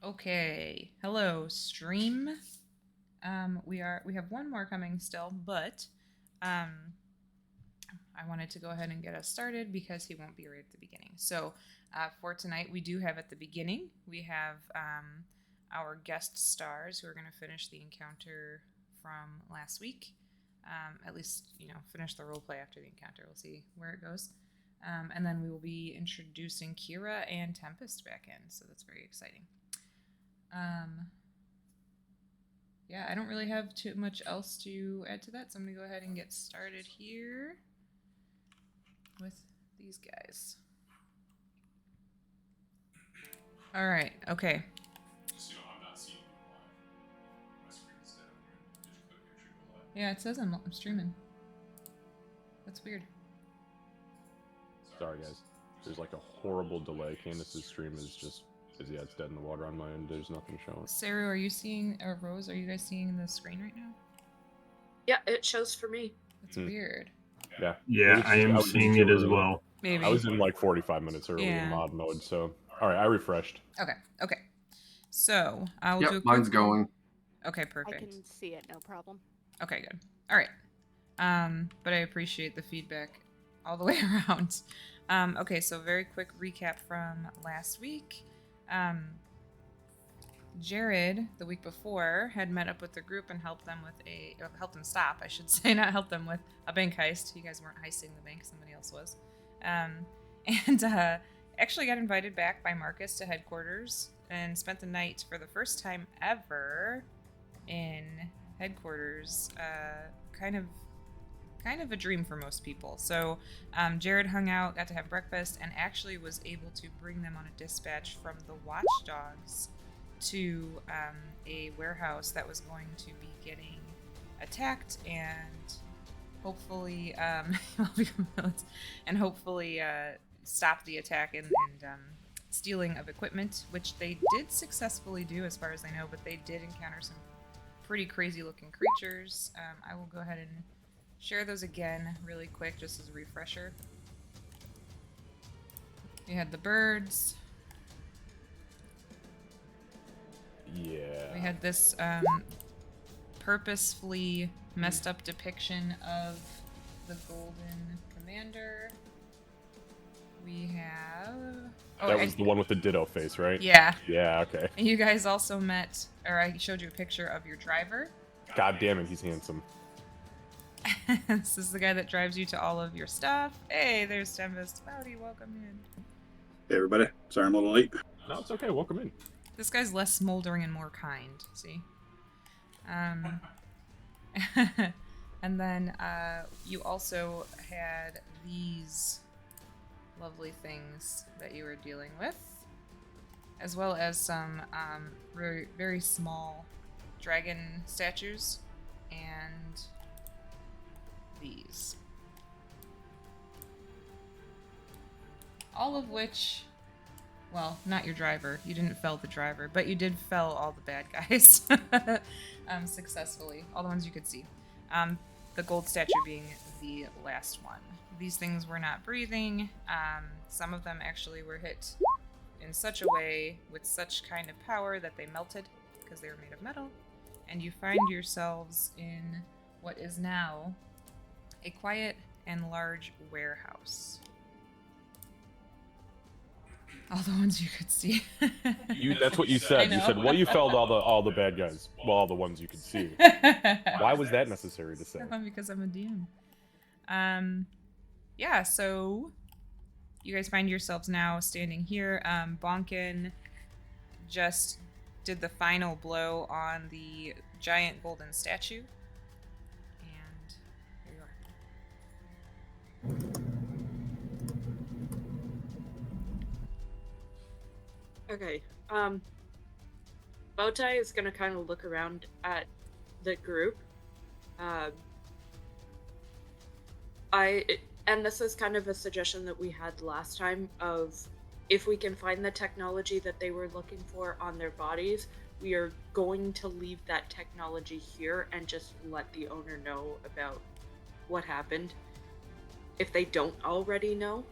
Okay. Hello, stream. We have one more coming still, but um, I wanted to go ahead and get us started because he won't be right at the beginning. So for tonight, we do have at the beginning we have our guest stars who are going to finish the encounter from last week. At least finish the role play after the encounter. We'll see where it goes. And then we will be introducing Kira and Tempest back in, so that's very exciting. Yeah, I don't really have too much else to add to that, so I'm gonna go ahead and get started here with these guys. All right. Okay. Just I'm not seeing you live. My screen is dead on your end. Did you click actually go live? Yeah, it says I'm streaming. That's weird. Sorry, guys. There's like a horrible delay. Candace's stream is just, it's dead in the water on my end. There's nothing showing. Sarah, are you seeing, or Rose, are you guys seeing the screen right now? Yeah, it shows for me. That's weird. Yeah. Yeah, I am seeing it as well. Maybe. I was in like 45 minutes early in mod mode, so. Alright, I refreshed. Okay. So, I'll do a quick mine's going. Okay, perfect. I can see it, no problem. Okay, good. All right. But I appreciate the feedback all the way around. Okay, so very quick recap from last week. Jared, the week before, had met up with the group and helped them stop, I should say, not help them with a bank heist. You guys weren't heisting the bank, somebody else was. And actually got invited back by Marcus to headquarters and spent the night for the first time ever in headquarters. Kind of a dream for most people. So Jared hung out, got to have breakfast, and actually was able to bring them on a dispatch from the watchdogs to a warehouse that was going to be getting attacked and hopefully stop the attack and stealing of equipment, which they did successfully do as far as I know, but they did encounter some pretty crazy looking creatures. I will go ahead and share those again really quick just as a refresher. We had the birds. Yeah. We had this purposefully messed up depiction of the Golden Commander. We have... that was the one with the ditto face, right? Yeah. Yeah, okay. And you guys also met, or I showed you a picture of your driver. God damn it, he's handsome. This is the guy that drives you to all of your stuff. Hey, there's Tempest. Howdy, welcome in. Hey, everybody. Sorry I'm a little late. No, it's okay. Welcome in. This guy's less smoldering and more kind, see? And then you also had these lovely things that you were dealing with, as well as some very, very small dragon statues and these. All of which, well, not your driver. You didn't fell the driver, but you did fell all the bad guys successfully. All the ones you could see. The gold statue being the last one. These things were not breathing. Some of them actually were hit in such a way with such kind of power that they melted because they were made of metal. And you find yourselves in what is now a quiet and large warehouse. All the ones you could see. That's what you said. You said, well, you felled all the bad guys. Well, all the ones you could see. Why was that necessary to say? Because I'm a DM. Yeah, so you guys find yourselves now standing here. Bhonken just did the final blow on the giant golden statue. And here you are. Okay, Bowtie is gonna kind of look around at the group. And this is kind of a suggestion that we had last time of if we can find the technology that they were looking for on their bodies, we are going to leave that technology here and just let the owner know about what happened. If they don't already know.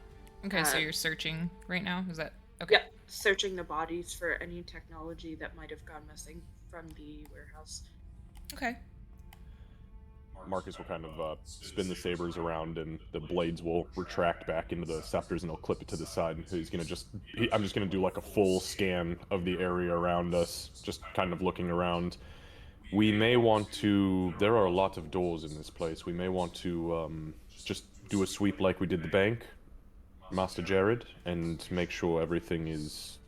Okay, so you're searching right now? Is that Okay. Yep, searching the bodies for any technology that might have gone missing from the warehouse. Okay. Marcus will kind of spin the sabers around, and the blades will retract back into the scepters, and he'll clip it to the side. And he's gonna I'm just gonna do like a full scan of the area around us, just kind of looking around. We may want to. There are a lot of doors in this place. We may want to just do a sweep like we did the bank, Master Jared, and make sure everything is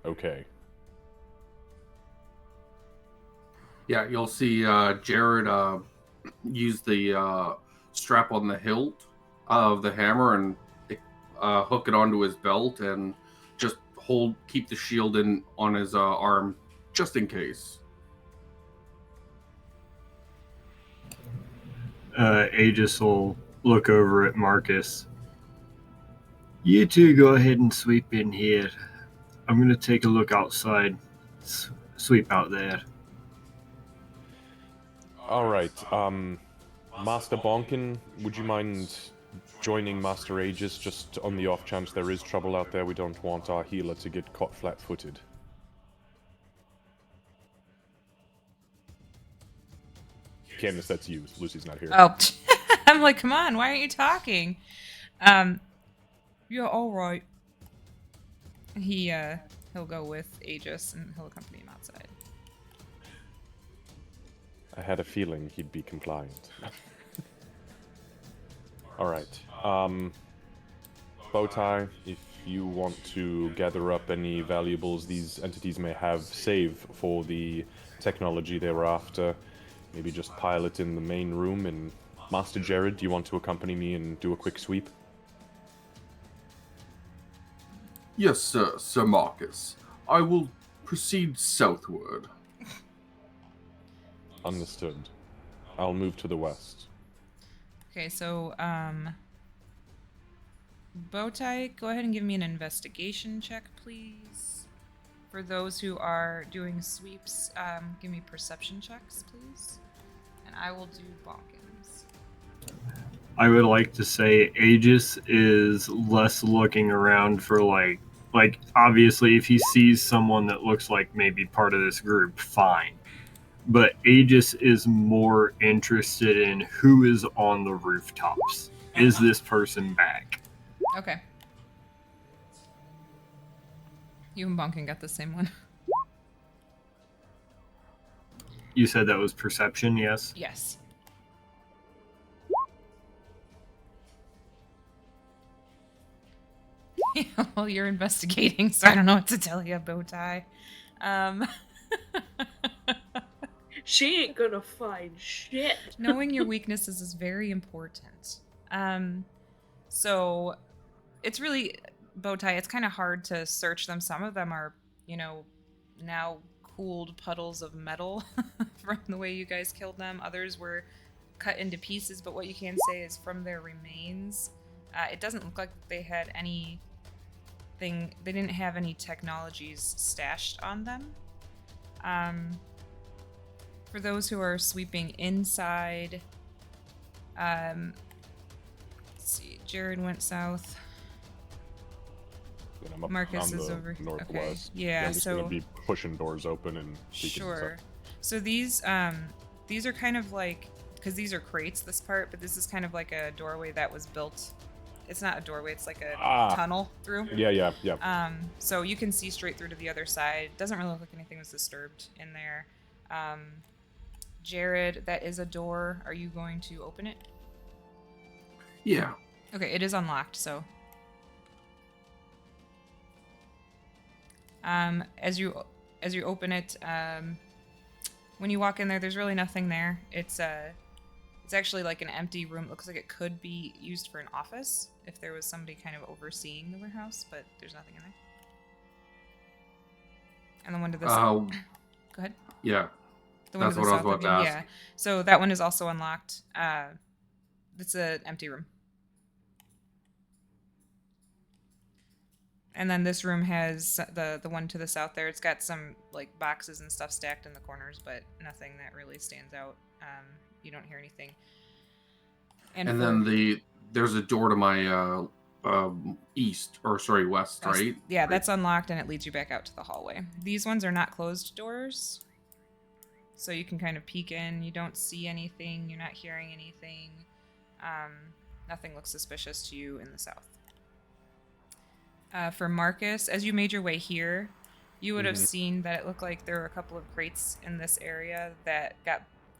okay. Yeah, you'll see Jared use the strap on the hilt of the hammer and hook it onto his belt and just keep the shield on his arm just in case. Aegis will look over at Marcus. You two go ahead and sweep in here. I'm going to take a look outside. Sweep out there. All right. Master Bhonken, would you mind joining Master Aegis just on the off chance there is trouble out there? We don't want our healer to get caught flat-footed. Candace, that's you. Lucy's not here. Oh, I'm like, come on, why aren't you talking? Yeah, all right. He'll go with Aegis and he'll accompany him outside. I had a feeling he'd be compliant. All right. Bowtie, if you want to gather up any valuables these entities may have, save for the technology they were after, maybe just pile it in the main room. And Master Jared, do you want to accompany me and do a quick sweep? Yes, Sir Marcus. I will proceed southward. Understood. I'll move to the west. Okay, so, Bowtie, go ahead and give me an investigation check, please. For those who are doing sweeps, give me perception checks, please. And I will do Bhonken's. I would like to say Aegis is less looking around for like obviously if he sees someone that looks like maybe part of this group, fine. But Aegis is more interested in who is on the rooftops. Is this person back? Okay. You and Bhonken got the same one. You said that was perception, yes? Yes. Well, you're investigating, so I don't know what to tell you, Bowtie. She ain't gonna find shit. Knowing your weaknesses is very important. So it's really, Bowtie, it's kind of hard to search them. Some of them are, now cooled puddles of metal from the way you guys killed them. Others were cut into pieces, but what you can say is from their remains, it doesn't look like they had they didn't have any technologies stashed on them. For those who are sweeping inside, let's see, Jared went south. Then I'm up Marcus on is the over here. northwest. Okay. Yeah, I'm just so gonna be pushing doors open and peeking sure. stuff. So these are kind of like, because these are crates, this part, but this is kind of like a doorway that was built. It's not a doorway, it's like a tunnel through. Yeah. So you can see straight through to the other side. Doesn't really look like anything was disturbed in there. Jared, that is a door. Are you going to open it? Yeah. Okay, it is unlocked, so. As you open it, when you walk in there, there's really nothing there. It's actually like an empty room. It looks like it could be used for an office if there was somebody kind of overseeing the warehouse, but there's nothing in there. And the one to the south. Go ahead. Yeah. The one That's to the what I was south about of to you. ask. Yeah. So that one is also unlocked. It's an empty room. And then this room has the one to the south there. It's got some like boxes and stuff stacked in the corners, but nothing that really stands out. You don't hear anything. And then there's a door to my west, right? Yeah, that's unlocked and it leads you back out to the hallway. These ones are not closed doors. So you can kind of peek in. You don't see anything. You're not hearing anything. Nothing looks suspicious to you in the south. For Marcus, as you made your way here, you would have seen that it looked like there were a couple of crates in this area that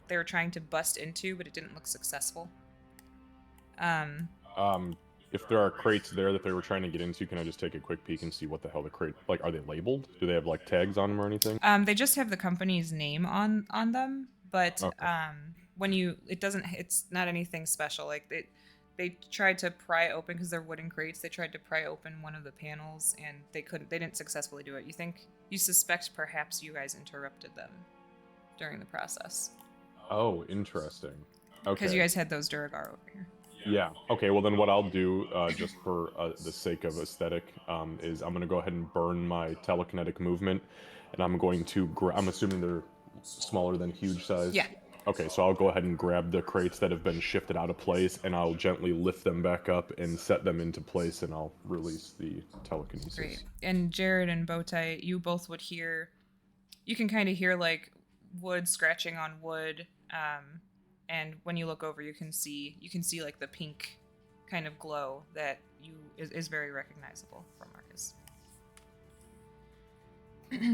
they were trying to bust into, but it didn't look successful. If there are crates there that they were trying to get into, can I just take a quick peek and see what the hell the crate, like, are they labeled? Do they have like tags on them or anything? They just have the company's name on them, but Okay. it's not anything special. Like they tried to pry open, because they're wooden crates. They tried to pry open one of the panels and they didn't successfully do it. You suspect perhaps you guys interrupted them during the process. Oh, interesting. Okay. Because you guys had those Duragar over here. Yeah. Okay. Well, then what I'll do, just for the sake of aesthetic, is I'm gonna go ahead and burn my telekinetic movement, and I'm going to. I'm assuming they're smaller than huge size. Yeah. Okay. So I'll go ahead and grab the crates that have been shifted out of place, and I'll gently lift them back up and set them into place, and I'll release the telekinesis. Great. And Jared and Bowtie, you both would hear. You can kind of hear like wood scratching on wood. And when you look over, you can see like the pink kind of glow that is very recognizable from Marcus.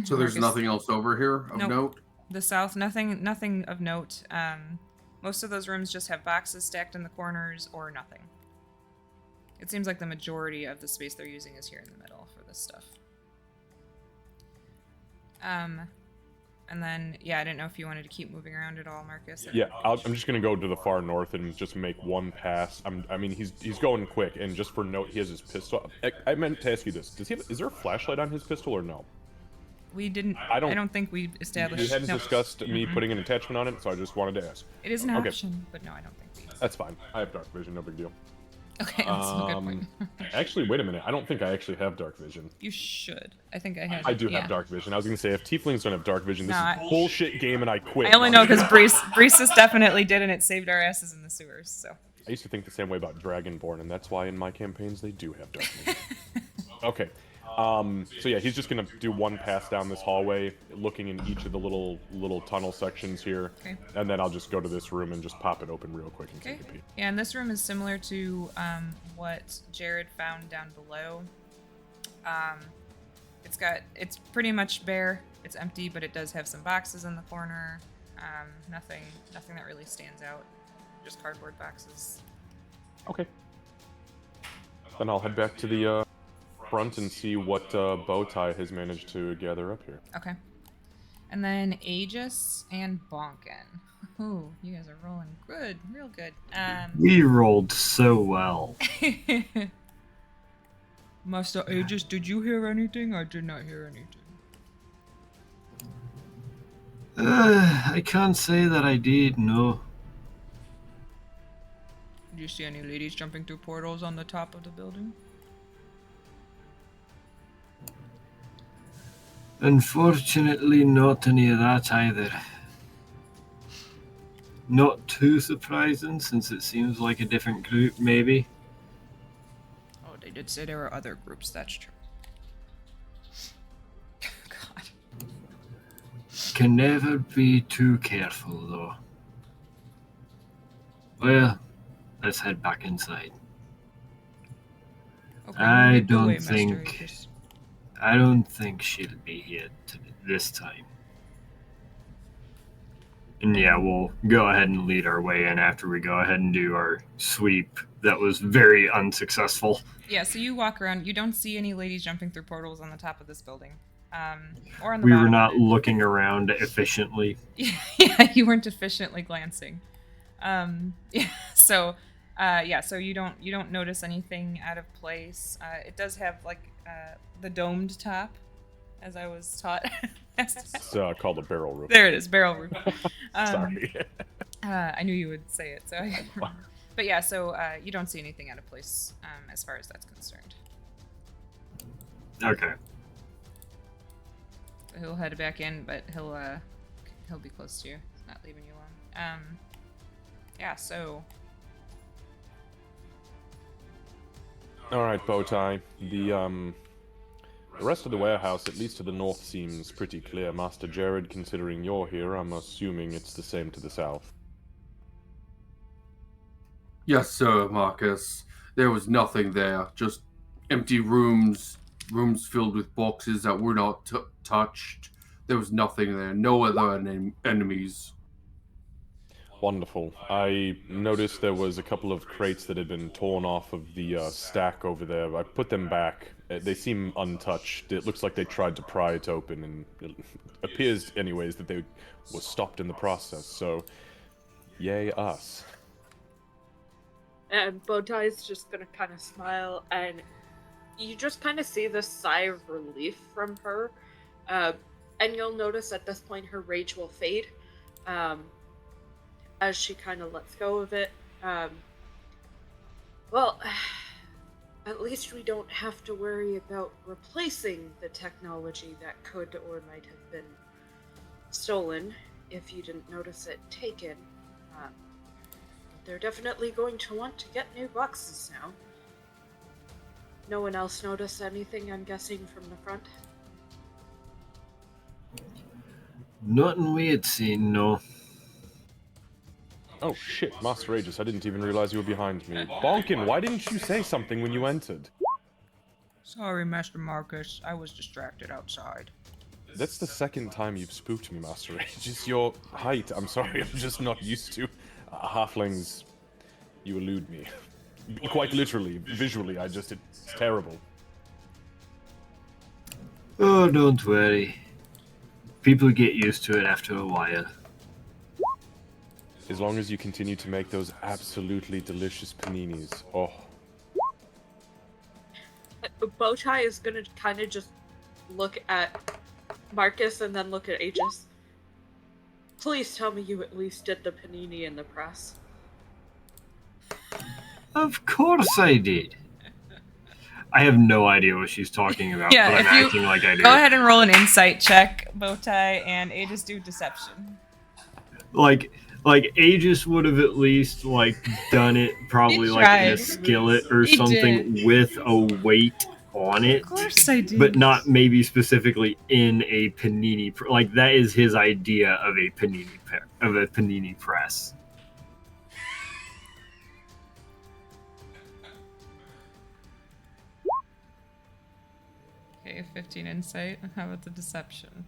So there's Marcus, nothing else over here of Nope. note? The south, nothing of note. Most of those rooms just have boxes stacked in the corners or nothing. It seems like the majority of the space they're using is here in the middle for this stuff. And then, yeah, I didn't know if you wanted to keep moving around at all, Marcus. Yeah, I'm just gonna go to the far north and just make one pass. I mean, he's going quick, and just for note, he has his pistol. I meant to ask you this: is there a flashlight on his pistol or no? We didn't. I don't think we established. We hadn't no. discussed me putting an attachment on it, so I just wanted to ask. It is an Okay. option, but no, I don't think we. That's fine. I have dark vision, no big deal. Okay, that's a good point. Actually, wait a minute. I don't think I actually have dark vision. You should. I think I have. I do yeah. have dark vision. I was gonna say, if tieflings don't have dark vision, this Nah, is a bullshit game, and I quit. I only know because Brees definitely did, and it saved our asses in the sewers. So. I used to think the same way about Dragonborn, and that's why in my campaigns they do have dark vision. Okay. So yeah, he's just gonna do one pass down this hallway, looking in each of the little tunnel sections here, Okay. and then I'll just go to this room and just pop it open real quick and take a peek. Yeah, and this room is similar to what Jared found down below. It's pretty much bare. It's empty, but it does have some boxes in the corner. Nothing that really stands out. Just cardboard boxes. Okay. Then I'll head back to the front and see what Bowtie has managed to gather up here. Okay. And then Aegis and Bhonken. Ooh, you guys are rolling good, real good. We rolled so well. Master Aegis, did you hear anything? I did not hear anything. I can't say that I did, no. Did you see any ladies jumping through portals on the top of the building? Unfortunately, not any of that either. Not too surprising, since it seems like a different group, maybe. Oh, they did say there were other groups, that's true. God. Can never be too careful, though. Well, let's head back inside. Okay, I lead the don't way, Master think- Aegis. I don't think she'll be here this time. And yeah, we'll go ahead and lead our way in after we go ahead and do our sweep that was very unsuccessful. Yeah, so you walk around. You don't see any ladies jumping through portals on the top of this building. Or on the We bottom were of not it. looking around efficiently. Yeah, you weren't efficiently glancing. So you don't notice anything out of place. It does have like the domed top, as I was taught. It's called a barrel roof. There it is, barrel roof. Sorry. I knew you would say it, so. But yeah, so you don't see anything out of place as far as that's concerned. Okay. He'll head back in, but he'll be close to you. He's not leaving you alone. All right, Bowtie. The rest of the warehouse, at least to the north, seems pretty clear. Master Jared, considering you're here, I'm assuming it's the same to the south. Yes, sir, Marcus. There was nothing there. Just empty rooms, rooms filled with boxes that were not touched. There was nothing there. No other enemies. Wonderful. I noticed there was a couple of crates that had been torn off of the stack over there. I put them back. They seem untouched. It looks like they tried to pry it open, and it appears, anyways, that they were stopped in the process. So, yay us. And Bowtie's just gonna kind of smile, and you just kind of see this sigh of relief from her. And you'll notice at this point her rage will fade as she kind of lets go of it. Well, at least we don't have to worry about replacing the technology that could or might have been stolen if you didn't notice it taken. They're definitely going to want to get new boxes now. No one else noticed anything, I'm guessing, from the front? Nothing we had seen, no. Oh shit, Master Aegis, I didn't even realize you were behind me. Bhonken, why didn't you say something when you entered? Sorry, Master Marcus. I was distracted outside. That's the second time you've spooked me, Master Aegis. Your height, I'm sorry, I'm just not used to. Halflings, you elude me. Quite literally, visually, it's terrible. Oh, don't worry. People get used to it after a while. As long as you continue to make those absolutely delicious paninis. Oh. Bowtie is gonna kind of just look at Marcus and then look at Aegis. Please tell me you at least did the panini in the press. Of course I did. I have no idea what she's talking about, Yeah, but if I'm you- acting like I do. Go ahead and roll an insight check, Bowtie, and Aegis do deception. Like Aegis would have at least done it probably He like in a tried. skillet or He something with a weight on it, Of course I did. but not maybe specifically in a panini. Like that is his idea of a panini press. Okay, 15 insight. How about the deception?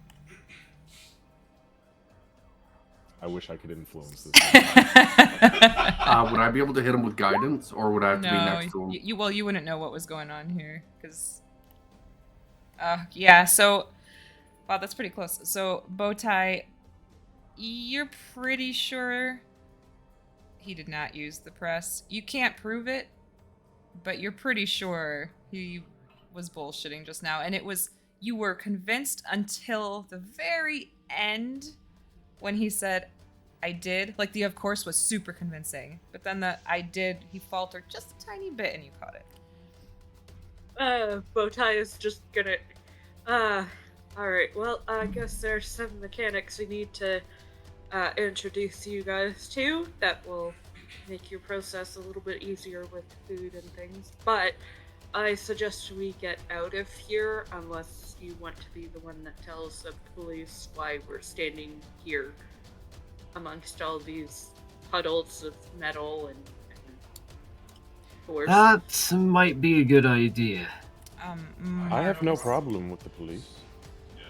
I wish I could influence this. Would I be able to hit him with guidance, or would I have to be next to him? You wouldn't know what was going on here, because... yeah, so... Wow, that's pretty close. So, Bowtie, you're pretty sure he did not use the press. You can't prove it, but you're pretty sure he was bullshitting just now. And it was... You were convinced until the very end when he said, I did. Like, the of course was super convincing. But then the I did, he faltered just a tiny bit and you caught it. Bowtie is just gonna... Alright, well, I guess there's some mechanics we need to introduce you guys to that will make your process a little bit easier with food and things. But I suggest we get out of here unless you want to be the one that tells the police why we're standing here amongst all these puddles of metal and force. That might be a good idea. I have no problem with the police.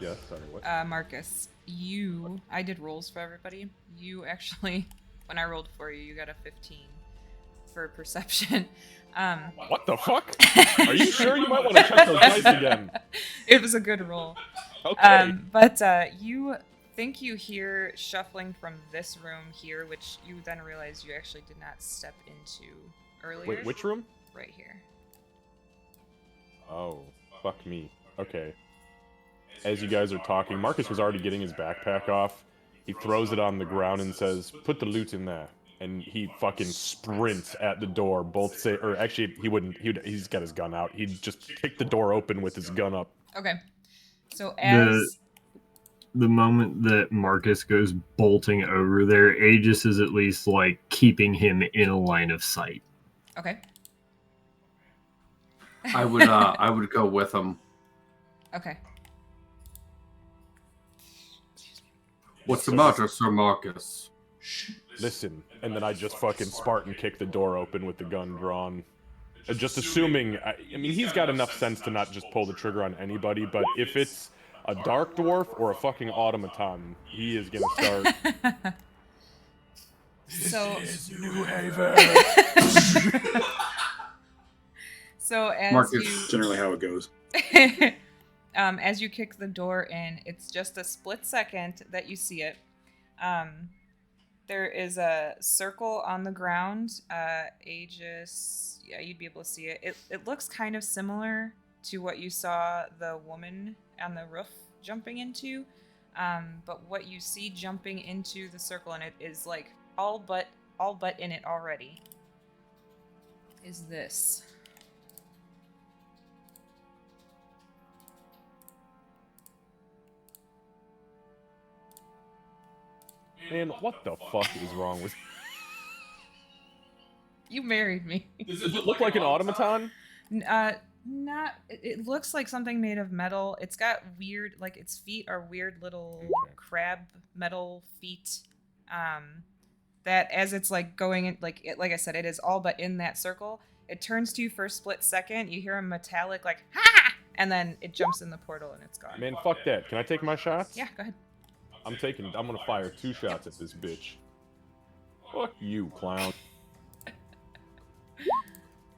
Yes, anyway. Marcus, I did rolls for everybody. You actually, when I rolled for you, you got a 15 for perception. What the fuck? Are you sure you might want to check those dice again? It was a good roll. Okay. But you think you hear shuffling from this room here, which you then realize you actually did not step into earlier. Wait, which room? Right here. Oh, fuck me. Okay. As you guys are talking, Marcus was already getting his backpack off. He throws it on the ground and says, "Put the loot in there." And he fucking sprints at the door. Both say, or actually, he wouldn't. He's got his gun out. He'd just kick the door open with his gun up. Okay. So as The moment that Marcus goes bolting over there, Aegis is at least keeping him in a line of sight. okay. I would go with him. Okay. What's the matter, Sir Marcus? Listen, and then I just fucking Spartan kick the door open with the gun drawn. Just assuming, I mean, he's got enough sense to not just pull the trigger on anybody, but if it's a dark dwarf or a fucking automaton, he is gonna start. So, This is New Haven. so as Marcus. Generally how it goes. you as you kick the door in, it's just a split second that you see it. There is a circle on the ground. Aegis, yeah, you'd be able to see it. It looks kind of similar to what you saw the woman on the roof jumping into. But what you see jumping into the circle, and it is like all but in it already, is this. Man, what the fuck is wrong with? You married me. Does it look like an automaton? Not. It looks like something made of metal. It's got weird, like its feet are weird little crab metal feet. That as it's like going in, like I said, it is all but in that circle. It turns to you for a split second. You hear a metallic like ha, and then it jumps in the portal and it's gone. Man, fuck that. Can I take my shots? Yeah, go ahead. I'm gonna fire 2 shots at this bitch. Fuck you, clown.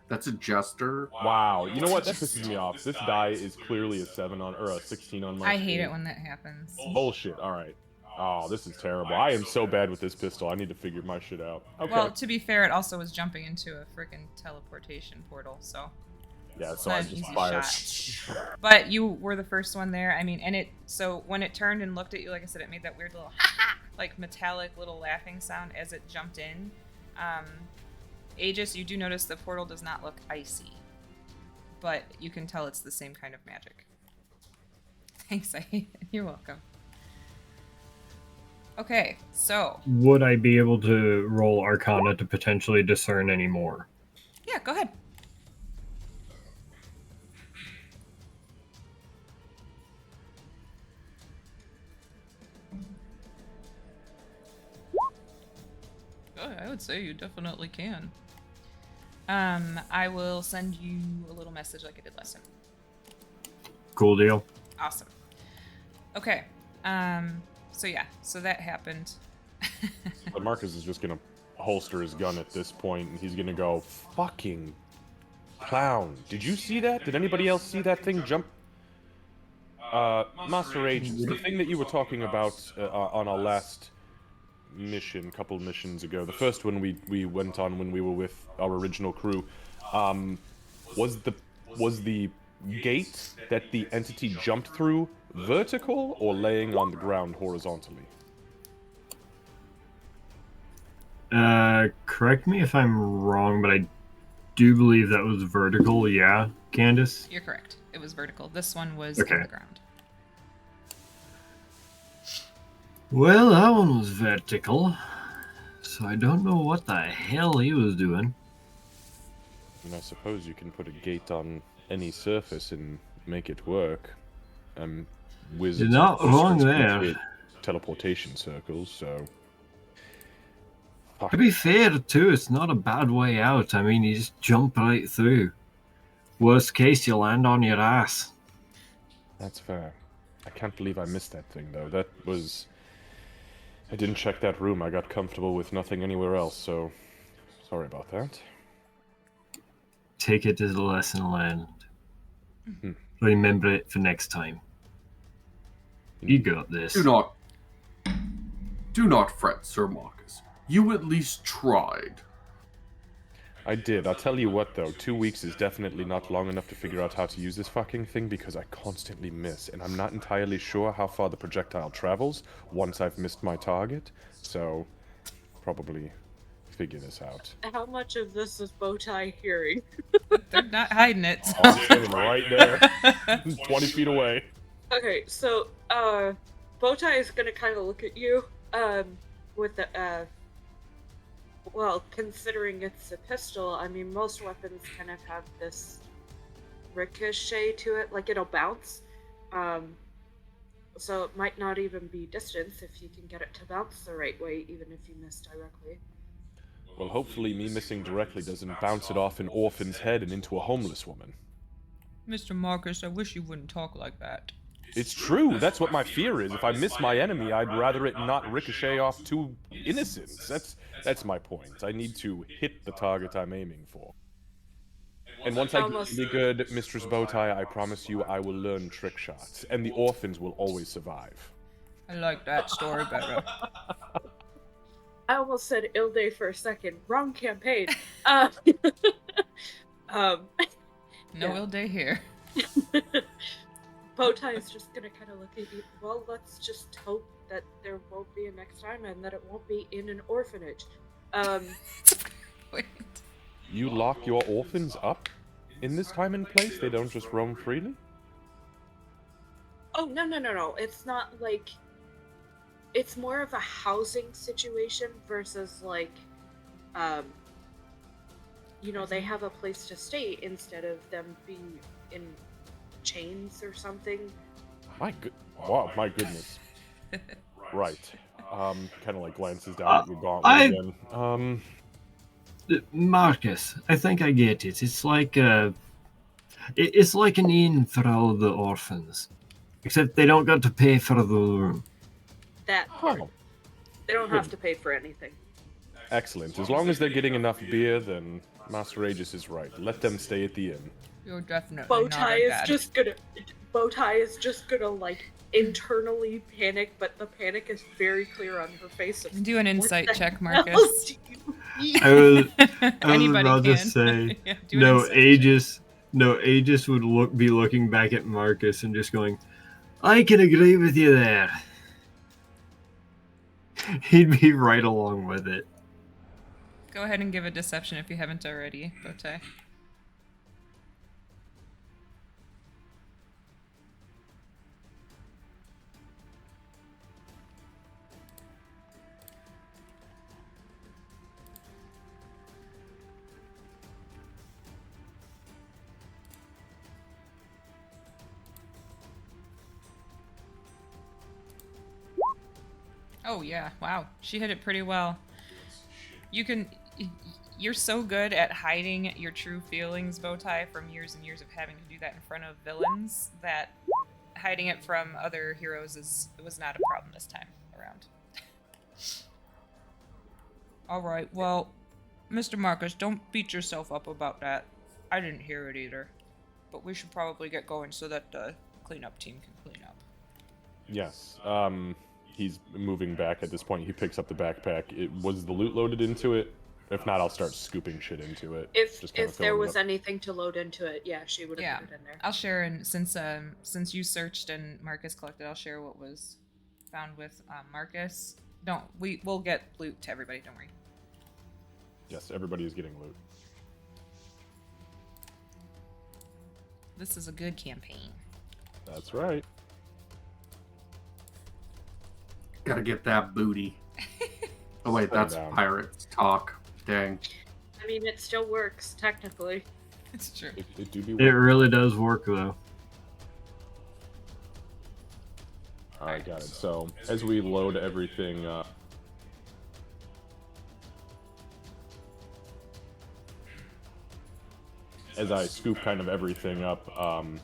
That's a jester. Wow, you know what? That pisses me off. This die is clearly a 7 on, or a 16 on my I hate screen. it when that happens. Bullshit, alright. Oh, this is terrible. I am so bad with this pistol. I need to figure my shit out. Okay. Well, to be fair, it also was jumping into a freaking teleportation portal, so. yeah, so not I an just easy fired. shot. But you were the first one there. I mean, and it, so when it turned and looked at you, like I said, it made that weird little like metallic little laughing sound as it jumped in. Aegis, you do notice the portal does not look icy, but you can tell it's the same kind of magic. Thanks, you're welcome. Okay, so. Would I be able to roll Arcana to potentially discern any more? Yeah, go ahead. Oh, I would say you definitely can. I will send you a little message like I did last time. Cool deal. Awesome. Okay. So yeah, so that happened. But Marcus is just gonna holster his gun at this point, and he's gonna go, fucking clown. Did you see that? Did anybody else see that thing jump? Master Aegis, the thing that you were talking about on our last mission, couple missions ago, the first one we went on when we were with our original crew, was the gate that the entity jumped through vertical or laying on the ground horizontally? Correct me if I'm wrong, but I do believe that was vertical, yeah, Candace? You're correct. It was vertical. This one was Okay. on the ground. Well, that one was vertical, so I don't know what the hell he was doing. And I suppose you can put a gate on any surface and make it work. Wizards You're not of course, wrong can there. create teleportation circles, so... Fuck. To be fair, too, it's not a bad way out. I mean, you just jump right through. Worst case, you land on your ass. That's fair. I can't believe I missed that thing, though. That was... I didn't check that room. I got comfortable with nothing anywhere else, so... Sorry about that. Take it as a lesson learned. Hmm. Remember it for next time. You got this. Do not fret, Sir Marcus. You at least tried. I did. I'll tell you what, though. 2 weeks is definitely not long enough to figure out how to use this fucking thing because I constantly miss, and I'm not entirely sure how far the projectile travels once I've missed my target, so probably figure this out. How much of this is Bowtie hearing? They're not hiding it. So. Oh, I'm standing right there, 20 feet away. Okay, so Bowtie is gonna kind of look at you, with the well, considering it's a pistol, I mean most weapons kind of have this ricochet to it, like it'll bounce. So it might not even be distance if you can get it to bounce the right way, even if you miss directly. Well, hopefully me missing directly doesn't bounce it off an orphan's head and into a homeless woman. Mr. Marcus, I wish you wouldn't talk like that. It's true. That's what my fear is. If I miss my enemy, I'd rather it not ricochet off to innocents. That's my point. I need to hit the target I'm aiming for. And once I get really good, Mistress Bowtie, I promise you I will learn trick shots, and the orphans will always survive. I like that story better. I almost said Ilde for a second. Wrong campaign. No yeah. Ilde here. Bowtie is just gonna kind of look at you. Well, let's just hope that there won't be a next time and that it won't be in an orphanage. Wait. You lock your orphans up in this time and place? They don't just roam freely? Oh, no. It's not like... It's more of a housing situation versus like, they have a place to stay instead of them being in chains or something. Wow, my goodness. Right. Kind of like glances down at your gauntlet again. Marcus, I think I get it. It's like it's like an inn for all the orphans, except they don't got to pay for the room. That part. Oh, They don't have to pay for anything. excellent. As long as they're getting enough beer, then Master Aegis is right. Let them stay at the inn. You're definitely Bowtie is just gonna like internally panic, but the panic is very clear on her face. Do an insight What the check, hell Marcus. do you mean? I was Anybody about to can. say, Yeah, do an insight check. Aegis would be looking back at Marcus and just going, I can agree with you there. He'd be right along with it. Go ahead and give a deception if you haven't already, Bowtie. Oh yeah, wow. She hit it pretty well. You're so good at hiding your true feelings, Bowtie, from years and years of having to do that in front of villains, that hiding it from other heroes was not a problem this time around. Alright, well, Mr. Marcus, don't beat yourself up about that. I didn't hear it either. But we should probably get going so that the cleanup team can clean up. Yes. He's moving back at this point. He picks up the backpack. Was the loot loaded into it? If not, I'll start scooping shit into it. If there was anything to load into it, yeah, she would have put it in there. I'll share, and since you searched and Marcus collected, I'll share what was found with Marcus. We'll get loot to everybody. Don't worry. Yes, everybody is getting loot. This is a good campaign. That's right. Gotta get that booty. Oh wait, that's down. pirates talk. Dang. I mean, it still works technically. It's true. It do be It weird. really does work, though. Alright, got it. So, as we load everything up, as I scoop kind of everything up, and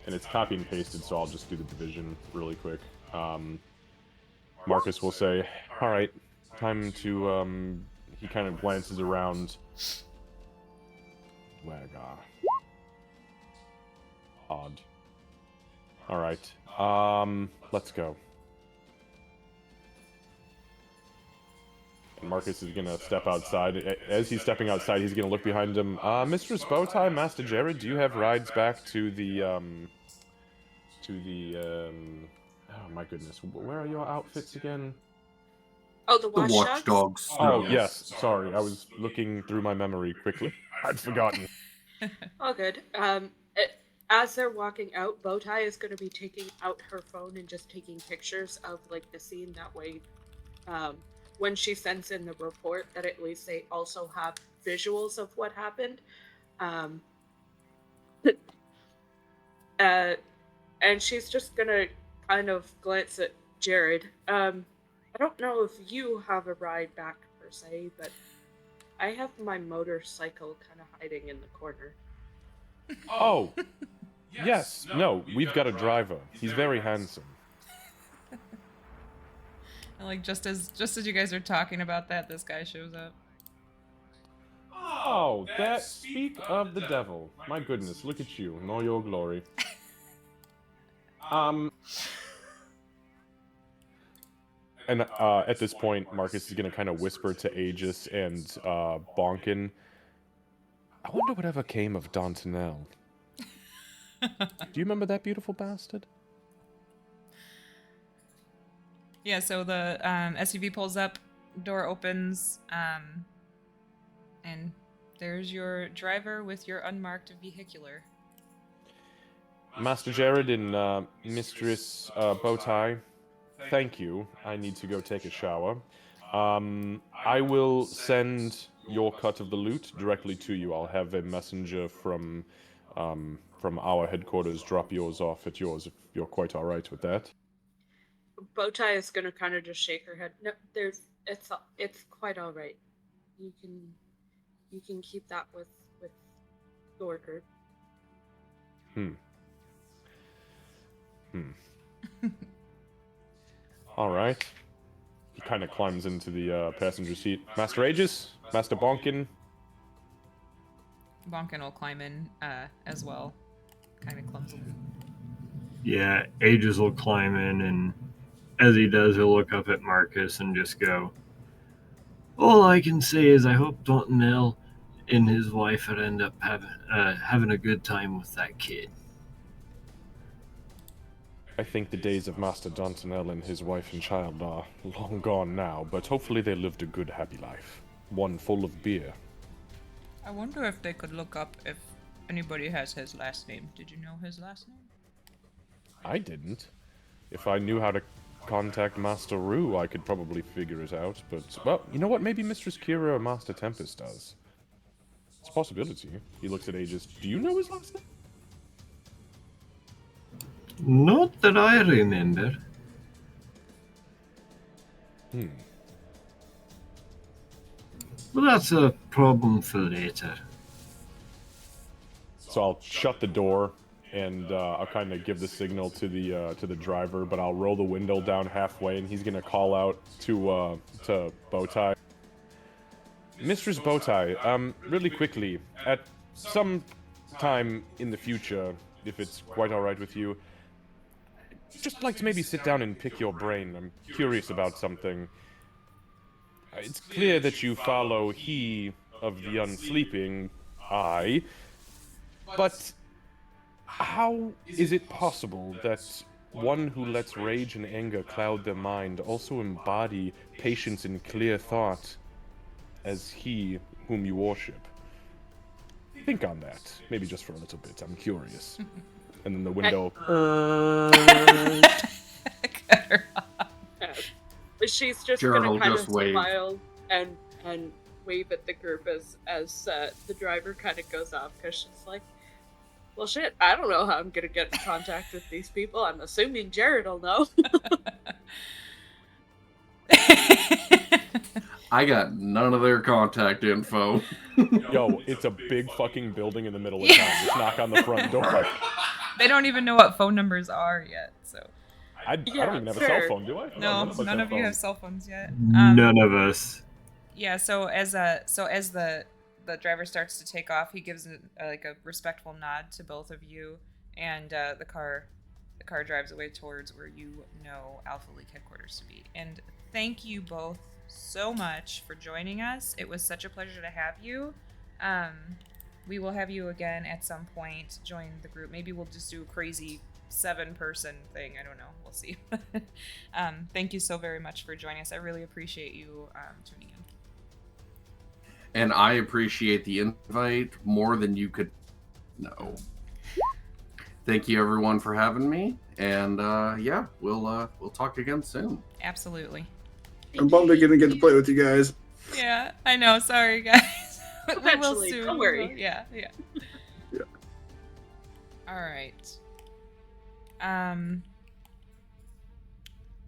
it's copy and pasted, so I'll just do the division really quick. Marcus will say, alright, time to, he kind of glances around. Wagga. Odd. Alright, let's go. And Marcus is gonna step outside. As he's stepping outside, he's gonna look behind him. Mistress Bowtie, Master Jared, do you have rides back to the, oh my goodness, where are your outfits again? Oh, the The watchdogs. Oh, yes, sorry, I was looking through my memory quickly. I'd forgotten. All good. As they're walking out, Bowtie is going to be taking out her phone and just taking pictures of like the scene. That way, when she sends in the report, that at least they also have visuals of what happened. And she's just gonna kind of glance at Jared. I don't know if you have a ride back per se, but I have my motorcycle kind of hiding in the corner. Oh, yes. No, we've got a driver. He's very handsome. And like just as you guys are talking about that, this guy shows up. Oh, that speak of the devil. My goodness, look at you in all your glory. And at this point, Marcus is gonna kind of whisper to Aegis and Bhonken, I wonder whatever came of Dantanel. Do you remember that beautiful bastard? Yeah, so the SUV pulls up, door opens, and there's your driver with your unmarked vehicular. Master Jared and Mistress Bowtie, thank you. I need to go take a shower. I will send your cut of the loot directly to you. I'll have a messenger from our headquarters drop yours off at yours if you're quite all right with that. Bowtie is gonna kind of just shake her head. No, it's quite all right. You can keep that with your group. All right. He kind of climbs into the passenger seat. Master Aegis, Master Bhonken. Bhonken will climb in as well, kind of clumsily. Yeah, Aegis will climb in, and as he does, he'll look up at Marcus and just go, all I can say is I hope Dantanel and his wife would end up having a good time with that kid. I think the days of Master Dantanel and his wife and child are long gone now, but hopefully they lived a good, happy life. One full of beer. I wonder if they could look up if anybody has his last name. Did you know his last name? I didn't. If I knew how to contact Master Rue, I could probably figure it out, but, well, you know what? Maybe Mistress Kira or Master Tempest does. It's a possibility. He looks at Aegis. Do you know his last name? Not that I remember. Well, that's a problem for later. So I'll shut the door, and I'll kind of give the signal to the driver, but I'll roll the window down halfway, and he's gonna call out to Bowtie. Mistress Bowtie, really quickly, at some time in the future, if it's quite all right with you, just like to maybe sit down and pick your brain. I'm curious about something. It's clear that you follow he of the unsleeping, I, but how is it possible that one who lets rage and anger cloud their mind also embody patience and clear thought as he whom you worship? Think on that, maybe just for a little bit. I'm curious. And then the window. She's just Gerald gonna kind just of wave. smile and wave at the group as the driver kind of goes off, because she's like, well, shit, I don't know how I'm gonna get in contact with these people. I'm assuming Jared will know. I got none of their contact info. Yo, it's a big fucking building in the middle of town. Just knock on the front door. They don't even know what phone numbers are yet, so. I don't even have a fair. cell phone, do I? No, none of us none of you have phones. cell phones yet. None of us. Yeah, so as the driver starts to take off, he gives a respectful nod to both of you, and the car drives away towards where you know Alpha League headquarters to be. And thank you both so much for joining us. It was such a pleasure to have you. We will have you again at some point. Join the group. Maybe we'll just do a crazy 7-person thing. I don't know. We'll see. Thank you so very much for joining us. I really appreciate you tuning in. And I appreciate the invite more than you could know. Thank you everyone for having me, and yeah, we'll talk again soon. Absolutely. I'm bummed I didn't get to play with you guys. Yeah, I know. Sorry, guys. We will Eventually, soon. don't worry. Yeah. All right.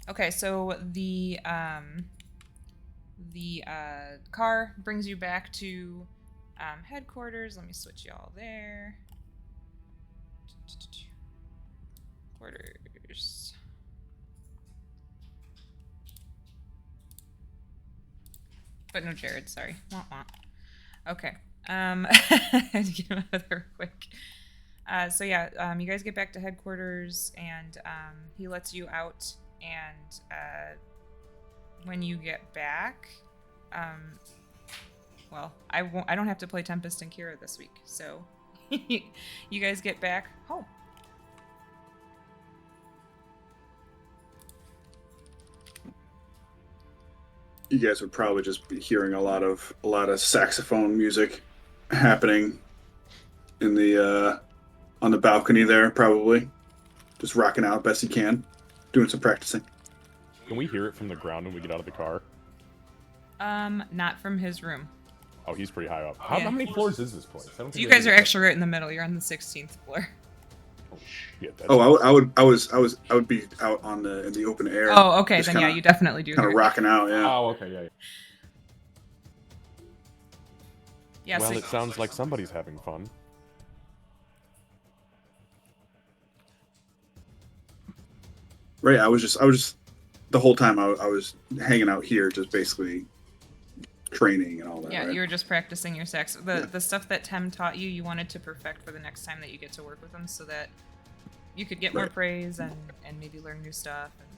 Okay, so the car brings you back to headquarters. Let me switch y'all there. Quarters. But no Jared, sorry. Wah, wah. Okay. I had to get him out of there quick. So yeah, you guys get back to headquarters, and he lets you out. And when you get back, well, I don't have to play Tempest and Kira this week, so you guys get back home. You guys would probably just be hearing a lot of saxophone music happening in the on the balcony there, probably just rocking out best you can, doing some practicing. Can we hear it from the ground when we get out of the car? Not from his room. Oh, he's pretty high up. Yeah. How many floors is this place? I don't So think you we guys are ever- actually right in the middle. You're on the 16th floor. Oh shit! That's Oh, I would be out on in the open air. Oh, okay. just Then kinda, yeah, you definitely do. kind of hear it. rocking out. Yeah. Oh, okay, yeah. Yeah. Well, So it sounds like somebody's having fun. Right. I was just the whole time I was hanging out here, just basically training and all that. yeah, right? you were just practicing your sax. The stuff that Tem taught you, you wanted to perfect for the next time that you get to work with him, so that you could get more Right. praise and maybe learn new stuff. And...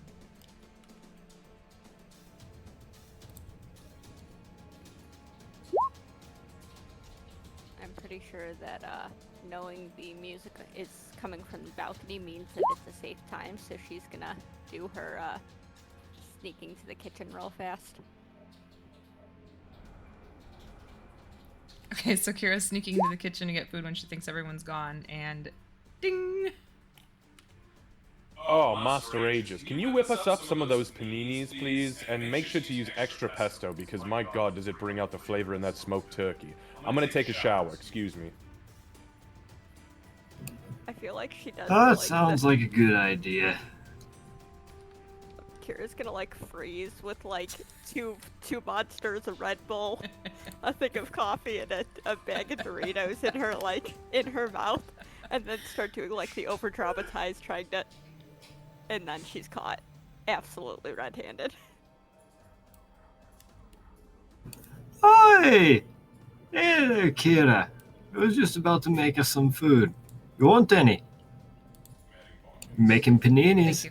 I'm pretty sure that knowing the music is coming from the balcony means that it's a safe time, so she's gonna do her sneaking to the kitchen real fast. Okay, so Kira's sneaking into the kitchen to get food when she thinks everyone's gone, and ding! Oh, Master Aegis, can you whip us up some of those paninis, please? And make sure to use extra pesto, because my god, does it bring out the flavor in that smoked turkey. I'm gonna take a shower, excuse me. I feel like she does. That sounds like a good idea. Kira's gonna like freeze with like two monsters, a Red Bull, a thing of coffee, and a bag of Doritos in her mouth, and then start doing like the over dramatized trying to, and then she's caught absolutely red-handed. Oi! Hey there, Kira. I was just about to make us some food. You want any? Making paninis. Thank you.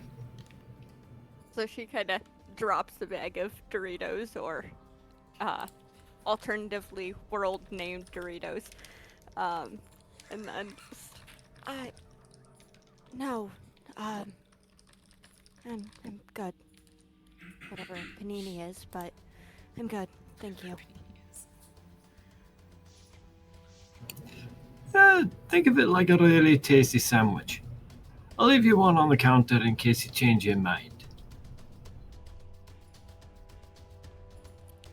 So she kind of drops the bag of Doritos, or alternatively world-named Doritos, and then I'm good. Whatever a panini is, but I'm good. Thank you. Think of it like a really tasty sandwich. I'll leave you one on the counter in case you change your mind.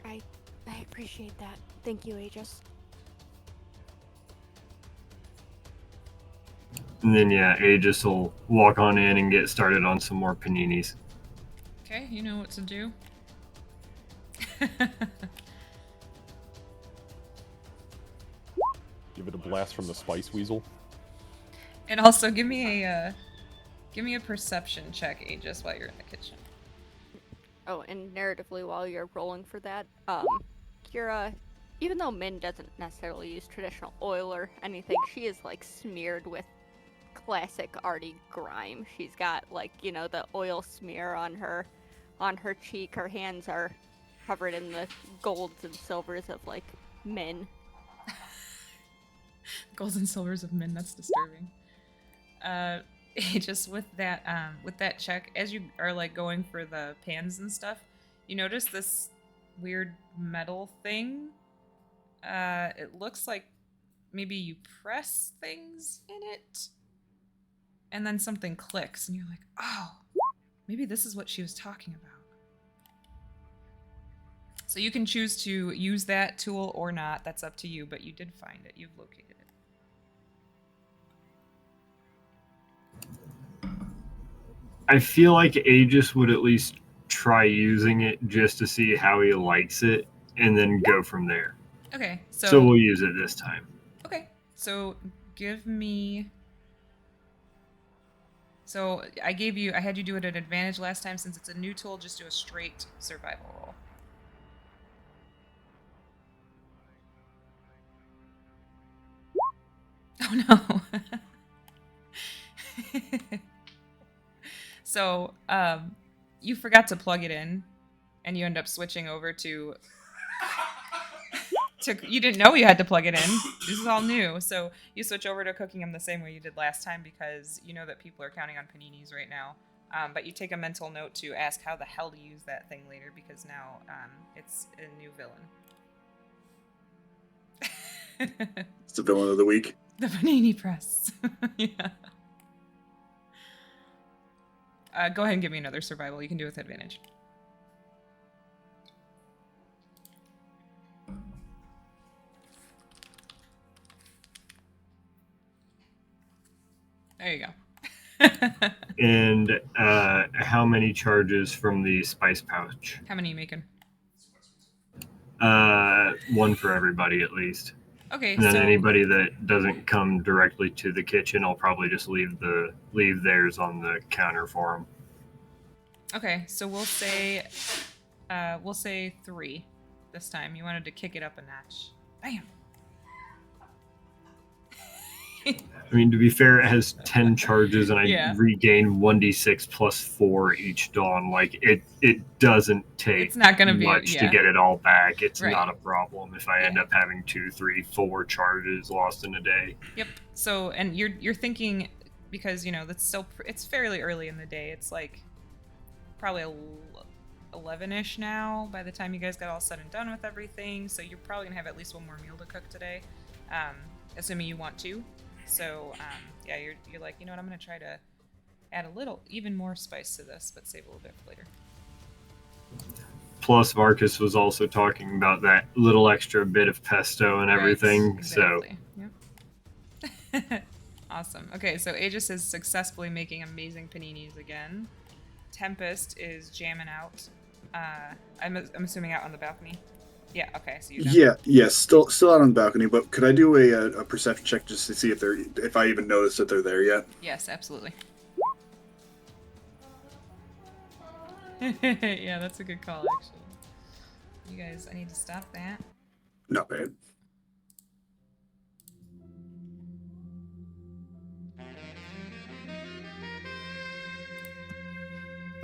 I appreciate that. Thank you, Aegis. And then, yeah, Aegis will walk on in and get started on some more paninis. Okay, you know what to do. Give it a blast from the Spice Weasel. And also, give me a perception check, Aegis, while you're in the kitchen. Oh, and narratively, while you're rolling for that, Kira, even though Min doesn't necessarily use traditional oil or anything, she is like smeared with classic arty grime. She's got like, you know, the oil smear on her cheek. Her hands are covered in the golds and silvers of like Min. Golds and silvers of Min, that's disturbing. Just with that check, as you are like going for the pans and stuff, you notice this weird metal thing. It looks like maybe you press things in it, and then something clicks, and you're like, oh, maybe this is what she was talking about. So you can choose to use that tool or not. That's up to you, but you did find it. You've located it. I feel like Aegis would at least try using it just to see how he likes it, and then go from there. Okay, So we'll use it this time. Okay, so give me. So I had you do it at advantage last time. Since it's a new tool, just do a straight survival roll. Oh no. So you forgot to plug it in, and you end up switching over to. You didn't know you had to plug it in. This is all new. So you switch over to cooking them the same way you did last time because you know that people are counting on paninis right now. But you take a mental note to ask how the hell to use that thing later because now it's a new villain. It's the villain of the week. The panini press. Yeah. Go ahead and give me another survival. You can do it with advantage. There you go. And how many charges from the spice pouch? How many are you making? 1 for everybody at least. Okay, and then so anybody that doesn't come directly to the kitchen, I'll probably just leave theirs on the counter for them. Okay, so we'll say 3 this time. You wanted to kick it up a notch. Bam. I mean, to be fair, it has 10 charges, and I Yeah. regain 1d6 plus 4 each dawn. Like, it doesn't take It's not gonna be much yeah. to get it all back. It's Right. not a problem if I end up having 2, 3, 4 charges lost in a day. Yep. So, and you're thinking because that's still it's fairly early in the day. It's like probably 11ish now by the time you guys got all said and done with everything. So you're probably gonna have at least one more meal to cook today, assuming you want to. So yeah, you're like, you know what, I'm gonna try to add a little even more spice to this, but save a little bit for later. Plus, Marcus was also talking about that little extra bit of pesto and everything. Right, So exactly. Yep. Awesome. Okay, so Aegis is successfully making amazing paninis again. Tempest is jamming out. I'm assuming out on the balcony. Yeah. Okay. So you. Yes. Still out on the balcony. But could I do a perception check just to see if I even notice that they're there yet? Yes, absolutely. Yeah, that's a good call, actually. You guys, I need to stop that. Not bad.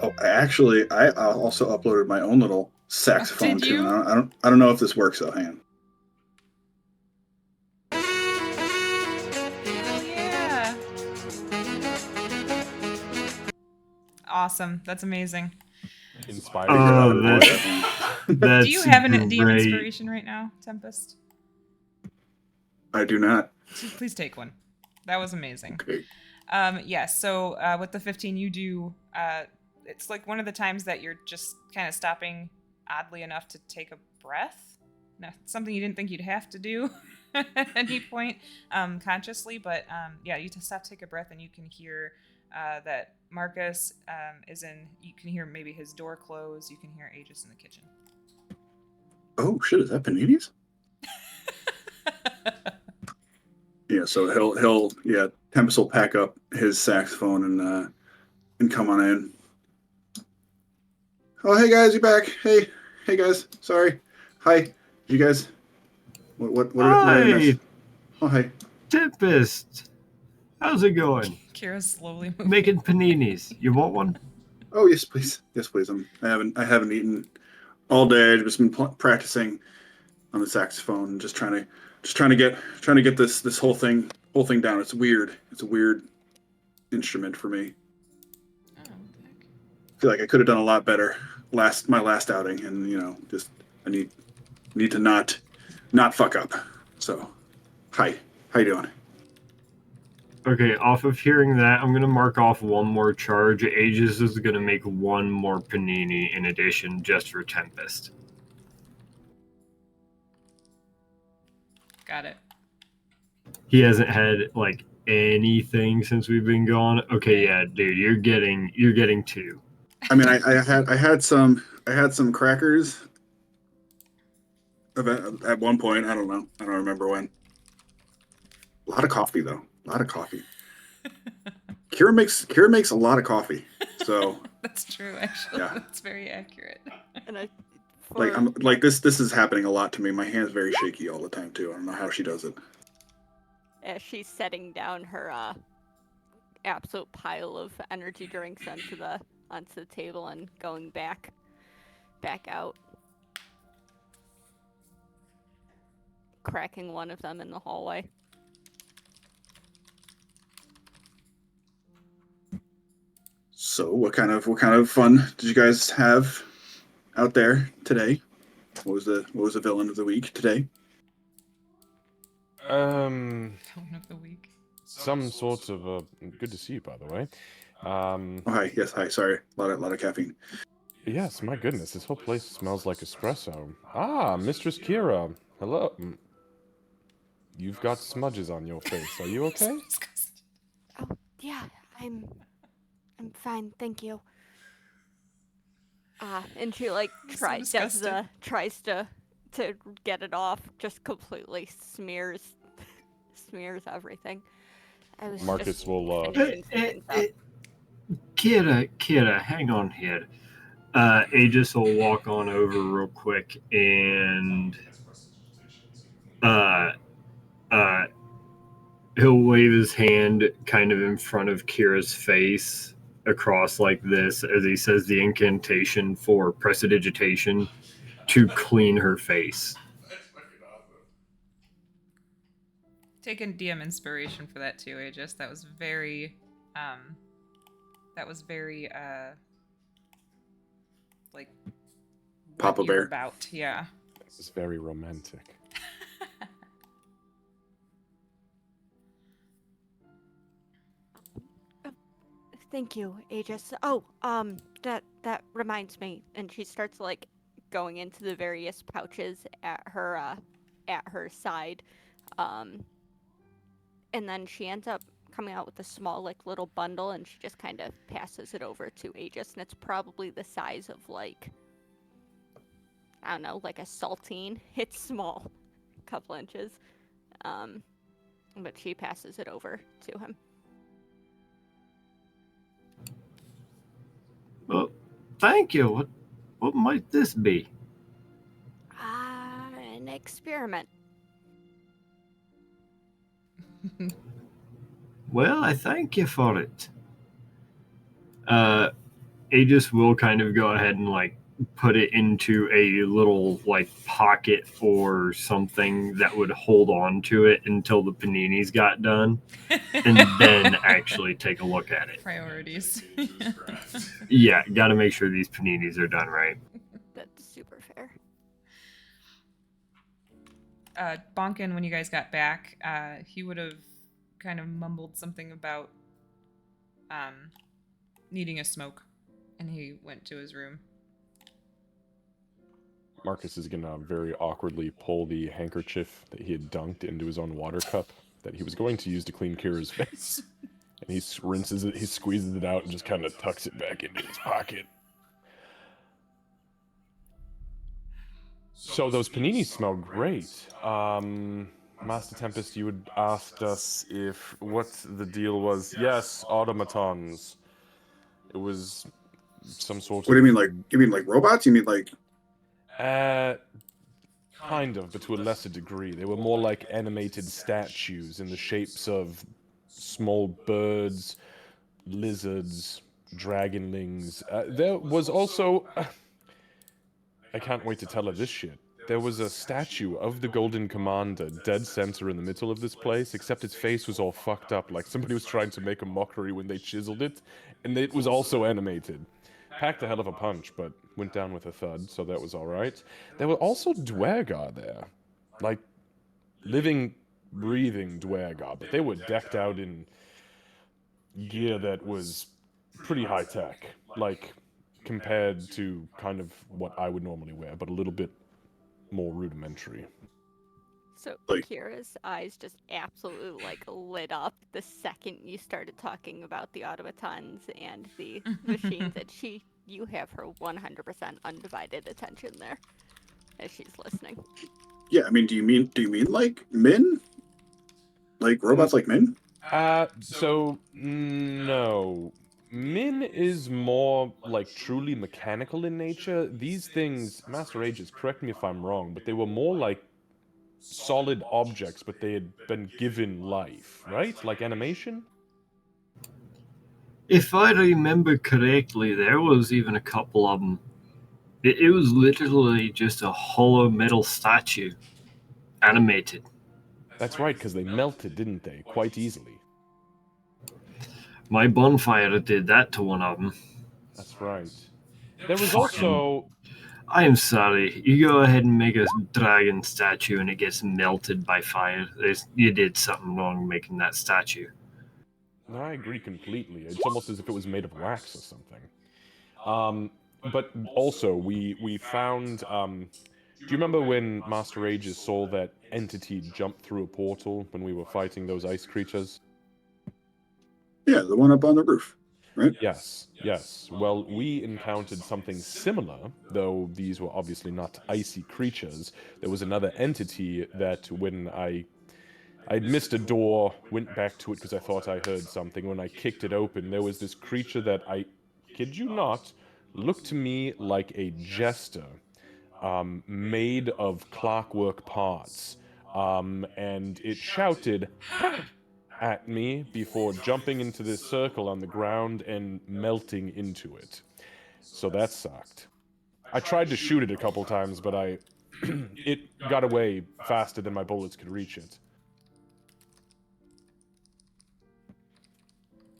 Oh, I also uploaded my own little saxophone Did you? tune. I don't know if this works though. Hang on. Yeah. Awesome. That's amazing. Inspired. Oh, that's Do you have an DM great. inspiration right now, Tempest? I do not. Please take one. That was amazing. Okay. Yeah, so with the 15 you do, it's like one of the times that you're just kind of stopping oddly enough to take a breath. No, something you didn't think you'd have to do at any point consciously, but yeah, you just stop, take a breath, and you can hear that Marcus you can hear maybe his door close, you can hear Aegis in the kitchen. Oh shit! Is that paninis? Yeah. So he'll Tempest will pack up his saxophone and come on in. Oh, hey guys, you back? Hey guys. Sorry. Hi. You guys. What did I miss? Oh, hi. Tempest. How's it going? Kira's slowly moving. Making paninis. You want one? Oh yes, please. Yes, please. I haven't eaten all day. I've just been practicing on the saxophone, just trying to get this whole thing down. It's weird. It's a weird instrument for me. Oh, what the heck? I feel like I could have done a lot better my last outing, and just I need to not fuck up. So, hi, how you doing? Okay, off of hearing that, I'm going to mark off one more charge. Aegis is going to make one more panini in addition just for Tempest. Got it. He hasn't had, like, anything since we've been gone? Okay, yeah, dude, you're getting 2. I mean, I had some crackers at one point. I don't know. I don't remember when. A lot of coffee though. A lot of coffee. Kira makes a lot of coffee. So That's true, actually. Yeah. That's very accurate. And I, like I'm like this is happening a lot to me. My hand's very shaky all the time too. I don't know how she does it. as she's setting down her absolute pile of energy drinks onto the table and going back out, cracking one of them in the hallway. So what kind of fun did you guys have out there today? What was the villain of the week today? Villain of the week. Some sorts of good to see you, by the way. Oh, hi. Yes, hi. Sorry. A lot of caffeine. Yes, my goodness, this whole place smells like espresso. Ah, Mistress Kira. Hello. You've got smudges on your face. Are you okay? Oh yeah, I'm fine, thank you. And she like tries to get it off, just completely smears everything. I was Marcus just will. finishing some things up. Kira, hang on here. Aegis will walk on over real quick and he'll wave his hand kind of in front of Kira's face across like this as he says the incantation for prestidigitation to clean her face. That's fucking awesome. Taking DM inspiration for that too, Aegis. That was very like Papa what you were Bear. about. Yeah. This is very romantic. Thank you, Aegis. Oh, that reminds me. And she starts like going into the various pouches at her side, and then she ends up coming out with a small like little bundle, and she just kind of passes it over to Aegis, and it's probably the size of like, I don't know, like a saltine. It's small, a couple inches, but she passes it over to him. Well, thank you. What might this be? An experiment. Well, I thank you for it. Aegis will kind of go ahead and like put it into a little like pocket or something that would hold on to it until the paninis got done, and then actually take a look at it. Priorities. Yeah, got to make sure these paninis are done right. That's super fair. Bhonken, when you guys got back, he would have kind of mumbled something about needing a smoke, and he went to his room. Marcus is gonna very awkwardly pull the handkerchief that he had dunked into his own water cup that he was going to use to clean Kira's face. And he rinses it, he squeezes it out, and just kind of tucks it back into his pocket. So those paninis smell great. Master Tempest, you had asked us if what the deal was. Yes, automatons. It was some sort of... What do you mean, like? You mean like robots? You mean like? Kind of, but to a lesser degree. They were more like animated statues in the shapes of small birds, lizards, dragonlings. There was also... I can't wait to tell her this shit. There was a statue of the Golden Commander dead center in the middle of this place, except its face was all fucked up, like somebody was trying to make a mockery when they chiseled it, and it was also animated. Packed a hell of a punch, but went down with a thud, so that was alright. There were also Dwergar there. Like, living, breathing Dwergar, but they were decked out in gear that was pretty high-tech. Like, compared to kind of what I would normally wear, but a little bit more rudimentary. So Like- Kira's eyes just absolutely lit up the second you started talking about the automatons and the machines, and you have her 100% undivided attention there as she's listening. Yeah, I mean, do you mean like Min? Like robots like Min? So no. Min is more like truly mechanical in nature. These things, Master Aegis, correct me if I'm wrong, but they were more like solid objects, but they had been given life, right? Like animation? If I remember correctly, there was even a couple of them. It was literally just a hollow metal statue, animated. That's right, because they melted, didn't they? Quite easily. My bonfire did that to one of them. That's right. There was Fucking- also... I'm sorry. You go ahead and make a dragon statue and it gets melted by fire. You did something wrong making that statue. No, I agree completely. It's almost as if it was made of wax or something. But also, we found... do you remember when Master Aegis saw that entity jump through a portal when we were fighting those ice creatures? Yeah, the one up on the roof, right? Yes, yes. Well, we encountered something similar, though these were obviously not icy creatures. There was another entity that when I'd missed a door, went back to it because I thought I heard something. When I kicked it open, there was this creature that I kid you not, looked to me like a jester, made of clockwork parts. And it shouted at me before jumping into this circle on the ground and melting into it. So that sucked. I tried to shoot it a couple times, but it got away faster than my bullets could reach it.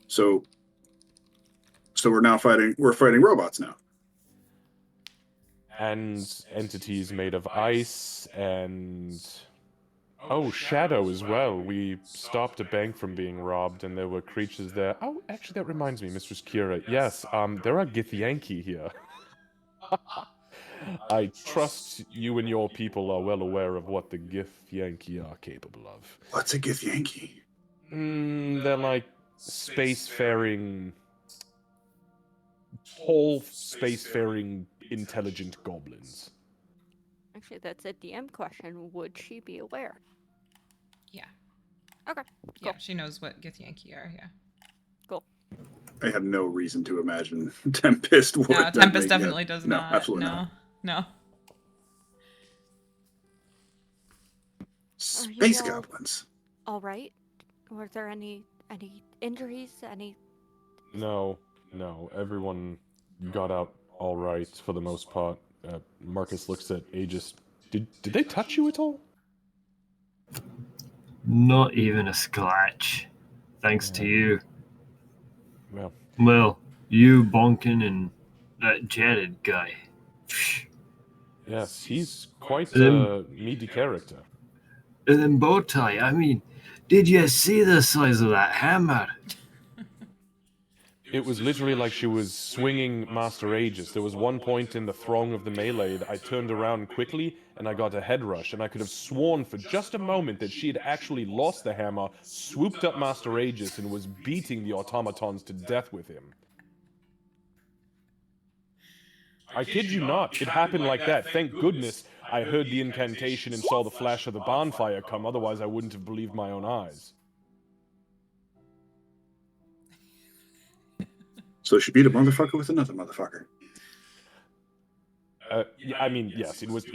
So we're fighting robots now. And entities made of ice and... Oh, Shadow as well. We stopped a bank from being robbed and there were creatures there. Oh, actually that reminds me, Mistress Kira. Yes, there are Githyanki here. I trust you and your people are well aware of what the Githyanki are capable of. What's a Githyanki? They're like spacefaring... tall spacefaring intelligent goblins. Actually, that's a DM question. Would she be aware? Yeah. Okay. Yeah, Cool. she knows what Githyanki are, yeah. Cool. I have no reason to imagine Tempest would. No, Tempest definitely does No, not. absolutely no, not. No. Space all- goblins. All right. Were there any injuries? Any? No, everyone got out all right for the most part. Marcus looks at Aegis. Did they touch you at all? Not even a scratch. Thanks to you. Well, Well, you, Bhonken, and that Jared guy. yes, he's quite Then- a meaty character. And then Bowtie, I mean, did you see the size of that hammer? It was literally like she was swinging Master Aegis. There was one point in the throng of the melee that I turned around quickly and I got a head rush, and I could have sworn for just a moment that she had actually lost the hammer, swooped up Master Aegis, and was beating the automatons to death with him. I kid you not, it happened like that. Thank goodness I heard the incantation and saw the flash of the bonfire come, otherwise I wouldn't have believed my own eyes. So she beat a motherfucker with another motherfucker. Yeah, I mean, yes, it was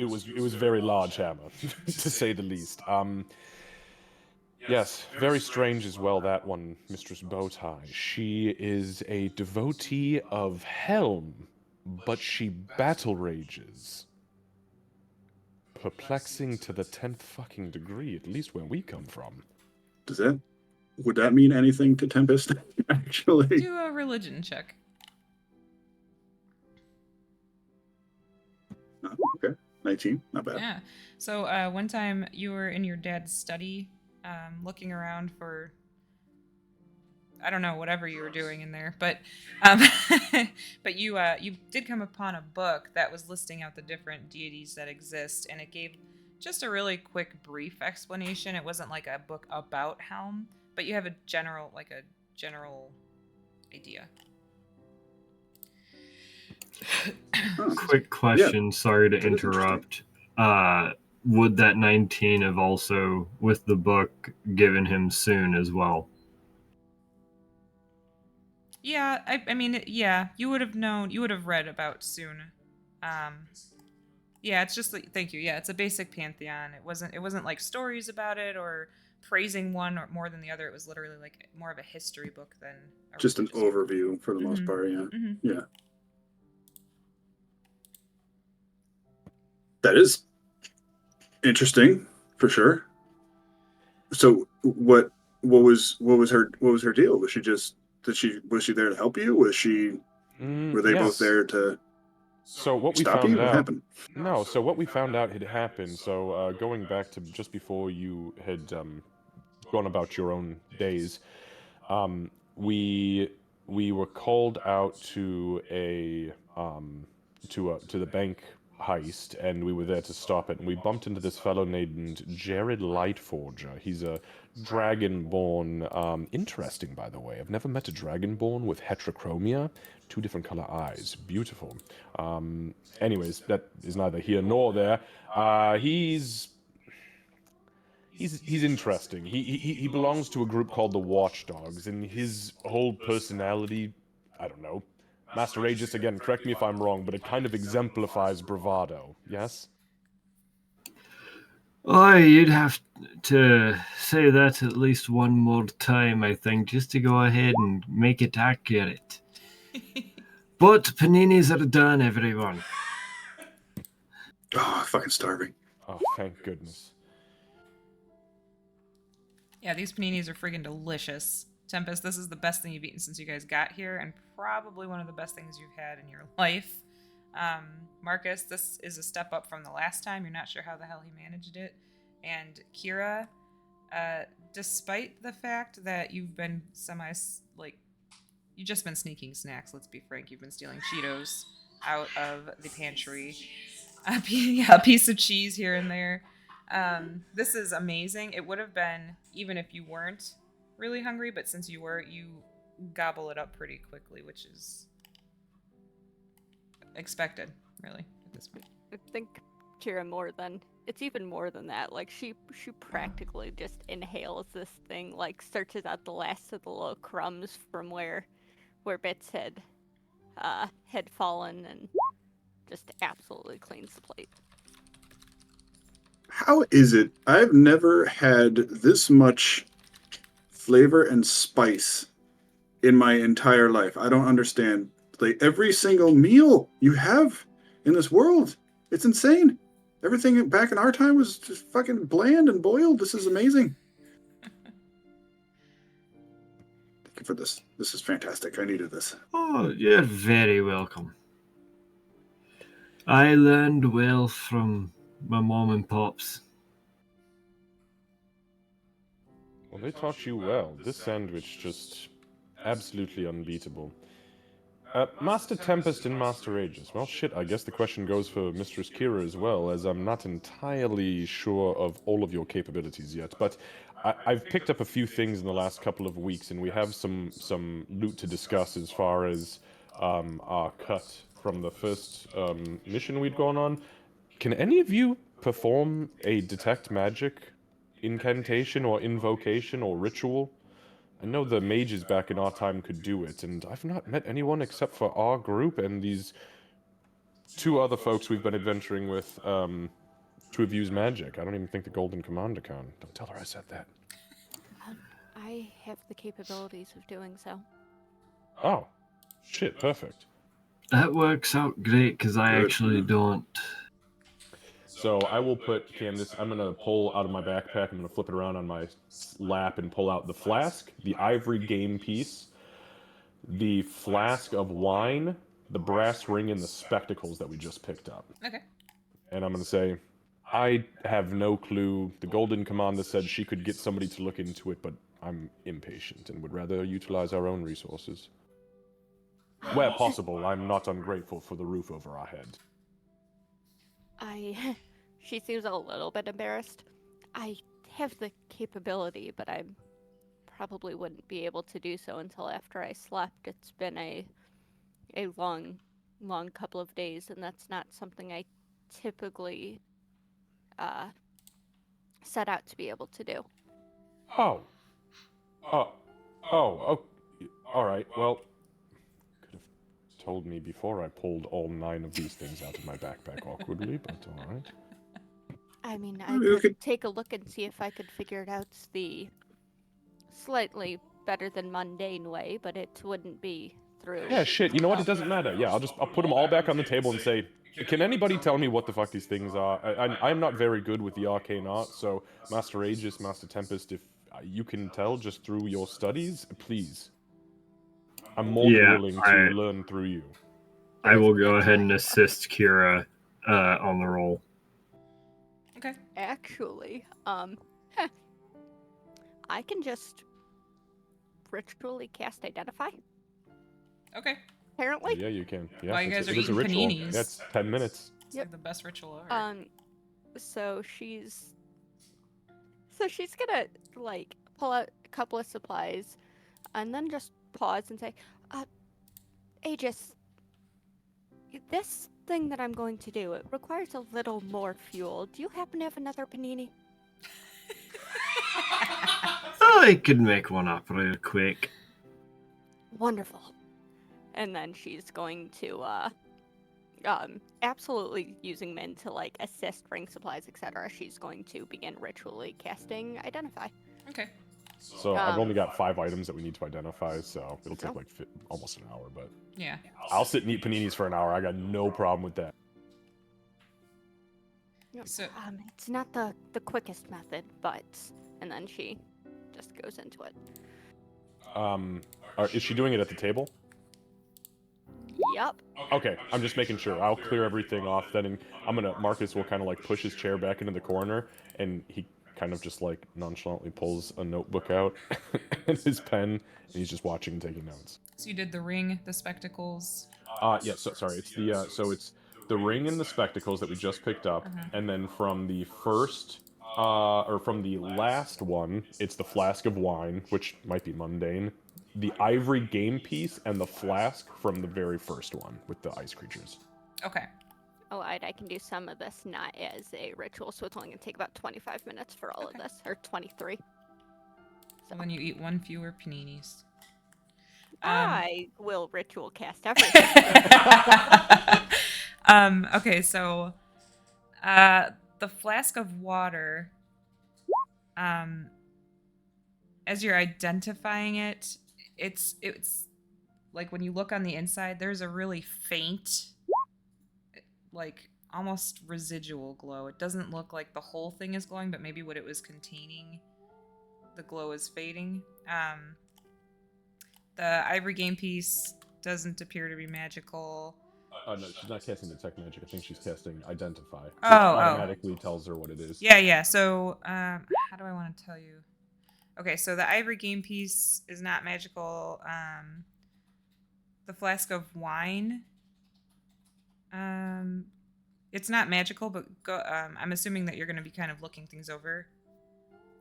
very large hammer, to say the least. Yes, very strange as well, that one, Mistress Bowtie. She is a devotee of Helm, but she battle rages. Perplexing to the 10th fucking degree, at least where we come from. Would that mean anything to Tempest, actually? Do a religion check. Oh, okay. 19, not bad. Yeah. So one time you were in your dad's study, looking around for, I don't know, whatever you were doing in there, but but you did come upon a book that was listing out the different deities that exist, and it gave just a really quick, brief explanation. It wasn't like a book about Helm, but you have a general idea. Quick question, sorry to interrupt. Would that 19 have also, with the book, given him soon as well? Yeah, I mean, yeah, you would have known, you would have read about soon. Yeah, it's just like, thank you. Yeah, it's a basic pantheon. It wasn't like stories about it or praising one or more than the other. It was literally like more of a history book than Just an religious book. overview for the most Mhm. part. Yeah. Mhm. Yeah. That is interesting for sure. So what was her deal? Was she there to help you? Were they both Yes. there to So what we stop found you? What out. happened? No, so what we found out had happened. So going back to just before you had gone about your own days, we were called out to to the bank heist, and we were there to stop it. And we bumped into this fellow named Jared Lightforger. He's a dragonborn. Interesting, by the way. I've never met a dragonborn with heterochromia, 2 different color eyes. Beautiful. Anyways, that is neither here nor there. He's interesting. He belongs to a group called the Watchdogs, and his whole personality, I don't know. Master Aegis, again, correct me if I'm wrong, but it kind of exemplifies bravado, yes? Oh, you'd have to say that at least one more time, I think, just to go ahead and make it accurate. But paninis are done, everyone. Oh, fucking starving. Oh, thank goodness. Yeah, these paninis are friggin' delicious. Tempest, this is the best thing you've eaten since you guys got here, and probably one of the best things you've had in your life. Marcus, this is a step up from the last time. You're not sure how the hell he managed it. And Kira, despite the fact that you've been you've just been sneaking snacks, let's be frank. You've been stealing Cheetos out of the pantry. A piece of cheese here and there. This is amazing. It would have been, even if you weren't really hungry, but since you were, you gobble it up pretty quickly, which is expected, really, at this point. I think Kira it's even more than that. Like she practically just inhales this thing, like searches out the last of the little crumbs from where Bits had fallen, and just absolutely cleans the plate. How is it? I've never had this much flavor and spice in my entire life. I don't understand. Like every single meal you have in this world, it's insane. Everything back in our time was just fucking bland and boiled. This is amazing. Thank you for this. This is fantastic. I needed this. Oh, you're very welcome. I learned well from my mom and pops. Well, they taught you well. This sandwich just absolutely unbeatable. Master Tempest and Master Aegis. Well, shit, I guess the question goes for Mistress Kira as well, as I'm not entirely sure of all of your capabilities yet, but I've picked up a few things in the last couple of weeks, and we have some loot to discuss as far as our cut from the first mission we'd gone on. Can any of you perform a detect magic incantation or invocation or ritual? I know the mages back in our time could do it, and I've not met anyone except for our group and these 2 other folks we've been adventuring with to have used magic. I don't even think the Golden Commander can. Don't tell her I said that. I have the capabilities of doing so. Oh, shit, perfect. That works out great, because I actually don't. So I will put Candace, I'm going to pull out of my backpack, I'm going to flip it around on my lap and pull out the flask, the ivory game piece, the flask of wine, the brass ring, and the spectacles that we just picked up. Okay. And I'm going to say, I have no clue. The Golden Commander said she could get somebody to look into it, but I'm impatient and would rather utilize our own resources. Where possible, I'm not ungrateful for the roof over our head. I She seems a little bit embarrassed. I have the capability, but I probably wouldn't be able to do so until after I slept. It's been a long couple of days, and that's not something I typically set out to be able to do. Oh. Oh. Oh. All right. Well, could have told me before I pulled all 9 of these things out of my backpack awkwardly, but all right. I mean, I You could could- take a look and see if I could figure it out the slightly better than mundane way, but it wouldn't be through. Yeah, shit. You know what? It doesn't matter. Yeah, I'll put them all back on the table and say, can anybody tell me what the fuck these things are? I'm not very good with the arcane art, so Master Aegis, Master Tempest, if you can tell just through your studies, please. I'm more than Yeah, willing to learn through you. I will go ahead and assist Kira on the roll. Okay. Actually, I can just ritually cast Identify. Okay. Apparently. Yeah, you can. Yeah, While you guys are it is a eating ritual. paninis. Yeah, it's 10 minutes. It's like the best ritual ever. So she's gonna like pull out a couple of supplies, and then just pause and say, Aegis, this thing that I'm going to do, it requires a little more fuel. Do you happen to have another panini? I could make one up real quick. Wonderful. And then she's going to absolutely using Min to like assist, bring supplies, etc. She's going to begin ritually casting Identify. Okay. So I've only got 5 items that we need to identify, so it'll take like almost an hour, but Yeah. I'll sit and eat paninis for an hour. I got no problem with that. So It's not the quickest method, but and then she just goes into it. Is she doing it at the table? Yep. Okay, I'm just making sure. I'll clear everything off then, and Marcus will kind of like push his chair back into the corner, and he kind of just like nonchalantly pulls a notebook out and his pen, and he's just watching and taking notes. So you did the ring, the spectacles. Yeah, sorry, it's the it's the ring and the spectacles that we just picked up, and then from the first or from the last one, it's the flask of wine, which might be mundane, the ivory game piece, and the flask from the very first one with the ice creatures. Okay. Allied, I can do some of this not as a ritual, so it's only going to take about 25 minutes for all of this, or 23. So then you eat 1 fewer paninis. I will ritual cast everything. Okay, so the flask of water, as you're identifying it, it's like when you look on the inside, there's a really faint, like almost residual glow. It doesn't look like the whole thing is glowing, but maybe what it was containing, the glow is fading. The ivory game piece doesn't appear to be magical. No, she's not casting Detect Magic. I think she's casting Identify. Which Oh. automatically tells her what it is. Yeah. So, how do I want to tell you? Okay, so the ivory game piece is not magical. The flask of wine, it's not magical, but I'm assuming that you're going to be kind of looking things over,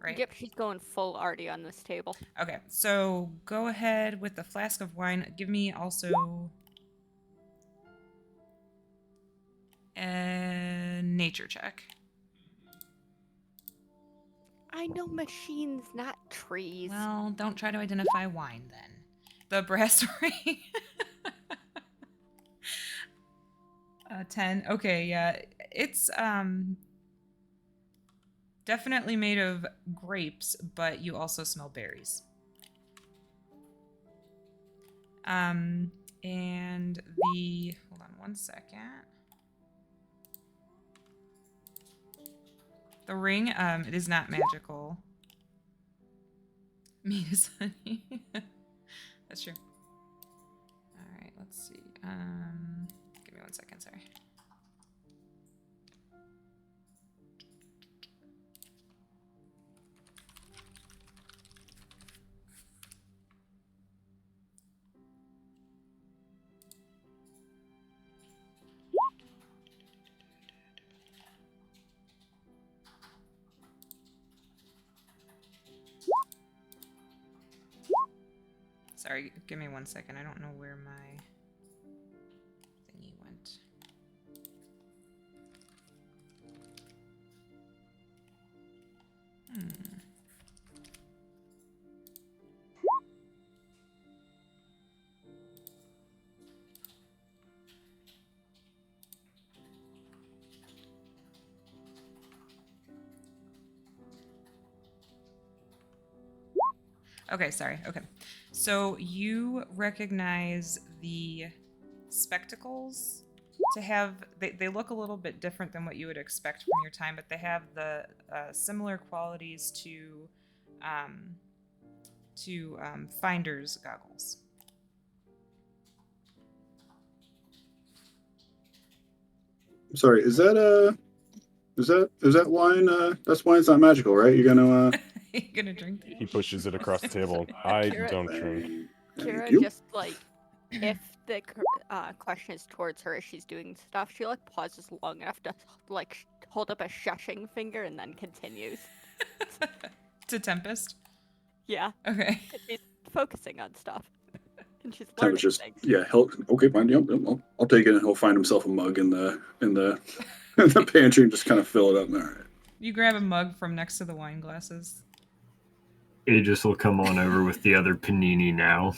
right? Yep, she's going full arty on this table. Okay, so go ahead with the flask of wine. Give me also a nature check. I know machines, not trees. Well, don't try to identify wine then. The brass ring. 10. Okay, yeah. It's definitely made of grapes, but you also smell berries. And the hold on one second. The ring, it is not magical. Meat is honey. That's true. Alright, let's see. Give me 1 second, sorry. Sorry, give me 1 second. I don't know where my thingy went. Okay, sorry. Okay. So you recognize the spectacles to have, they look a little bit different than what you would expect from your time, but they have the similar qualities to Finder's goggles. I'm sorry, is that wine? That's wine's not magical, right? You're gonna You gonna drink that? He pushes it across the table. I Kira- don't drink. Thank Kira you. just like, if the question is towards her as she's doing stuff, she like pauses long enough to like hold up a shushing finger and then continues. To Tempest? Yeah, Okay. she's focusing on stuff. And she's Tempest learning just things. okay, fine. Yep, I'll take it, and he'll find himself a mug in the in the pantry and just kind of fill it up. All right. You grab a mug from next to the wine glasses. Aegis will come on over with the other panini now.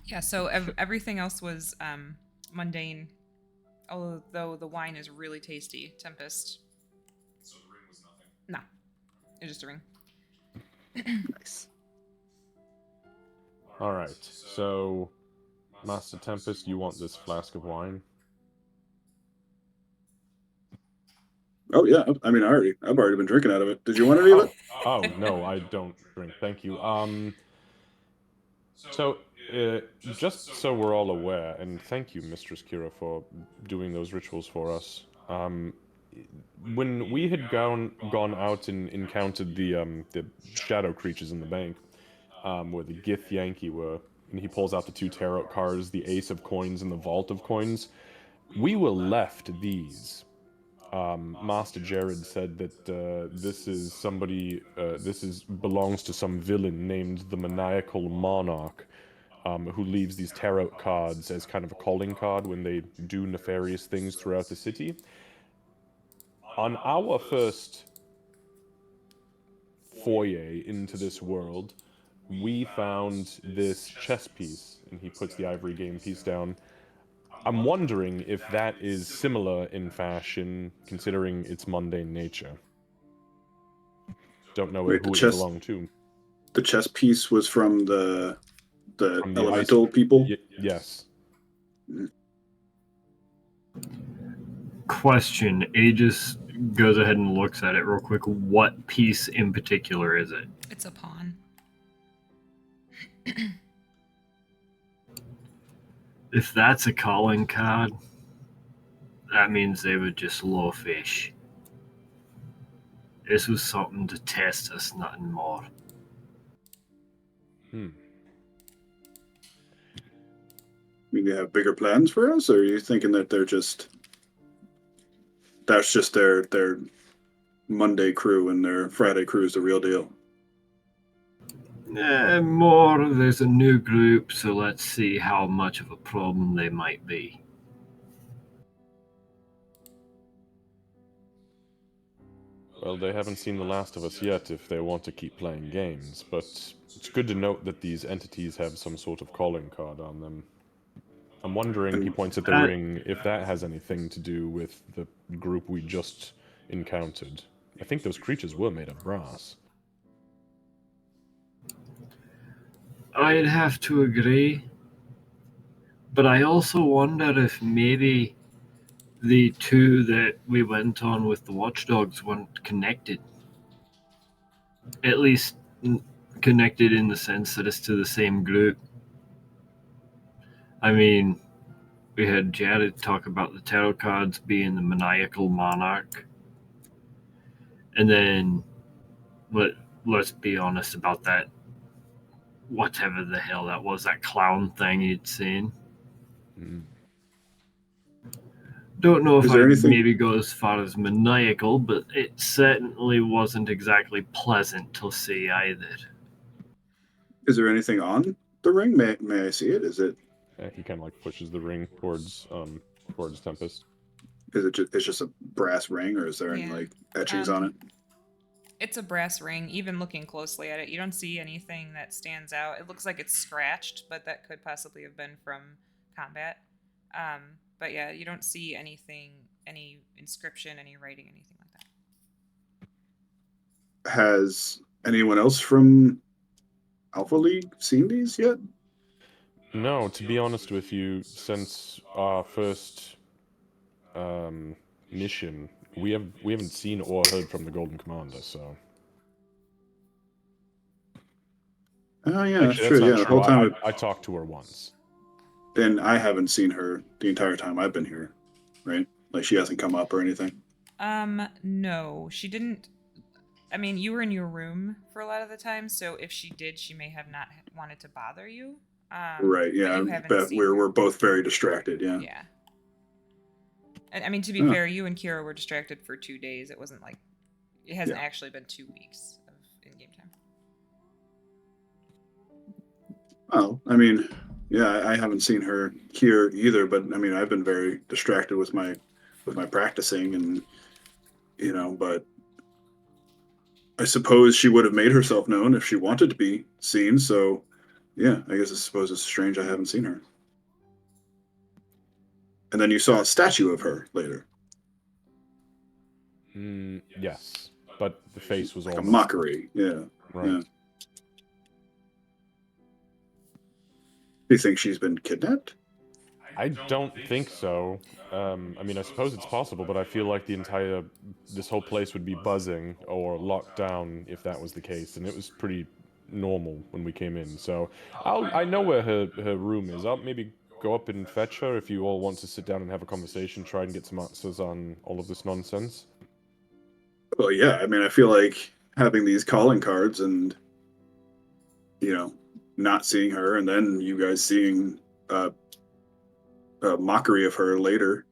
Yeah, so everything else was mundane, although the wine is really tasty. Tempest. So the ring was nothing. Nah, it's just a ring. Nice. All right. So, Master Tempest, you want this flask of wine? Oh yeah, I mean, I've already been drinking out of it. Did you want any of it? Oh no, I don't drink. Thank you. So, just so we're all aware, and thank you, Mistress Kira, for doing those rituals for us. When we had gone out and encountered the shadow creatures in the bank, where the Gith Yankee were, and he pulls out the 2 tarot cards, the Ace of Coins and the Vault of Coins, we were left these. Master Jared said that this is somebody, belongs to some villain named the Maniacal Monarch, who leaves these tarot cards as kind of a calling card when they do nefarious things throughout the city. On our first foray into this world, we found this chess piece, and he puts the ivory game piece down. I'm wondering if that is similar in fashion, considering its mundane nature. Don't know Wait, who it belonged to. The chess piece was from the From the elemental people. Yes. Question. Aegis goes ahead and looks at it real quick. What piece in particular is it? It's a pawn. If that's a calling card, that means they were just low fish. This was something to test us, nothing more. I mean, they have bigger plans for us, or are you thinking that that's just their Monday crew and their Friday crew is the real deal? More, there's a new group, so let's see how much of a problem they might be. Well, they haven't seen the last of us yet if they want to keep playing games, but it's good to note that these entities have some sort of calling card on them. I'm wondering, he points at the ring, if that has anything to do with the group we just encountered. I think those creatures were made of brass. I'd have to agree, but I also wonder if maybe the 2 that we went on with the watchdogs weren't connected. At least connected in the sense that it's to the same group. I mean, we had Jared talk about the tarot cards being the Maniacal Monarch. And then, let's be honest about that, whatever the hell that was, that clown thing you'd seen. Don't know if I'd maybe go as far as maniacal, but it certainly wasn't exactly pleasant to see either. Is there anything on the ring? May I see it? Is it He kind of like pushes the ring towards Tempest. it's just a brass ring, or is there any Yeah. like etchings on it? It's a brass ring. Even looking closely at it, you don't see anything that stands out. It looks like it's scratched, but that could possibly have been from combat. But yeah, you don't see anything, any inscription, any writing, anything like that. Has anyone else from Alpha League seen these yet? No, to be honest with you, since our first mission, we haven't seen or heard from the Golden Commander. So Oh yeah, that's actually, true. that's Yeah, not the true. whole time, I talked to her once. and I haven't seen her the entire time I've been here, right? Like she hasn't come up or anything. No, she didn't. I mean, you were in your room for a lot of the time, so if she did, she may have not wanted to bother you. Right. But Yeah. you I haven't bet seen we're her. both very distracted. Yeah. Yeah. And I mean, to be Huh. fair, you and Kira were distracted for 2 days. It wasn't like it hasn't Yeah. actually been 2 weeks of in-game time. Well, I mean, yeah, I haven't seen her here either, but I mean, I've been very distracted with my practicing, and but I suppose she would have made herself known if she wanted to be seen. So, yeah, I suppose it's strange I haven't seen her. And then you saw a statue of her later, Yes, but the face was like all a mockery. Yeah. Right. Yeah. Do you think she's been kidnapped? I don't think so. I mean, I suppose it's possible, but I feel like this whole place would be buzzing or locked down if that was the case, and it was pretty normal when we came in. So I know where her room is. I'll maybe go up and fetch her if you all want to sit down and have a conversation, try and get some answers on all of this nonsense. Well, yeah. I mean, I feel like having these calling cards and not seeing her, and then you guys seeing a mockery of her later.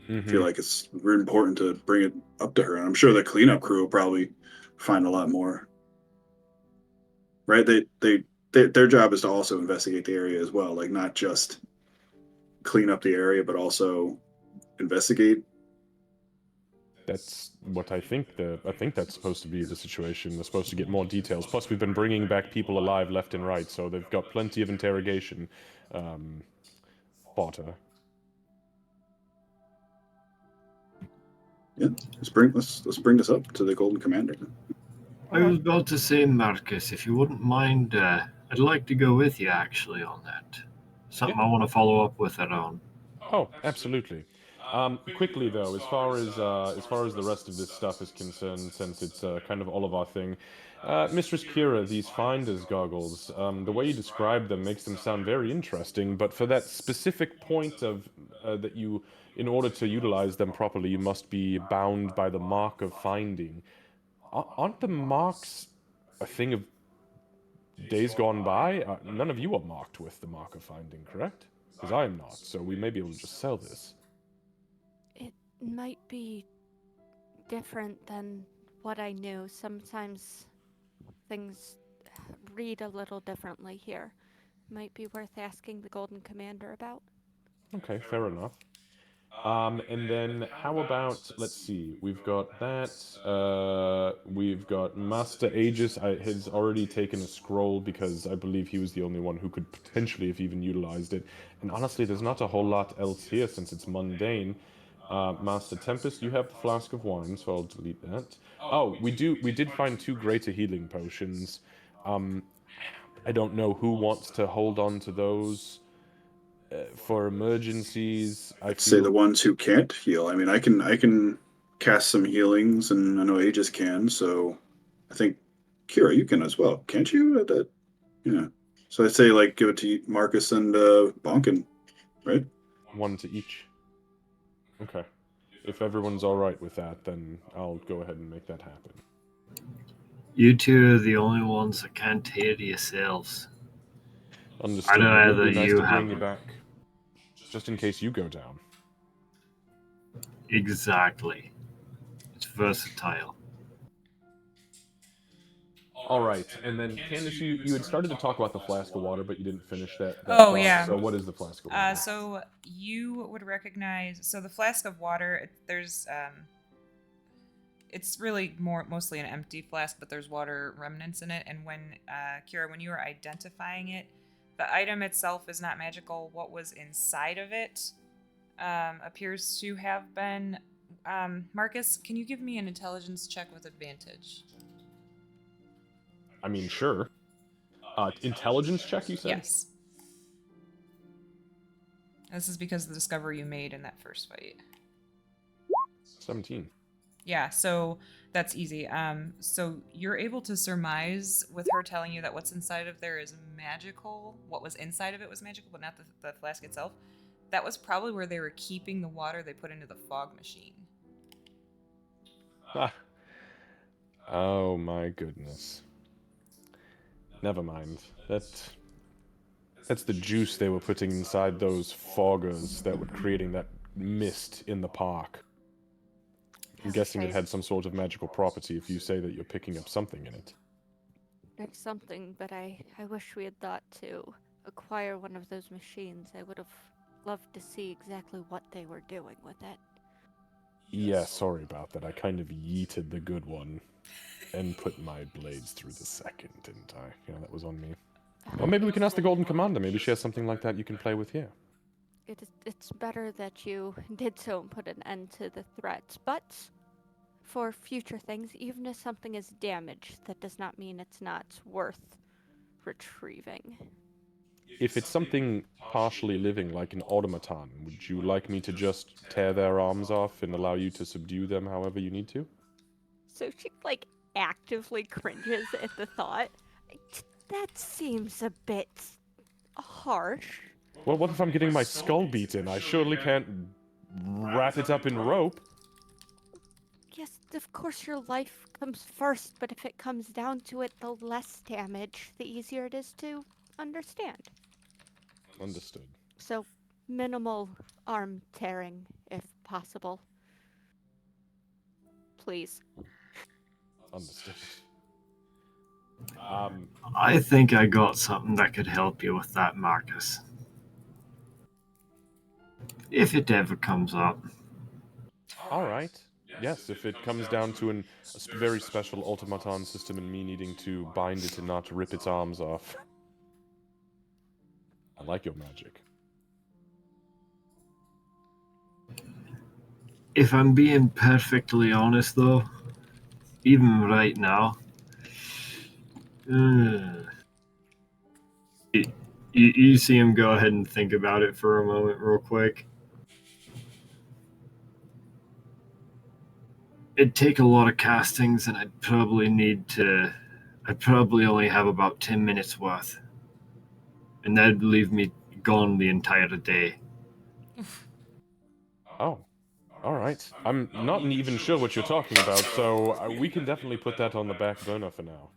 I feel like it's really important to bring it up to her, and I'm sure the cleanup crew will probably find a lot more. Right? Their job is to also investigate the area as well, like not just clean up the area, but also investigate. That's what I think. I think that's supposed to be the situation. They're supposed to get more details. Plus, we've been bringing back people alive left and right, so they've got plenty of interrogation fodder. Yeah, let's bring this up to the Golden Commander. I was about to say, Marcus, if you wouldn't mind, I'd like to go with you actually on that. Something I want to follow up with it on. Oh, absolutely. Quickly though, as far as the rest of this stuff is concerned, since it's kind of all of our thing, Mistress Kira, these Finder's goggles, the way you describe them makes them sound very interesting. But for that specific point of that you, in order to utilize them properly, you must be bound by the mark of finding. Aren't the marks a thing of days gone by? None of you are marked with the mark of finding, correct? Because I am not, so we may be able to just sell this. It might be different than what I knew. Sometimes things read a little differently here. Might be worth asking the Golden Commander about. Okay, fair enough. And then how about, let's see, we've got that, we've got Master Aegis has already taken a scroll because I believe he was the only one who could potentially have even utilized it. And honestly, there's not a whole lot else here since it's mundane. Master Tempest, you have the flask of wine, so I'll delete that. Oh, we did find 2 greater healing potions. I don't know who wants to hold on to those. For emergencies, I'd say the ones who can't heal. I mean, I can cast some healings, and I know Aegis can. So I think Kira, you can as well, can't you? Yeah. So I'd say like give it to Marcus and Bhonken, right? 1 to each. Okay. If everyone's all right with that, then I'll go ahead and make that happen. You two are the only ones that can't heal yourselves. Understood. I'd It would be rather nice you to bring have you back, just in case you go down. Exactly. It's versatile. All right, and then Candace, you had started to talk about the flask of water, but you didn't finish that Oh, thought. yeah. So what is the flask of water? So you would recognize. So the flask of water. There's it's really mostly an empty flask, but there's water remnants in it. And when Kira, when you were identifying it, the item itself is not magical. What was inside of it appears to have been. Marcus, can you give me an intelligence check with advantage? I mean, sure. Intelligence check, you said? Yes. This is because of the discovery you made in that first fight. 17. Yeah, so that's easy. So you're able to surmise with her telling you that what's inside of there is magical. What was inside of it was magical, but not the flask itself. That was probably where they were keeping the water they put into the fog machine. Ah. Oh my goodness. Never mind. That's the juice they were putting inside those foggers that were creating that mist in the park. I'm guessing it had some sort of magical property if you say that you're picking up something in it. There's something, but I wish we had thought to acquire one of those machines. I would have loved to see exactly what they were doing with it. Yeah, sorry about that. I kind of yeeted the good one and put my blades through the second, didn't I? Yeah, that was on me. Or maybe we can ask the Golden Commander. Maybe she has something like that you can play with here. It's better that you did so and put an end to the threats, but for future things, even if something is damaged, that does not mean it's not worth retrieving. If it's something partially living, like an automaton, would you like me to just tear their arms off and allow you to subdue them however you need to? So she, actively cringes at the thought. That seems a bit harsh. Well, what if I'm getting my skull beaten? I surely can't wrap it up in rope. Yes, of course your life comes first, but if it comes down to it, the less damage, the easier it is to understand. Understood. So, minimal arm tearing, if possible. Please. Understood. I think I got something that could help you with that, Marcus. If it ever comes up. All right. Yes, if it comes down to a very special automaton system and me needing to bind it and not rip its arms off. I like your magic. If I'm being perfectly honest, though, even right now, you see him go ahead and think about it for a moment real quick. It'd take a lot of castings, and I'd probably only have about 10 minutes worth. And that'd leave me gone the entire day. Oh. All right. I'm not even sure what you're talking about, so we can definitely put that on the back burner for now.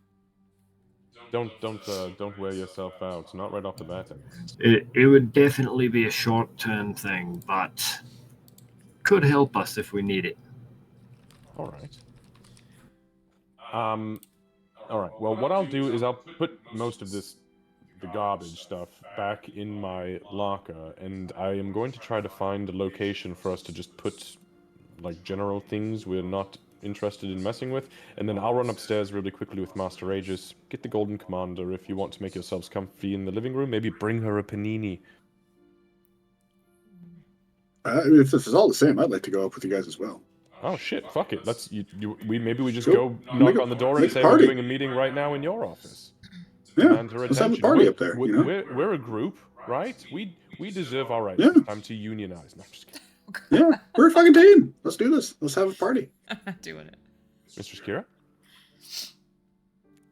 Don't wear yourself out. Not right off the bat. It would definitely be a short-term thing, but could help us if we need it. All right. All right. Well, what I'll do is I'll put most of the garbage stuff back in my locker, and I am going to try to find a location for us to just put general things we're not interested in messing with, and then I'll run upstairs really quickly with Master Aegis, get the Golden Commander. If you want to make yourselves comfy in the living room, maybe bring her a panini. If this is all the same, I'd like to go up with you guys as well. Oh shit! Fuck it. Maybe we just Cool. go knock on the door and say we're doing a meeting right now in your office. Yeah, let's have a party up there. We're a group, right? We deserve our rights. Yeah. Time to unionize. No, I'm just kidding. Yeah, we're a fucking team. Let's do this. Let's have a party. I'm not doing it. Mistress Kira?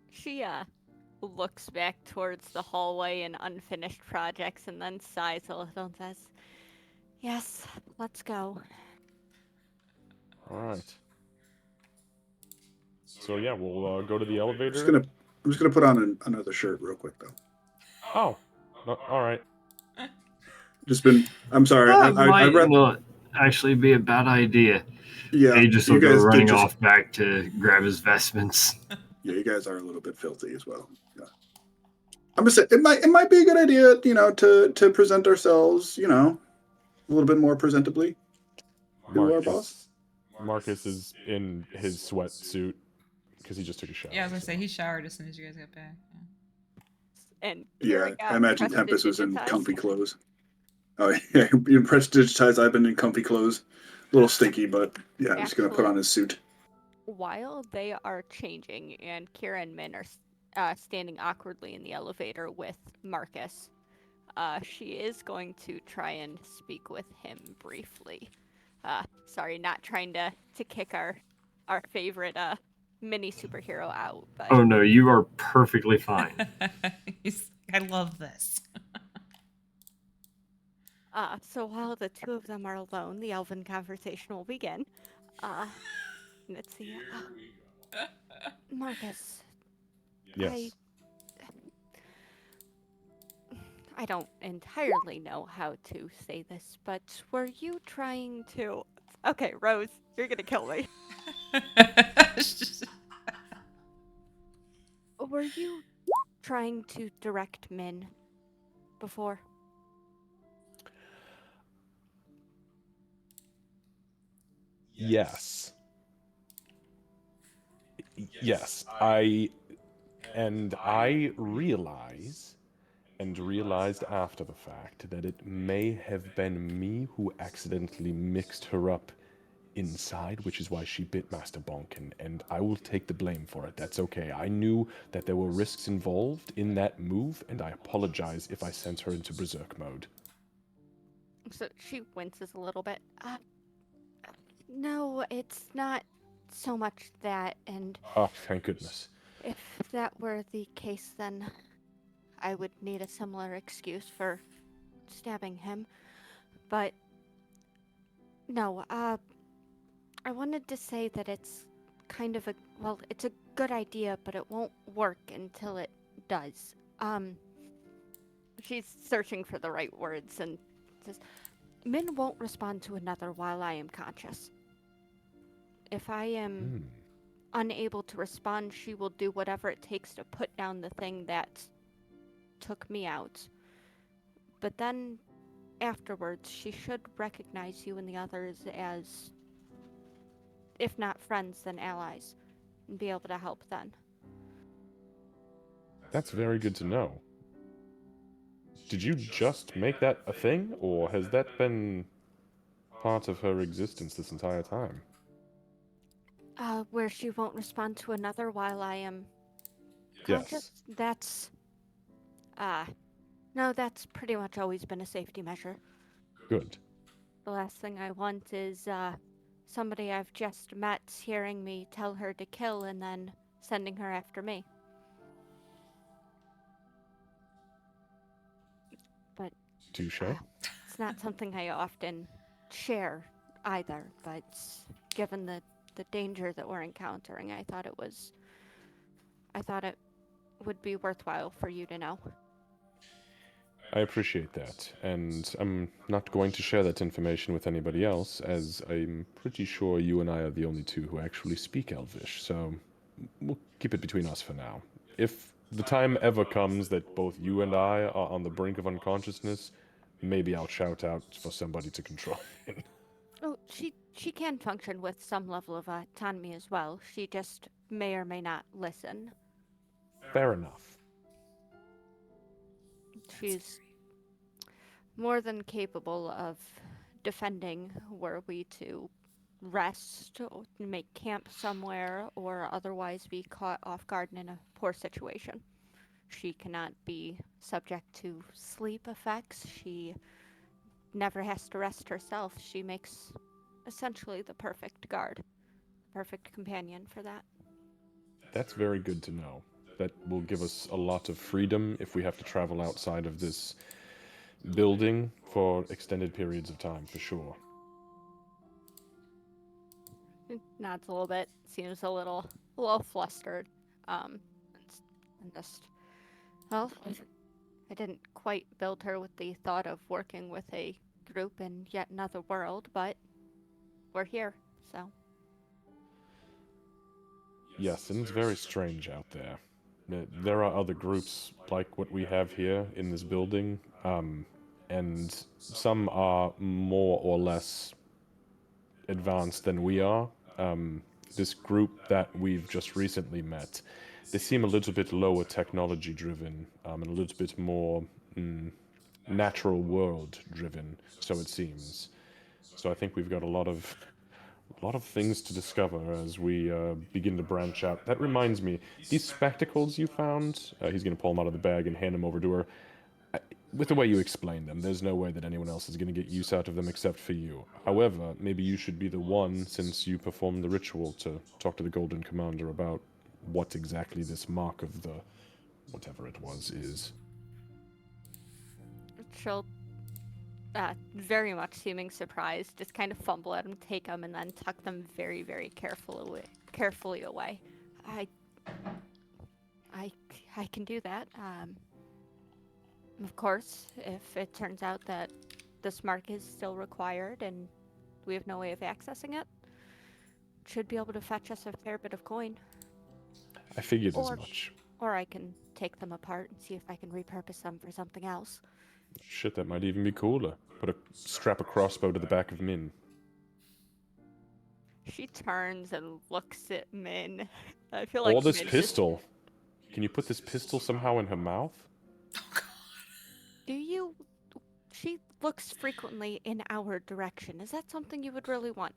She looks back towards the hallway and unfinished projects and then sighs a little and says, "Yes, let's go." All right. So yeah, we'll go to the elevator. I'm just gonna put on another shirt real quick though. Oh, all right. I'm sorry. That might I'd rather not actually be a bad idea. Yeah, Aegis will go running off back to grab his vestments. Yeah, you guys are a little bit filthy as well. Yeah. I'm just saying it might be a good idea, to present ourselves, a little bit more presentably to our boss. Marcus is in his sweatsuit because he just took a shower. Yeah, I was gonna say he showered as soon as you guys got back. Yeah. And Yeah, Kira got I imagine Tempest was in prestidigitized. comfy clothes. Oh yeah, you prestidigitized. I've been in comfy clothes, a little stinky, but yeah, I'm just gonna put on his suit. While they are changing and Kira and Min are standing awkwardly in the elevator with Marcus, she is going to try and speak with him briefly. Sorry, not trying to kick our favorite mini superhero out, but Oh no, you are perfectly fine. I love this. so while the two of them are alone, the elven conversation will begin. Let's see. Marcus, Yes. I don't entirely know how to say this, but were you trying to... Okay, Rose, you're gonna kill me. Were you trying to direct Min before? Yes. Yes. I realized after the fact that it may have been me who accidentally mixed her up inside, which is why she bit Master Bhonken, and I will take the blame for it. That's okay. I knew that there were risks involved in that move, and I apologize if I sent her into berserk mode. So she winces a little bit. No, it's not so much that, and... Oh, thank goodness. If that were the case, then I would need a similar excuse for stabbing him. But no, I wanted to say that it's kind of it's a good idea, but it won't work until it does. She's searching for the right words and says, Min won't respond to another while I am conscious. If I am unable to respond, she will do whatever it takes to put down the thing that took me out. But then, afterwards, she should recognize you and the others as, if not friends, then allies, and be able to help then. That's very good to know. Did you just make that a thing, or has that been part of her existence this entire time? Where she won't respond to another while I am conscious? Yes. That's... no, that's pretty much always been a safety measure. Good. The last thing I want is, somebody I've just met hearing me tell her to kill and then sending her after me. But... Touche. It's not something I often share either, but given the danger that we're encountering, I thought it would be worthwhile for you to know. I appreciate that, and I'm not going to share that information with anybody else, as I'm pretty sure you and I are the only two who actually speak Elvish, so we'll keep it between us for now. If the time ever comes that both you and I are on the brink of unconsciousness, maybe I'll shout out for somebody to control it. Oh, she can function with some level of autonomy as well. She just may or may not listen. Fair enough. She's more than capable of defending were we to rest, or make camp somewhere, or otherwise be caught off guard in a poor situation. She cannot be subject to sleep effects. She never has to rest herself. She makes essentially the perfect guard, perfect companion for that. That's very good to know. That will give us a lot of freedom if we have to travel outside of this building for extended periods of time, for sure. Nods a little bit, seems a little flustered. And just, well, I didn't quite build her with the thought of working with a group in yet another world, but we're here, so. Yes, and it's very strange out there. There are other groups like what we have here in this building, and some are more or less advanced than we are. This group that we've just recently met, they seem a little bit lower technology driven, and a little bit more natural world driven, so it seems. So I think we've got a lot of things to discover as we begin to branch out. That reminds me, these spectacles you found, he's going to pull them out of the bag and hand them over to her. With the way you explained them, there's no way that anyone else is going to get use out of them except for you. However, maybe you should be the one, since you performed the ritual, to talk to the Golden Commander about what exactly this mark of the whatever it was is. She'll, very much seeming surprised, just kind of fumble at them, take them, and then tuck them very, very carefully away. I can do that. Of course, if it turns out that this mark is still required and we have no way of accessing it, should be able to fetch us a fair bit of coin. I figured as much. Or I can take them apart and see if I can repurpose them for something else. Shit, that might even be cooler. Strap a crossbow to the back of Min. She turns and looks at Min. I feel like Or this Min pistol. Can you put this pistol somehow in her mouth? Do you... She looks frequently in our direction. Is that something you would really want?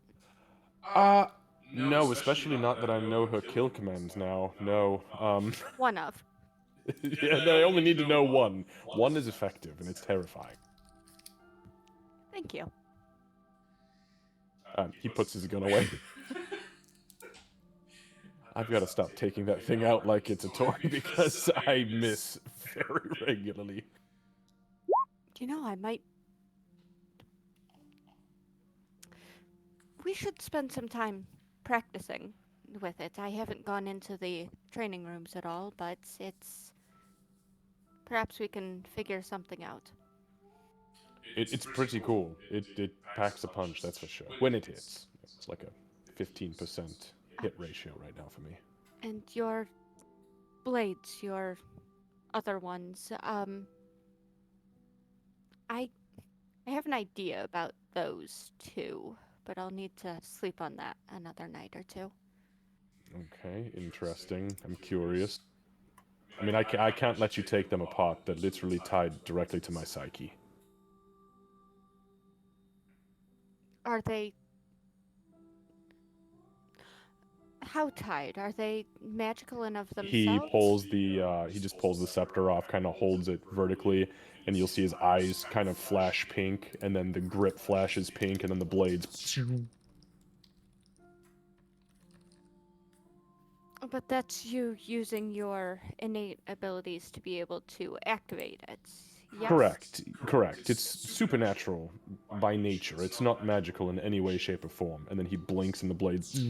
No, especially not that I know her kill commands now. No, One of. Yeah, I only need to know one. One is effective, and it's terrifying. Thank you. He puts his gun away. I've got to stop taking that thing out like it's a toy because I miss very regularly. Do you know, I might... We should spend some time practicing with it. I haven't gone into the training rooms at all, but it's... Perhaps we can figure something out. It's pretty cool. It packs a punch, that's for sure. When it hits. It's like a 15% hit ratio right now for me. And your blades, your other ones, I have an idea about those too, but I'll need to sleep on that another night or two. Okay, interesting. I'm curious. I mean, I can't let you take them apart. They're literally tied directly to my psyche. Are they... How tied? Are they magical enough themselves? He just pulls the scepter off, kind of holds it vertically, and you'll see his eyes kind of flash pink, and then the grip flashes pink, and then the blades... But that's you using your innate abilities to be able to activate it. Yes? Correct. It's supernatural by nature. It's not magical in any way, shape, or form. And then he blinks and the blades...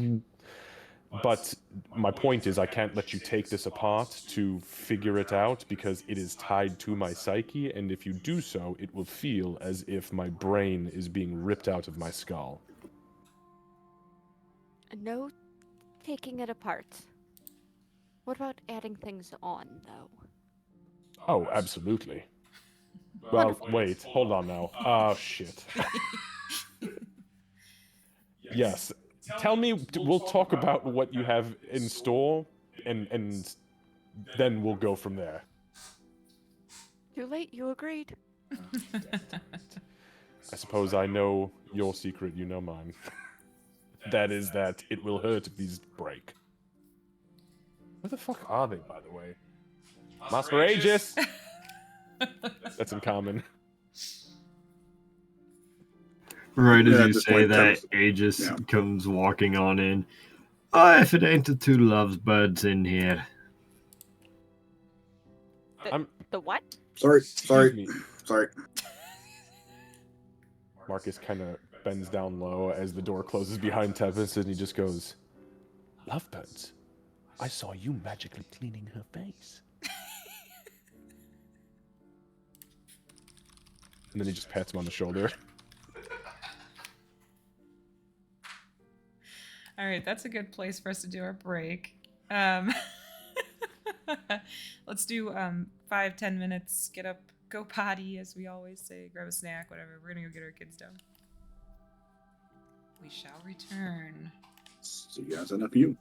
But my point is I can't let you take this apart to figure it out because it is tied to my psyche, and if you do so, it will feel as if my brain is being ripped out of my skull. No taking it apart. What about adding things on, though? Oh, absolutely. Well, wait, hold on now. Oh, shit. Yes. Tell me, we'll talk about what you have in store, and then we'll go from there. Too late, you agreed. I suppose I know your secret, you know mine. That is that it will hurt if these break. Where the fuck are they, by the way? Master Aegis! That's in common. Right as Yeah, you just say like that, comes- Aegis yeah. comes walking on in. Oh, if it ain't the two lovebirds in here. The what? Sorry. me. Sorry. Marcus kind of bends down low as the door closes behind Tempest, and he just goes, "Lovebirds, I saw you magically cleaning her face." And then he just pats him on the shoulder. All right, that's a good place for us to do our break. Um, let's do 5-10 minutes. Get up, go potty, as we always say. Grab a snack, whatever. We're gonna go get our kids down. We shall return. See you guys in a few.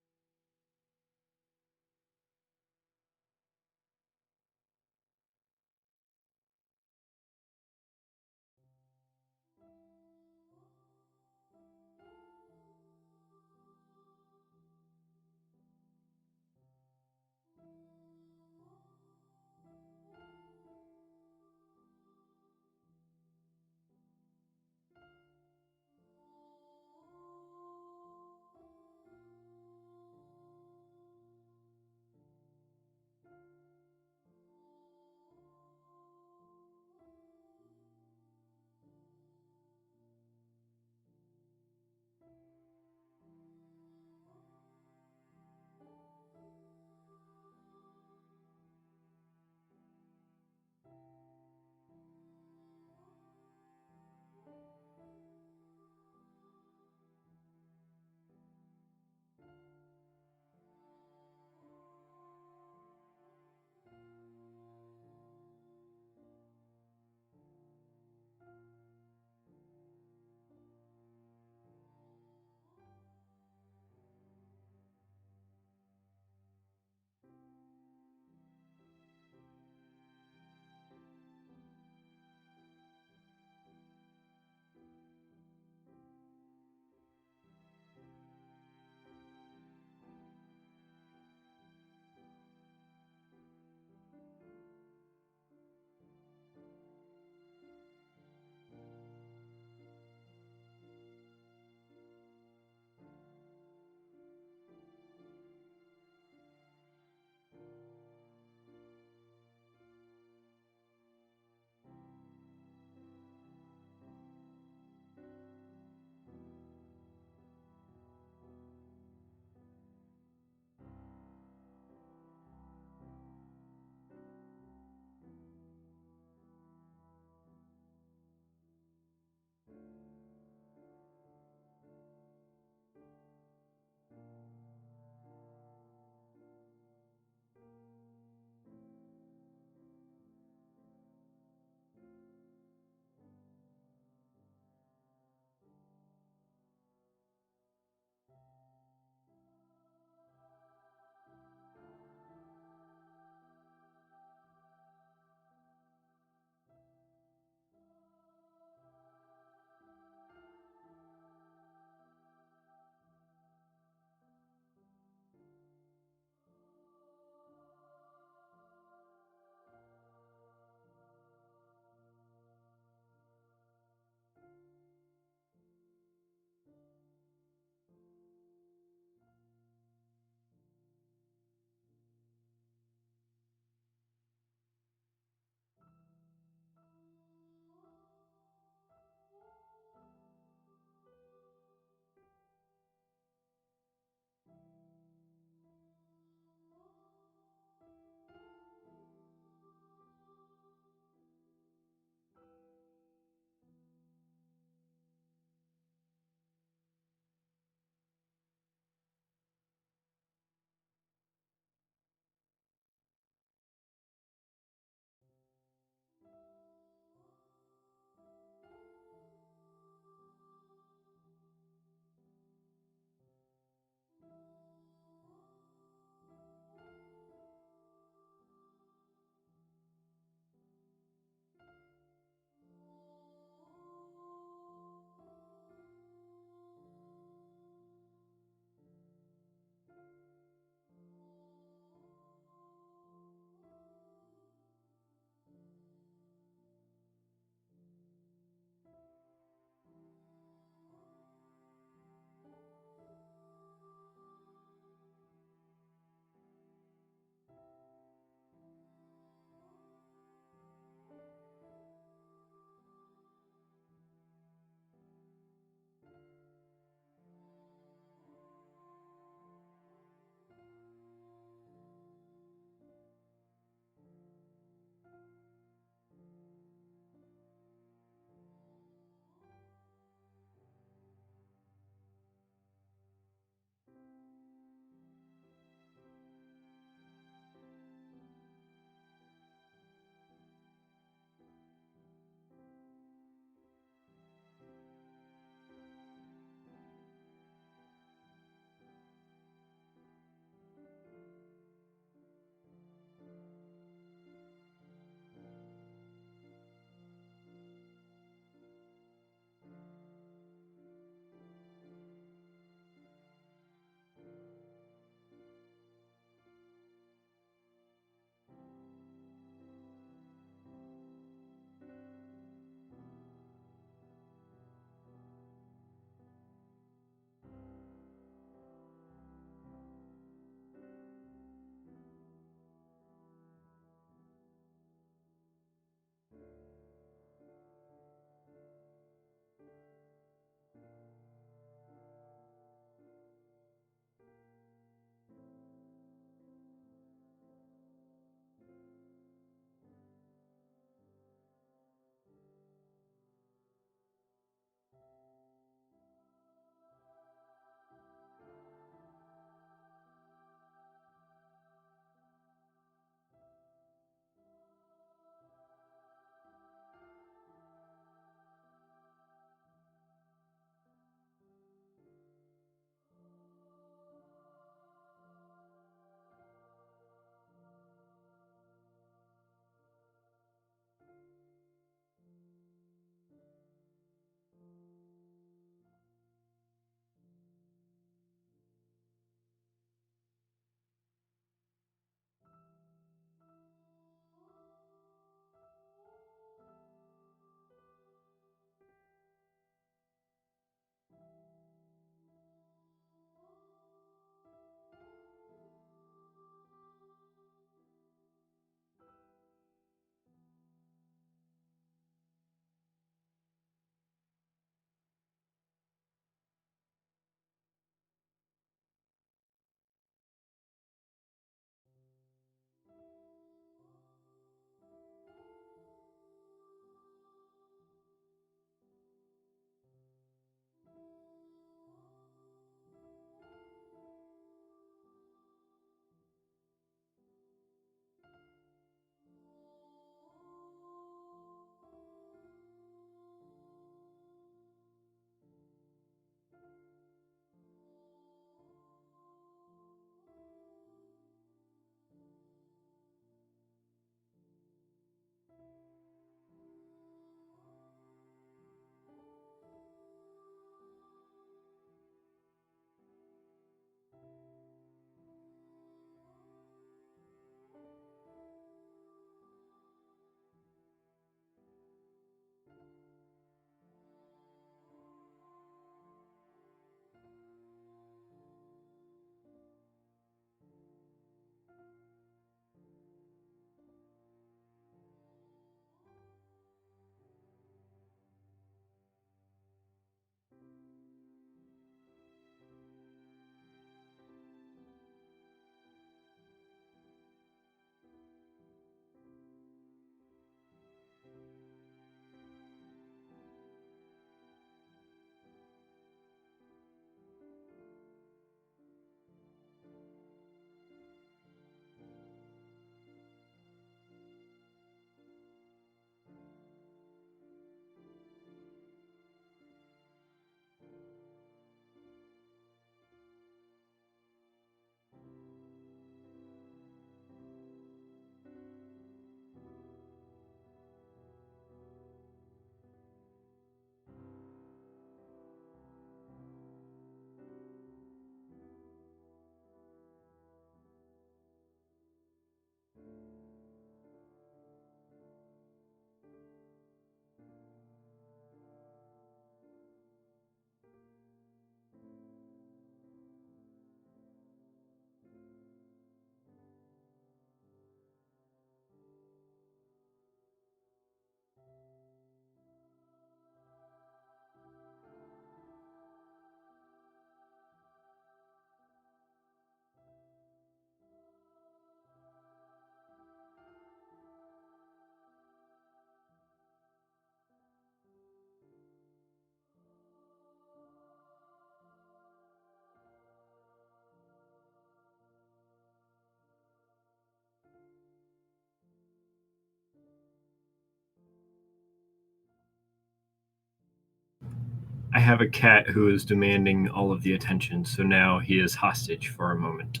I have a cat who is demanding all of the attention, so now he is hostage for a moment.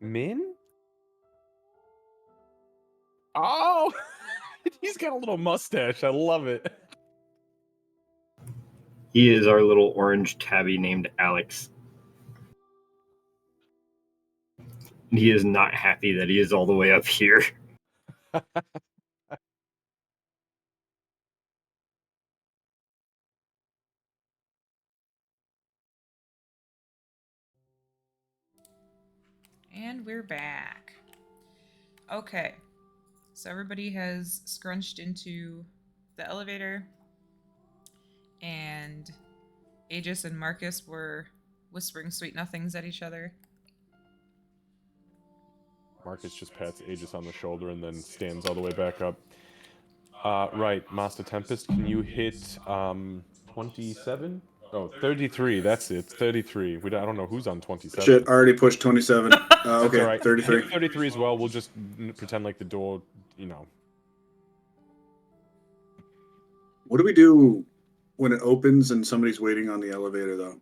Min? Oh! He's got a little mustache. I love it. He is our little orange tabby named Alex. And he is not happy that he is all the way up here. And we're back. Okay. So everybody has scrunched into the elevator, and Aegis and Marcus were whispering sweet nothings at each other. Marcus just pats Aegis on the shoulder and then stands all the way back up. Right, Master Tempest, can you hit 27? Oh, 33, that's it. 33. I don't know who's on 27. Shit, I already pushed 27. That's Okay, all right. 33. Hit 33 as well. We'll just pretend like the door, you know. What do we do when it opens and somebody's waiting on the elevator, though?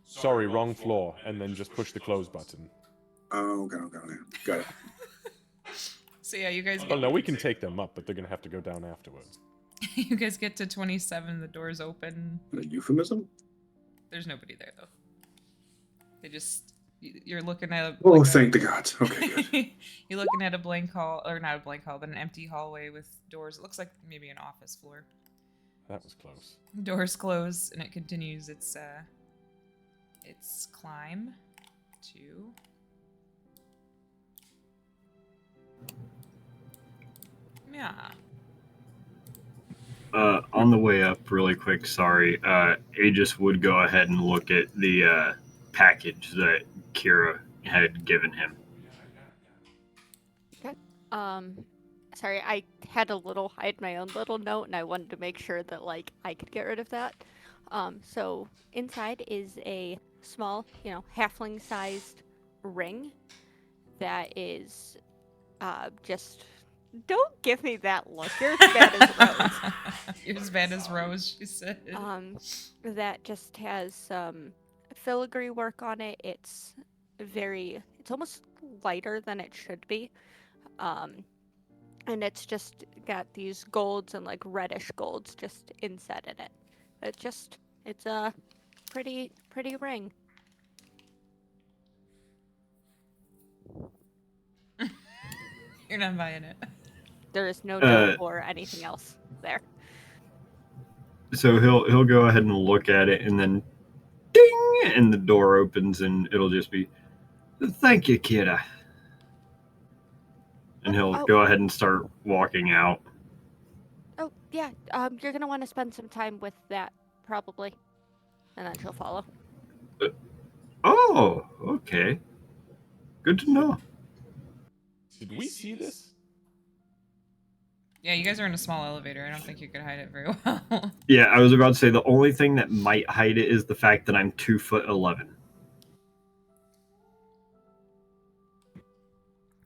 Sorry, wrong floor. And then just push the close button. Oh, okay. Got it. So yeah, you guys Oh, get, no, we can take them up, but they're going to have to go down afterwards. you guys get to 27, the doors open. A euphemism? There's nobody there though. They just, you're looking at a, Oh, like thank the gods. Okay, good. you're looking at a blank hall, or not a blank hall, but an empty hallway with doors. It looks like maybe an office floor. That was close. Doors close, and it continues its climb to. Yeah. On the way up, really quick, sorry, Aegis would go ahead and look at the package that Kira had given him. Okay. Sorry, I had a little hide my own little note, and I wanted to make sure that like I could get rid of that. So inside is a small, halfling-sized ring that is just. Don't give me that look. You're as bad as Rose. You're as bad as Rose, she said. That just has some filigree work on it. It's almost lighter than it should be. And it's just got these golds and like reddish golds just inset in it. It's a pretty ring. You're not buying it. There is no note or anything else there. So he'll go ahead and look at it, and then ding, and the door opens, and it'll just be, "Thank you, Kira." And he'll go ahead and start walking out. Oh yeah, you're gonna want to spend some time with that probably, and then she'll follow. Oh, okay. Good to know. Did we see this? Yeah, you guys are in a small elevator. I don't think you could hide it very well. Yeah, I was about to say the only thing that might hide it is the fact that I'm 2'11".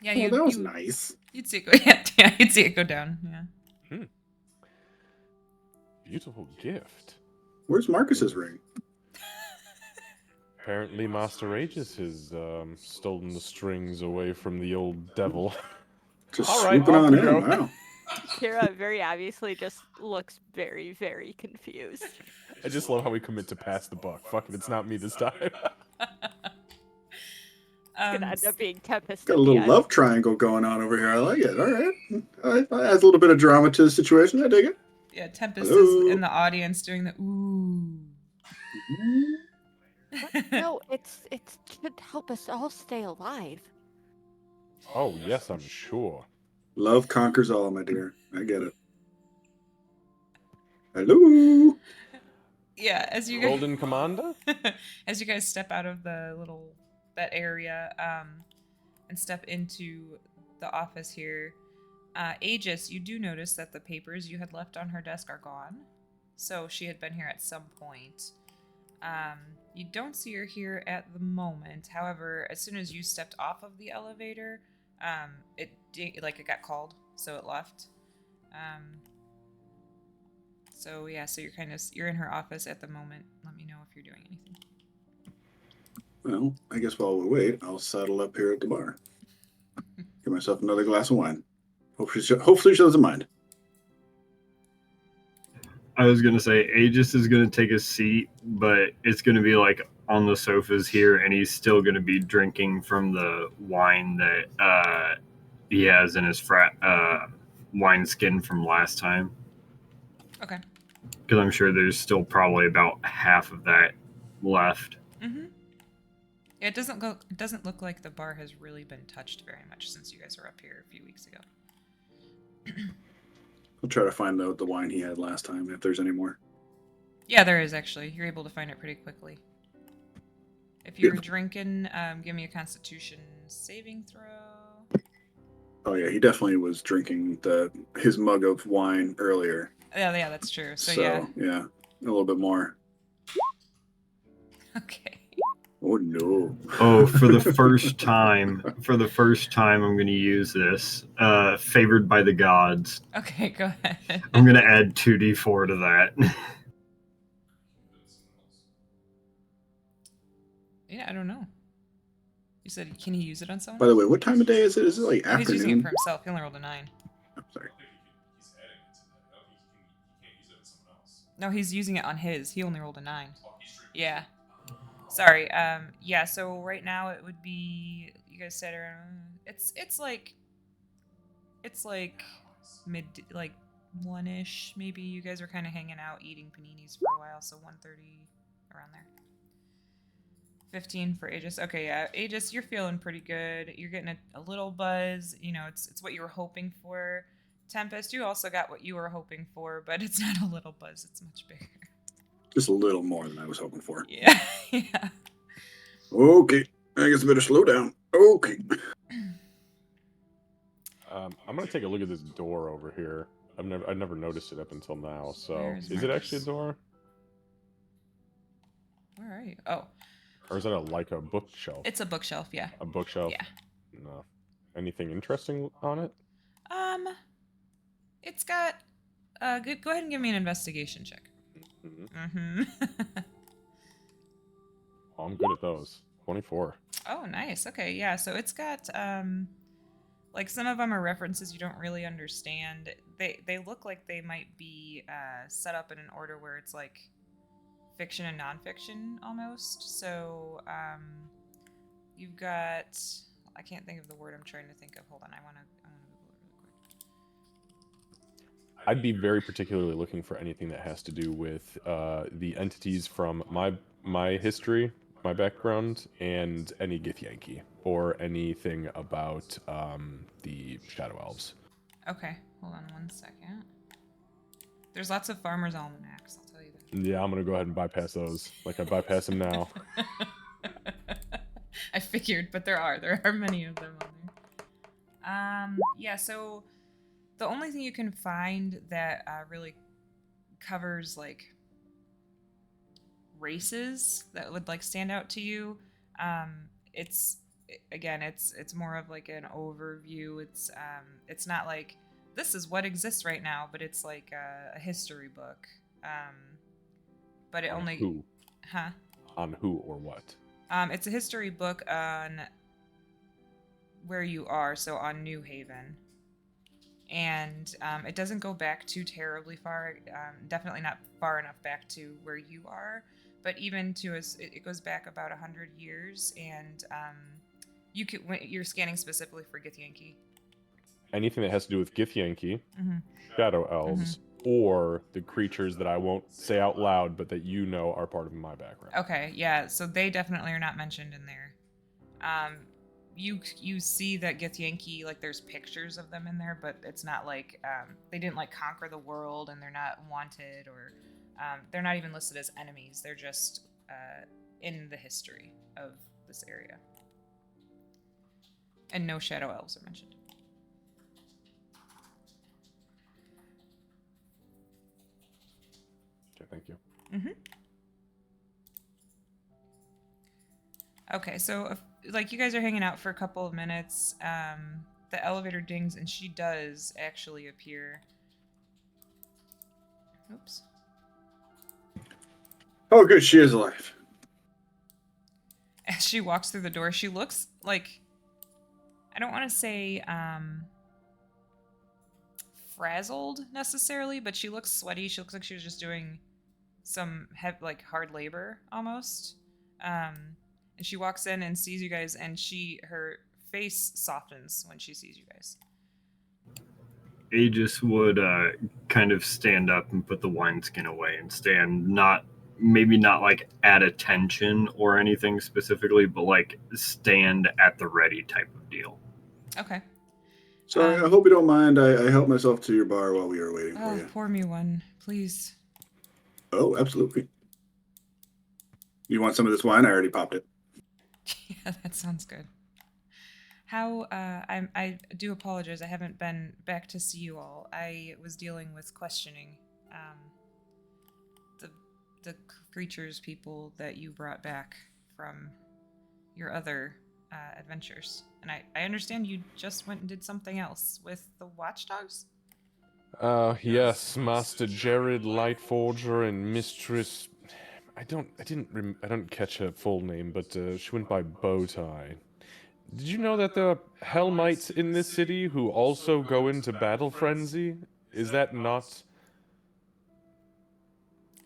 Yeah, Well, that was nice. You'd see it go. Yeah, you'd see it go down. Yeah. Beautiful gift. Where's Marcus's ring? Apparently, Master Aegis has stolen the strings away from the old devil. Just All right, swooping off on we in. go. Wow. Kira very obviously just looks very, very confused. I just love how we commit to pass the buck. Fuck it, it's not me this time. It's gonna end up being Tempest. Got a little love triangle going on over here. I like it. All right. That adds a little bit of drama to the situation. I dig it. Yeah, Tempest Hello. is in the audience doing the ooh. No, it should help us all stay alive. Oh, yes, I'm sure. Love conquers all, my dear. I get it. Hello. Yeah, as you guys, Golden Commander? as you guys step out of that area, and step into the office here, Aegis, you do notice that the papers you had left on her desk are gone. So she had been here at some point. You don't see her here at the moment. However, as soon as you stepped off of the elevator, it got called, so it left. So yeah, so you're in her office at the moment. Let me know if you're doing anything. Well, I guess while we wait, I'll saddle up here at the bar. Get myself another glass of wine. Hopefully she doesn't mind. I was gonna say Aegis is gonna take a seat, but it's gonna be like on the sofas here, and he's still gonna be drinking from the wine that he has in his wine skin from last time. Okay. Because I'm sure there's still probably about half of that left. Mm-hmm. Yeah, it doesn't look like the bar has really been touched very much since you guys were up here a few weeks ago. I'll try to find out the wine he had last time, if there's any more. Yeah, there is actually. You're able to find it pretty quickly. If you're Beautiful. drinking, give me a Constitution saving throw. Oh yeah, he definitely was drinking his mug of wine earlier. Yeah, that's true. So yeah, a little bit more. Okay. Oh no. Oh, for the first time, I'm going to use this. Favored by the gods. Okay, go ahead. I'm going to add 2d4 to that. Yeah, I don't know. You said, can he use it on someone? By the way, what time of day is it? Is it like Oh, afternoon? he's using it for himself. He only rolled a 9. I'm sorry. He's adding it to that. He can't use it on someone else. No, he's using it on his. He only rolled a 9. Oh, he's drinking. Yeah. Sorry. Yeah, so right now it would be, you guys said around, it's like mid, like 1-ish maybe. You guys were kind of hanging out eating paninis for a while, so 1:30 around there. 15 for Aegis. Okay, yeah, Aegis, you're feeling pretty good. You're getting a little buzz. You know, it's what you were hoping for. Tempest, you also got what you were hoping for, but it's not a little buzz. It's much bigger. Just a little more than I was hoping for. Yeah, yeah. Okay, I guess I better slow down. Okay. I'm gonna take a look at this door over here. I've never noticed it up until now. So Where's is it actually a door, Where are you? Oh, or is that like a bookshelf? it's a bookshelf. Yeah. A bookshelf. Yeah. No. Anything interesting on it? It's got. Go ahead and give me an investigation check. Mm-hmm. Mm-hmm. Oh, I'm good at those. 24. Oh, nice. Okay, yeah. So it's got like some of them are references you don't really understand. They look like they might be set up in an order where it's like fiction and nonfiction almost. So you've got, I can't think of the word I'm trying to think of. Hold on, I want to Google it really quick. I'd be very particularly looking for anything that has to do with the entities from my history, my background, and any Githyanki, or anything about the Shadow Elves. Okay, hold on 1 second. There's lots of farmers' almanacs, I'll tell you that. Yeah, I'm gonna go ahead and bypass those. Like I bypass them now. I figured, but there are many of them on there. Yeah, so the only thing you can find that really covers like races that would like stand out to you, it's more of like an overview. It's not like this is what exists right now, but it's like a history book. But it On only who? Huh? On who or what? It's a history book on where you are, so on New Haven. And it doesn't go back too terribly far, definitely not far enough back to where you are, but even to us, it goes back about 100 years, and you're scanning specifically for Githyanki. Anything that has to do with Githyanki, Mm-hmm. Shadow Elves, or the creatures that I won't say out loud, but that you know are part of my background. Okay, yeah, so they definitely are not mentioned in there. You see that Githyanki, like there's pictures of them in there, but it's not like they didn't like conquer the world, and they're not wanted, or they're not even listed as enemies. They're just in the history of this area. And no Shadow Elves are mentioned. Okay, thank you. Mm-hmm. Okay, so like you guys are hanging out for a couple of minutes. The elevator dings, and she does actually appear. Oops. Oh, good. She is alive. As she walks through the door, she looks like, I don't want to say frazzled necessarily, but she looks sweaty. She looks like she was just doing some hard labor almost. And she walks in and sees you guys, and her face softens when she sees you guys. Aegis would kind of stand up and put the wineskin away and stand maybe not like at attention or anything specifically, but like stand at the ready type of deal. Okay. Sorry, I hope you don't mind. I helped myself to your bar while we were waiting for you. Pour me one, please. Oh, absolutely. You want some of this wine? I already popped it. Yeah, that sounds good. I do apologize. I haven't been back to see you all. I was dealing with questioning the creatures, people that you brought back from your other adventures. And I understand you just went and did something else with the watchdogs? Yes, Master Jared Lightforger and Mistress... I don't catch her full name, but she went by Bowtie. Did you know that there are Hellmites in this city who also go into battle frenzy? Is that not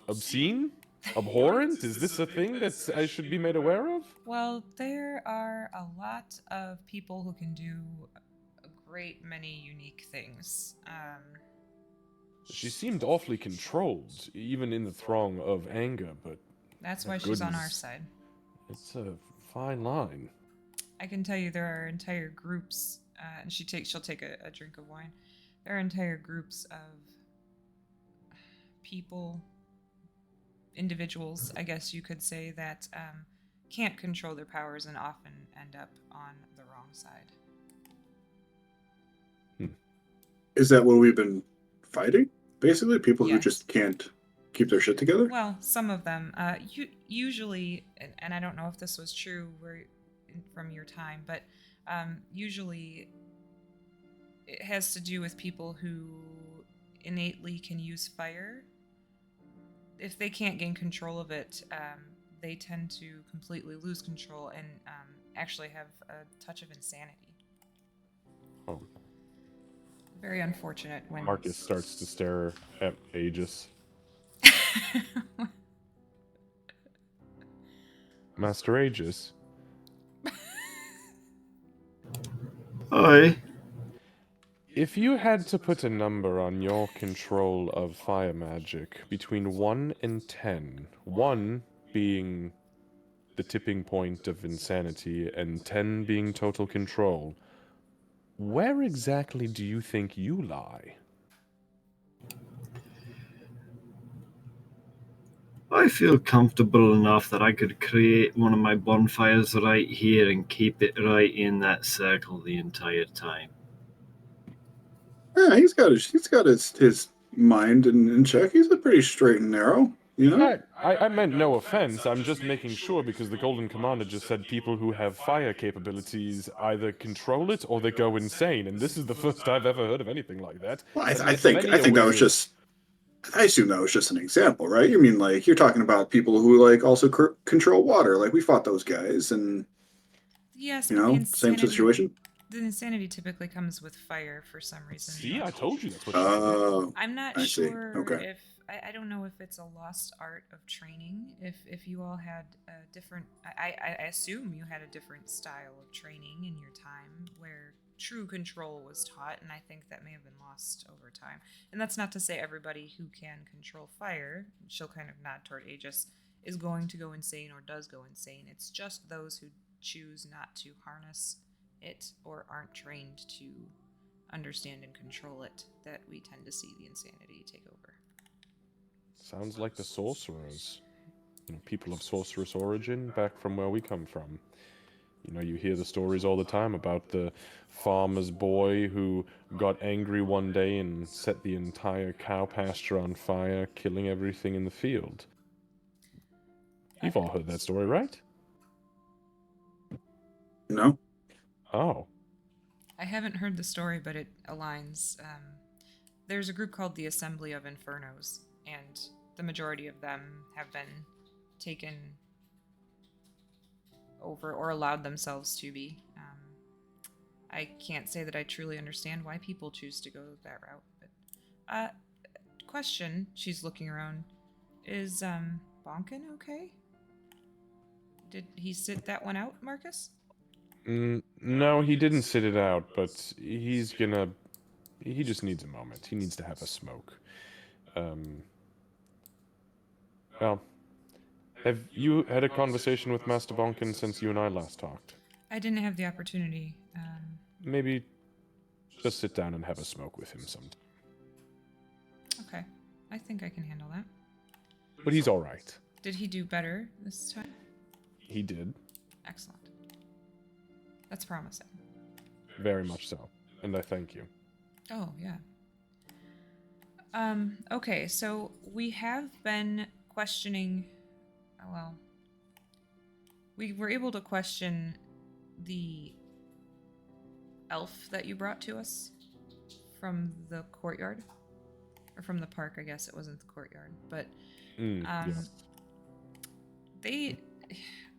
obscene? Abhorrent? Is this a thing that I should be made aware of? Well, there are a lot of people who can do a great many unique things. She seemed awfully controlled, even in the throng of anger, but... That's why she's on our side. It's a fine line. I can tell you there are entire groups, and she'll take a drink of wine. There are entire groups of people, individuals, I guess you could say, that can't control their powers and often end up on the wrong side. Is that what we've been fighting? Basically, people who Yes. just can't keep their shit together? Well, some of them. Usually, and I don't know if this was true from your time, but usually it has to do with people who innately can use fire. If they can't gain control of it, they tend to completely lose control and actually have a touch of insanity. Oh. Very unfortunate when... Marcus starts to stare at Aegis. Master Aegis. Hi. If you had to put a number on your control of fire magic between 1 and 10, 1 being the tipping point of insanity and 10 being total control, where exactly do you think you lie? I feel comfortable enough that I could create one of my bonfires right here and keep it right in that circle the entire time. Yeah, he's got his mind in check. He's a pretty straight and narrow, you know? I meant no offense. I'm just making sure because the Golden Commander just said people who have fire capabilities either control it or they go insane, and this is the first I've ever heard of anything like that. Well, I think that was just... I assume that was just an example, right? You mean like you're talking about people who like also control water, like we fought those guys, and yes, you but know, same situation. The insanity typically comes with fire for some reason. See, I told you that's what I'm not I see. sure Okay. if I don't know if it's a lost art of training. If you all had a different, I assume you had a different style of training in your time where true control was taught, and I think that may have been lost over time. And that's not to say everybody who can control fire, she'll kind of nod toward Aegis, is going to go insane or does go insane. It's just those who choose not to harness it or aren't trained to understand and control it that we tend to see the insanity take over. Sounds like the sorcerers. You know, people of sorceress origin back from where we come from. You know, you hear the stories all the time about the farmer's boy who got angry one day and set the entire cow pasture on fire, killing everything in the field. You've all heard that story, right? No. Oh. I haven't heard the story, but it aligns. There's a group called the Assembly of Infernos, and the majority of them have been taken over or allowed themselves to be. I can't say that I truly understand why people choose to go that route, but question, she's looking around. Is Bhonken okay? Did he sit that one out, Marcus? No, he didn't sit it out, but he's gonna. He just needs a moment. He needs to have a smoke. Well, have you had a conversation with Master Bonkin since you and I last talked? I didn't have the opportunity. Maybe just sit down and have a smoke with him sometime. Okay. I think I can handle that. But he's all right. Did he do better this time? He did. Excellent. That's promising. Very much so. And I thank you. Oh, yeah. Okay, so we have been questioning... Well, we were able to question the elf that you brought to us from the courtyard. Or from the park, I guess. It wasn't the courtyard. But, Yeah. they...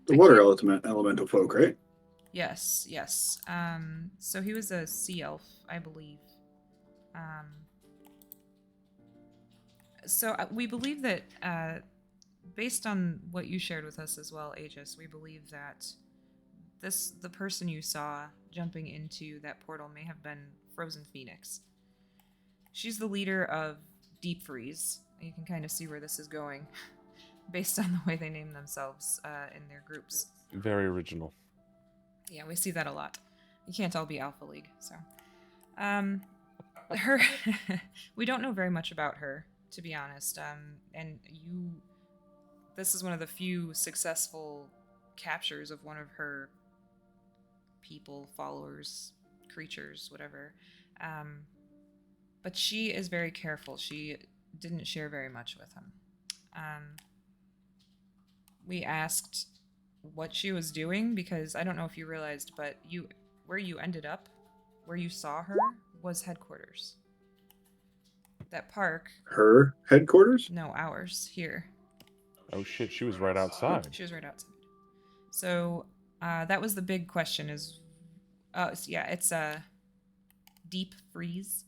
The water elemental folk, right? Yes. So he was a sea elf, I believe. So we believe that, based on what you shared with us as well, Aegis, we believe that the person you saw jumping into that portal may have been Frozen Phoenix. She's the leader of Deep Freeze. You can kind of see where this is going, based on the way they name themselves in their groups. Very original. Yeah, we see that a lot. You can't all be Alpha League, so. Her, we don't know very much about her, to be honest. This is one of the few successful captures of one of her people, followers, creatures, whatever. But she is very careful. She didn't share very much with him. We asked what she was doing because I don't know if you realized, but where you ended up, where you saw her, was headquarters. That park. Her headquarters? No, ours here. Oh shit, she was right outside. She was right outside. So that was the big question. It's Deep Freeze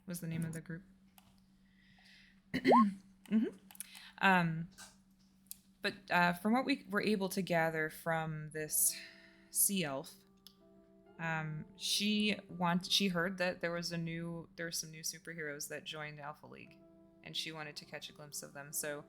was the name of the group. But from what we were able to gather from this sea elf, she heard that there were some new superheroes that joined Alpha League, and she wanted to catch a glimpse of them. So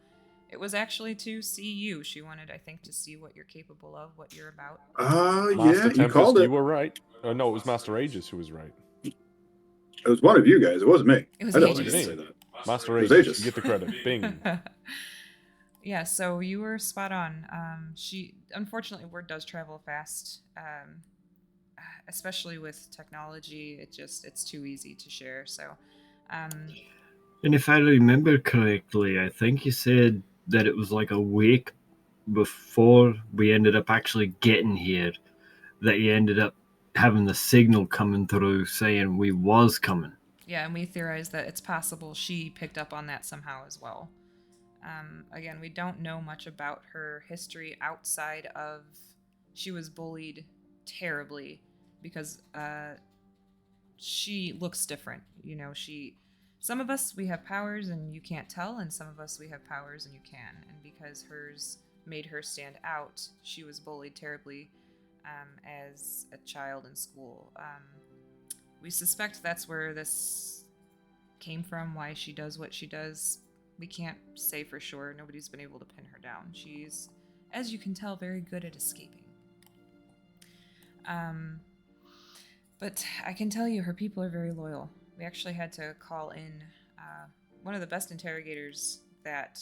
it was actually to see you. She wanted, I think, to see what you're capable of, what you're about. Yeah, you called it. You were right. No, it was Master Aegis who was right. It was one of you guys. It wasn't me. It was I Aegis. didn't say that. Master It was Aegis. Aegis. You get the credit. Bing. Yeah, so you were spot on. Unfortunately, word does travel fast, especially with technology. It's too easy to share. So, And if I remember correctly, I think you said that it was like a week before we ended up actually getting here that you ended up having the signal coming through saying we was coming. Yeah, and we theorized that it's possible she picked up on that somehow as well. Again, we don't know much about her history outside of she was bullied terribly because she looks different. You know, some of us, we have powers and you can't tell, and some of us, we have powers and you can. And because hers made her stand out, she was bullied terribly as a child in school. We suspect that's where this came from, why she does what she does. We can't say for sure. Nobody's been able to pin her down. She's, as you can tell, very good at escaping. But I can tell you her people are very loyal. We actually had to call in one of the best interrogators that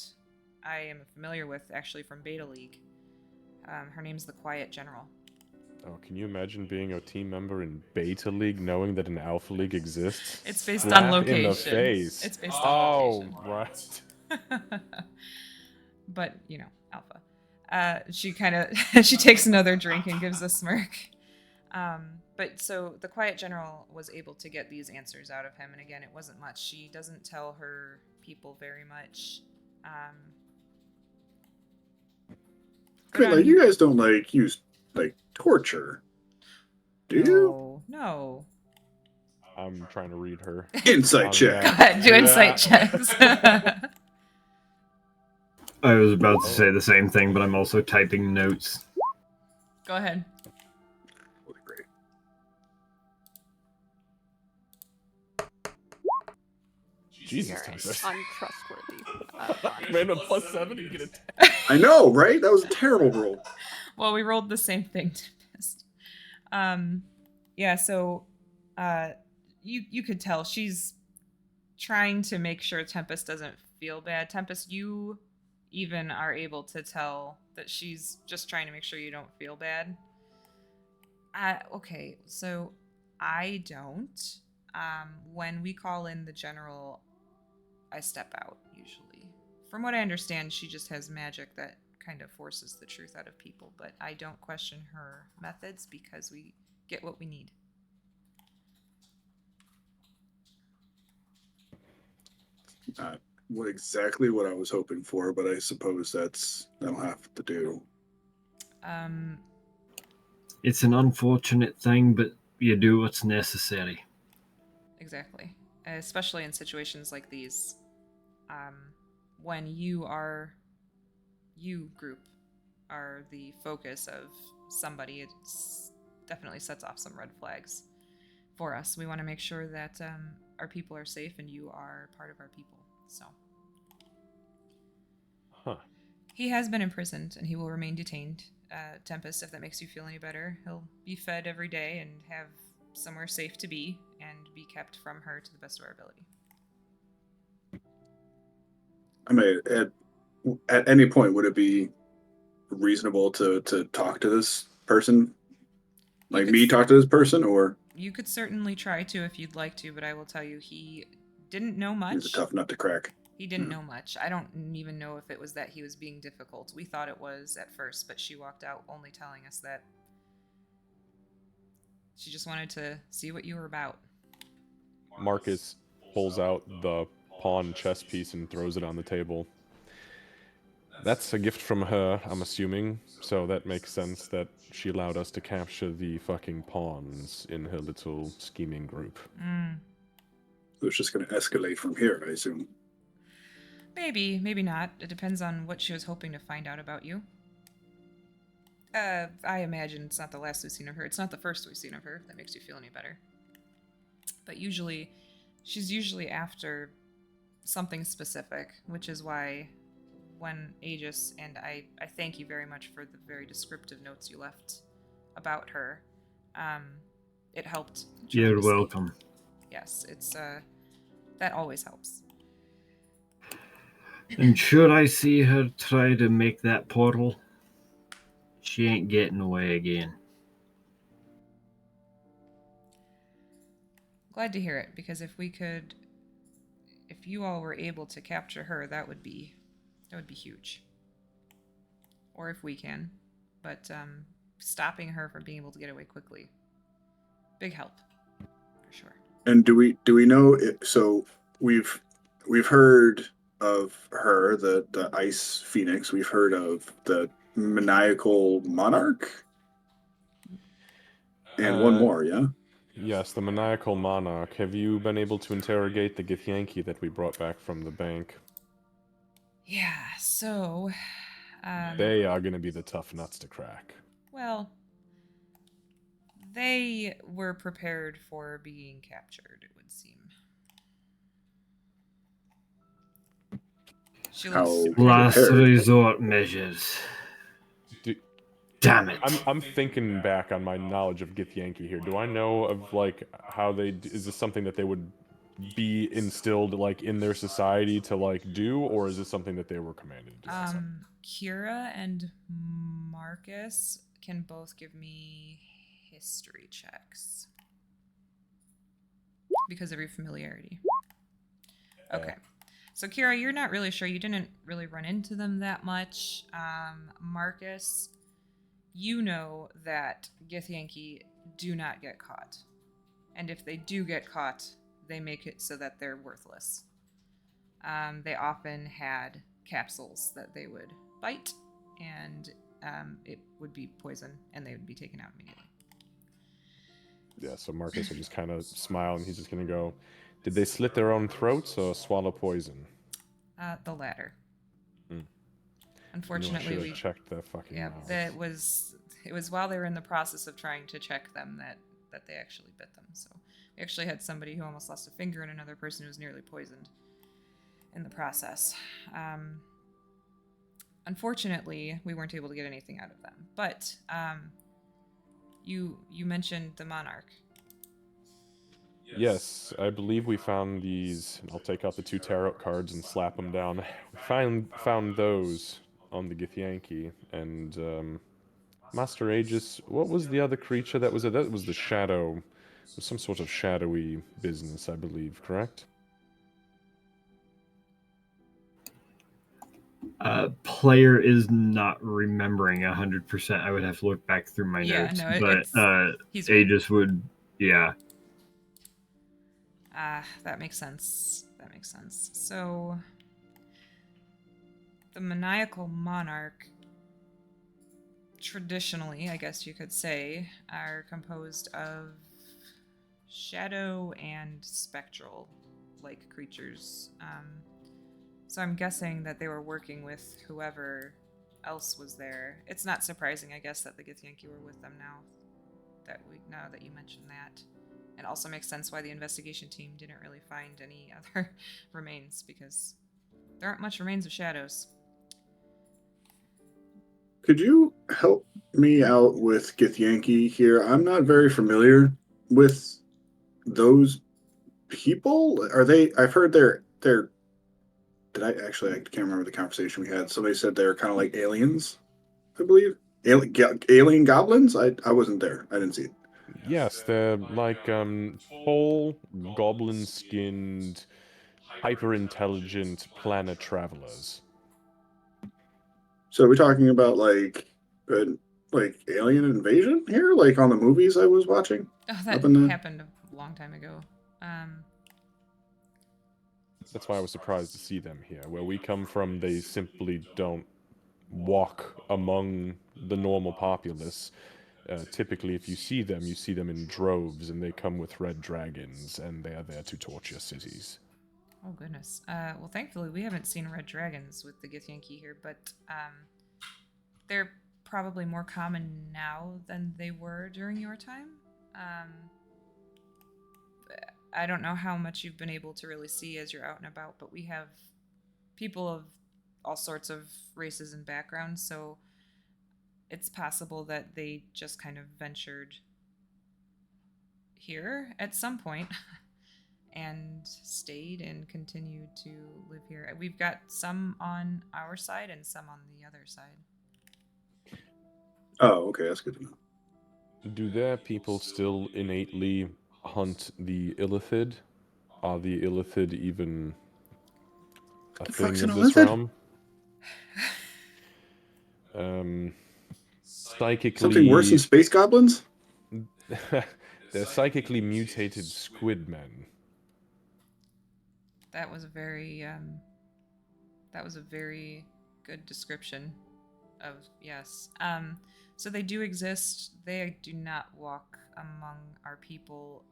I am familiar with, actually from Beta League. Her name's the Quiet General. Oh, can you imagine being a team member in Beta League knowing that an Alpha League exists? It's based Slap on location. in the face. It's based on location. Right. But, you know, Alpha. She takes another drink and gives a smirk. But so the Quiet General was able to get these answers out of him. And again, it wasn't much. She doesn't tell her people very much. I mean, like, you guys don't like use like torture, do you? No. I'm trying to read her. Insight On check. Go that. ahead, do Yeah. insight checks. I was about to say the same thing, but I'm also typing notes. Go ahead. Really great. Jesus, You're Tempest. untrustworthy. Man, a +7, you get a 10. I know, right? That was a terrible roll. Well, we rolled the same thing, Tempest. Yeah, so you could tell she's trying to make sure Tempest doesn't feel bad. Tempest, you even are able to tell that she's just trying to make sure you don't feel bad. Okay, so I don't. When we call in the general, I step out usually. From what I understand, she just has magic that kind of forces the truth out of people, but I don't question her methods because we get what we need. Not exactly what I was hoping for, but I suppose that'll have to do. It's an unfortunate thing, but you do what's necessary. Exactly. Especially in situations like these. When you group are the focus of somebody, it definitely sets off some red flags for us. We want to make sure that our people are safe and you are part of our people. So. Huh. He has been imprisoned and he will remain detained. Tempest, if that makes you feel any better, he'll be fed every day and have somewhere safe to be and be kept from her to the best of our ability. I mean, at any point, would it be reasonable to talk to this person? Like me talk to this person, or you could certainly try to if you'd like to, but I will tell you he didn't know much. he's a tough nut to crack. He didn't know much. I don't even know if it was that he was being difficult. We thought it was at first, but she walked out only telling us that she just wanted to see what you were about. Marcus pulls out the pawn chess piece and throws it on the table. That's a gift from her, I'm assuming, so that makes sense that she allowed us to capture the fucking pawns in her little scheming group. So it's just going to escalate from here, I assume. Maybe, maybe not. It depends on what she was hoping to find out about you. I imagine it's not the last we've seen of her. It's not the first we've seen of her, if that makes you feel any better. But usually, she's usually after something specific, which is why when Aegis, and I thank you very much for the very descriptive notes you left about her, it helped. You're welcome. Yes, it's, that always helps. And should I see her try to make that portal, she ain't getting away again. Glad to hear it, because if you all were able to capture her, that would be huge. Or if we can, but stopping her from being able to get away quickly, big help, for sure. And do we know so we've heard of her, the Ice Phoenix. We've heard of the Maniacal Monarch, and one more, yeah. Yes, the Maniacal Monarch. Have you been able to interrogate the Githyanki that we brought back from the bank? Yeah, so They are going to be the tough nuts to crack. well, they were prepared for being captured, it would seem. How Last prepared? resort measures. Damn it. I'm thinking back on my knowledge of Githyanki here. Do I know of, like, how they... Is this something that they would be instilled, like, in their society to, like, do? Or is this something that they were commanded to do? Kira and Marcus can both give me history checks. Because of your familiarity. Okay. So, Kira, you're not really sure. You didn't really run into them that much. Marcus, you know that Githyanki do not get caught. And if they do get caught, they make it so that they're worthless. They often had capsules that they would bite, and it would be poison and they would be taken out immediately. Yeah, so Marcus will just kind of smile, and he's just going to go, did they slit their own throats or swallow poison? The latter. Hmm. Unfortunately, we checked their fucking yeah, mouths. it was while they were in the process of trying to check them that they actually bit them. So we actually had somebody who almost lost a finger and another person who was nearly poisoned in the process. Unfortunately, we weren't able to get anything out of them. But you mentioned the monarch. Yes, I believe we found these. I'll take out the 2 tarot cards and slap them down. We found those on the Githyanki, and Master Aegis. What was the other creature that was it? That was the shadow. It was some sort of shadowy business, I believe. Correct? Player is not remembering 100%. I would have to look back through my notes, no, but he's Aegis would, yeah. That makes sense. That makes sense. So, the maniacal monarch, traditionally, I guess you could say, are composed of shadow and spectral-like creatures. So I'm guessing that they were working with whoever else was there. It's not surprising, I guess, that the Githyanki were with them now that you mentioned that. It also makes sense why the investigation team didn't really find any other remains, because there aren't much remains of shadows. Could you help me out with Githyanki here? I'm not very familiar with those people. Are they? I've heard they're. I can't remember the conversation we had. Somebody said they're kind of like aliens, I believe. Alien goblins? I wasn't there. I didn't see it. Yes, they're like tall, goblin-skinned, hyper-intelligent planet travelers. So are we talking about like alien invasion here, like on the movies I was watching? Oh, that happened a long time ago. That's why I was surprised to see them here. Where we come from, they simply don't walk among the normal populace. Typically, if you see them in droves, and they come with red dragons, and they are there to torch your cities. Oh, goodness. Well, thankfully, we haven't seen red dragons with the Githyanki here, but they're probably more common now than they were during your time. I don't know how much you've been able to really see as you're out and about, but we have people of all sorts of races and backgrounds, so it's possible that they just kind of ventured here at some point and stayed and continued to live here. We've got some on our side and some on the other side. Oh, okay, that's good to know. Do their people still innately hunt the illithid? Are the illithid even a thing of this realm? Psychically... Something worse than space goblins? They're psychically mutated squid men. That was a very good description of, yes. So they do exist. They do not walk among our people.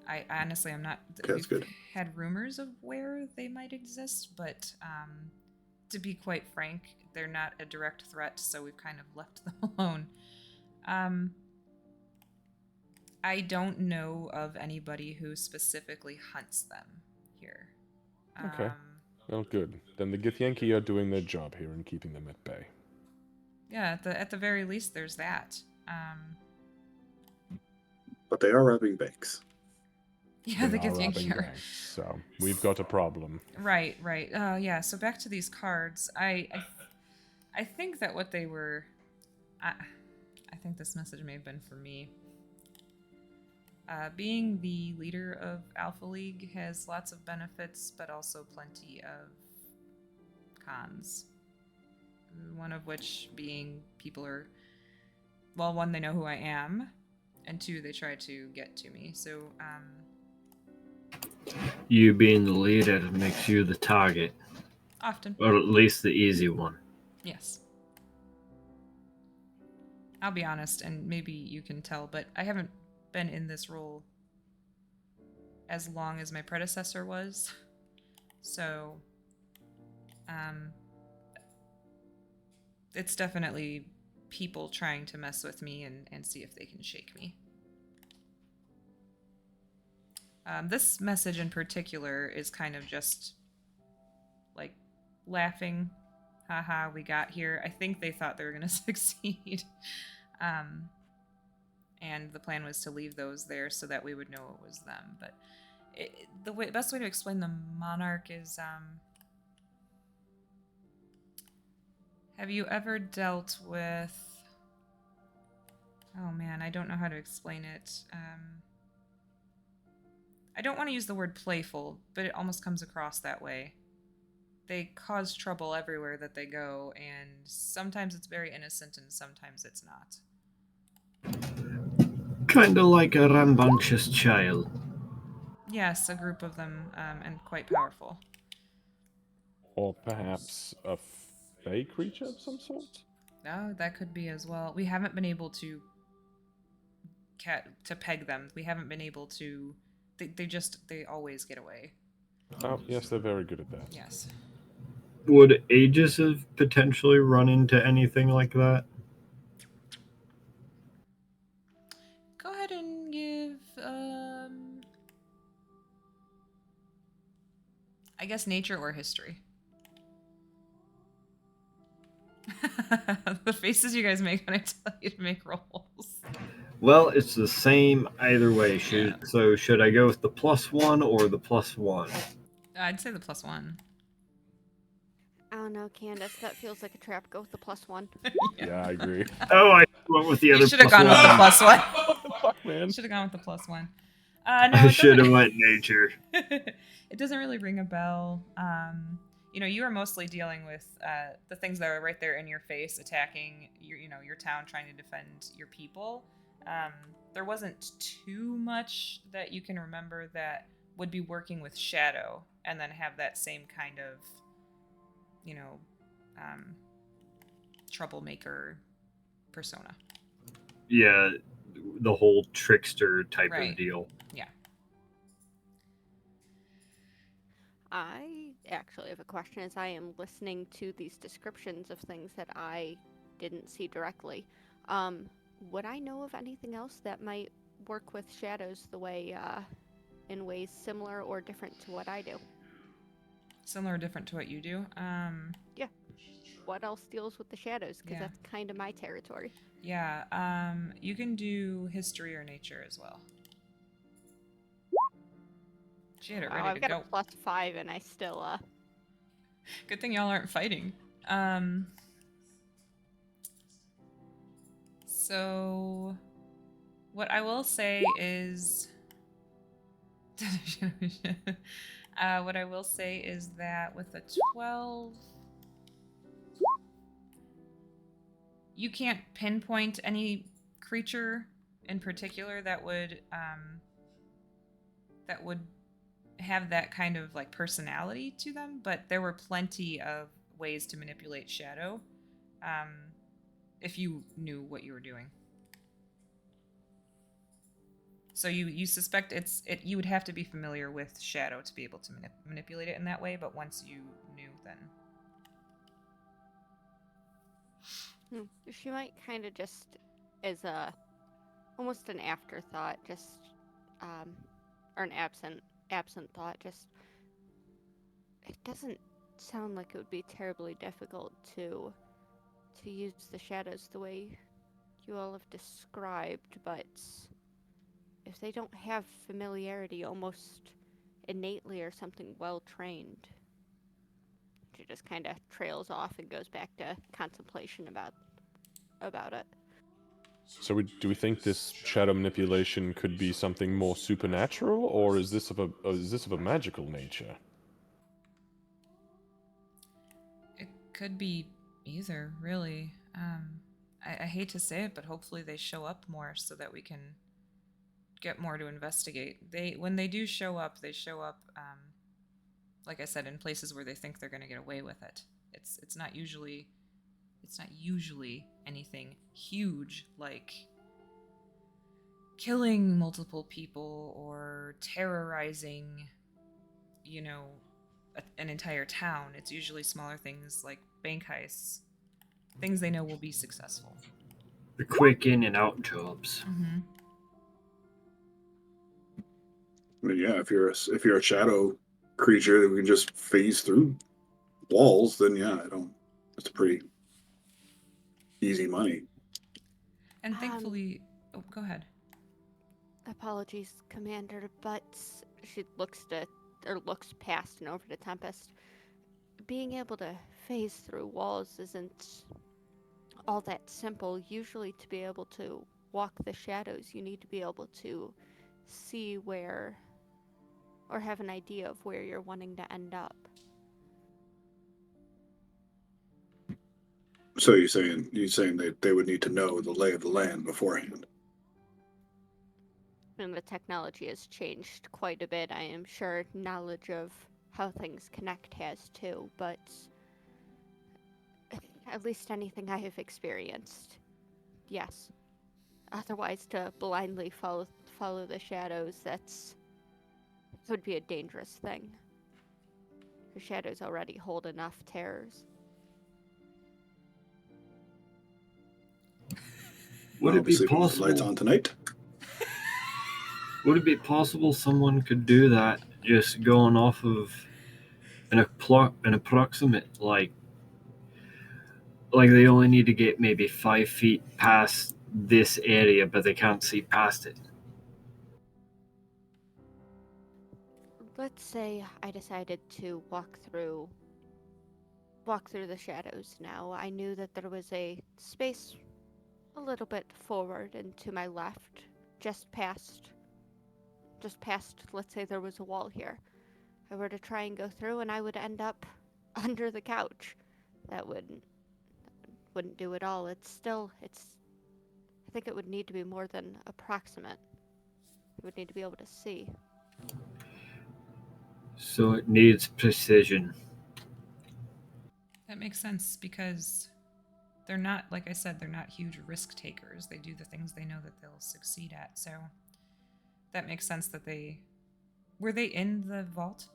I honestly, I'm not. Okay, that's good. Had rumors of where they might exist, but to be quite frank, they're not a direct threat, so we've kind of left them alone. I don't know of anybody who specifically hunts them here. Okay. Well, good. Then the Githyanki are doing their job here and keeping them at bay. Yeah, at the very least, there's that. But they are robbing banks. Yeah, the Githyanki are. So we've got a problem. Right. Yeah. So back to these cards. I think that what they were. I think this message may have been for me. Being the leader of Alpha League has lots of benefits, but also plenty of cons. One of which being people are, well, one, they know who I am, and two, they try to get to me. So, You being the leader makes you the target. Often. Or at least the easy one. Yes. I'll be honest, and maybe you can tell, but I haven't been in this role as long as my predecessor was. So, it's definitely people trying to mess with me and see if they can shake me. This message in particular is kind of just like laughing. Haha, we got here. I think they thought they were going to succeed. And the plan was to leave those there so that we would know it was them. But the best way to explain the monarch is, have you ever dealt with... Oh man, I don't know how to explain it. I don't want to use the word playful, but it almost comes across that way. They cause trouble everywhere that they go, and sometimes it's very innocent and sometimes it's not. Kind of like a rambunctious child. Yes, a group of them, and quite powerful. Or perhaps a fey creature of some sort? No, that could be as well. We haven't been able to peg them. We haven't been able to... They always get away. Oh, yes, they're very good at that. Yes. Would Aegis have potentially run into anything like that? Go ahead and give, I guess nature or history. The faces you guys make when I tell you to make rolls. Well, it's the same either way. So should I go with the +1 or the +1? I'd say the +1. I don't know, Candace. That feels like a trap. Go with the +1. Yeah, I agree. Oh, I went with the other. You should have gone with the +1. What the fuck, man? Should have gone with the +1. No, I should have went nature. It doesn't really ring a bell. You are mostly dealing with the things that are right there in your face, attacking your town, trying to defend your people. There wasn't too much that you can remember that would be working with Shadow and then have that same kind of, troublemaker persona. Yeah, the whole trickster type Right. of deal. Yeah. I actually have a question as I am listening to these descriptions of things that I didn't see directly. Would I know of anything else that might work with shadows the way, in ways similar or different to what I do? Similar or different to what you do? Yeah. What else deals with the shadows? Because Yeah. that's kind of my territory. Yeah, you can do history or nature as well. She had it Wow, ready I've to got go. a +5 and I still, Good thing y'all aren't fighting. So what I will say is that with a 12, you can't pinpoint any creature in particular that would have that kind of like personality to them, but there were plenty of ways to manipulate Shadow, if you knew what you were doing. So you suspect you would have to be familiar with Shadow to be able to manipulate it in that way, but once you knew, then she might kind of just as almost an afterthought, just or an absent thought. Just it doesn't sound like it would be terribly difficult to use the shadows the way you all have described, but if they don't have familiarity almost innately or something well trained, she just kind of trails off and goes back to contemplation about it. So do we think this shadow manipulation could be something more supernatural, or is this of a magical nature? it could be either, really. I hate to say it, but hopefully they show up more so that we can get more to investigate. When they do show up, like I said, in places where they think they're going to get away with it. It's not usually it's not usually anything huge like killing multiple people or terrorizing, an entire town. It's usually smaller things like bank heists, things they know will be successful. The quick in and out jobs. Mm-hmm. I mean, yeah, if you're a shadow creature that can just phase through walls, then yeah, it's pretty easy money. And thankfully, go ahead. Apologies, Commander, but she looks past and over to Tempest. Being able to phase through walls isn't all that simple. Usually, to be able to walk the shadows, you need to be able to see where, or have an idea of where you're wanting to end up. So you're saying that they would need to know the lay of the land beforehand. And the technology has changed quite a bit. I am sure knowledge of how things connect has too, but at least anything I have experienced, yes. Otherwise, to blindly follow the shadows, that would be a dangerous thing. The shadows already hold enough terrors. Would it be possible? Lights on tonight. Would it be possible someone could do that, just going off of an approximate, like they only need to get maybe 5 feet past this area, but they can't see past it? Let's say I decided to walk through the shadows now. I knew that there was a space a little bit forward and to my left, just past, let's say there was a wall here. If I were to try and go through, and I would end up under the couch. That wouldn't do it all. I think it would need to be more than approximate. It would need to be able to see. So it needs precision. That makes sense because they're not, like I said, they're not huge risk takers. They do the things they know that they'll succeed at. So that makes sense that were they in the vault?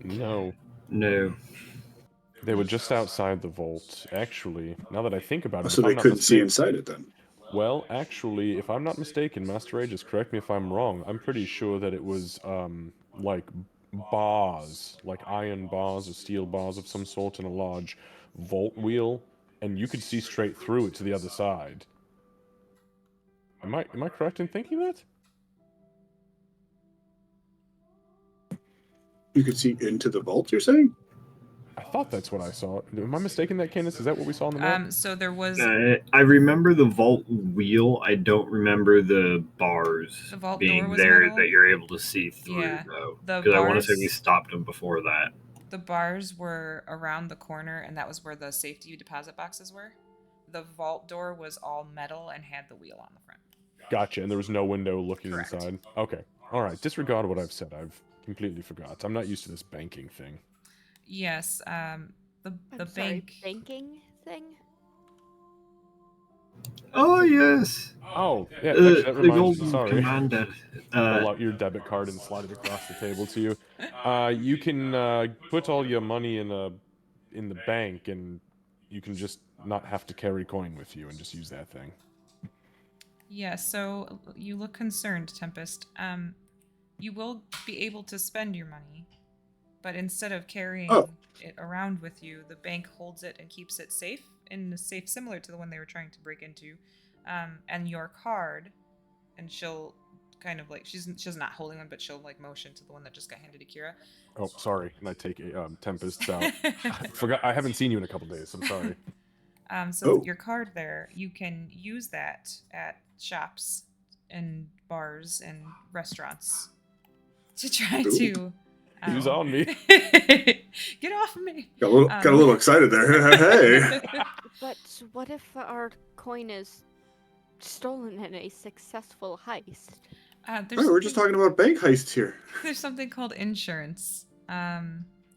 No. They were just outside the vault. Actually, now that I think about it, So they couldn't see inside it then. Well, actually, if I'm not mistaken, Master Aegis, correct me if I'm wrong, I'm pretty sure that it was, like bars, like iron bars or steel bars of some sort in a large vault wheel, and you could see straight through it to the other side. Am I correct in thinking that? You could see into the vault, you're saying? I thought that's what I saw. Am I mistaken that, Candace? Is that what we saw on the map? So there was... I remember the vault wheel. I don't remember the bars The vault being door was there metal? that you're able to see through, Yeah, though. the Because I want to say bars- we stopped them before that. The bars were around the corner, and that was where the safety deposit boxes were. The vault door was all metal and had the wheel on the front. Gotcha, and there was no window looking Correct. inside. Okay, all right. Disregard what I've said. I've completely forgot. I'm not used to this banking thing. Yes, the I'm sorry, bank... banking thing? Oh, yes. Oh, yeah, actually, that The reminds me. Golden Sorry. Commander. Pull out your debit card and slide it across the table to you. You can put all your money in the bank, and you can just not have to carry coin with you and just use that thing. Yeah, so you look concerned, Tempest. You will be able to spend your money, but instead of carrying it around with you, the bank holds it and keeps it safe, in a safe similar to the one they were trying to break into. And your card, and she'll kind of like, she's not holding one, but she'll like motion to the one that just got handed to Kira. Oh, sorry. And I take Tempest's out. I forgot. I haven't seen you in a couple days. I'm sorry. Your card there, you can use that at shops and bars and restaurants to try to Who's on me? get off of me. Got a little excited there. Hey. But what if our coin is stolen in a successful heist? We're just talking about bank heists here. There's something called insurance.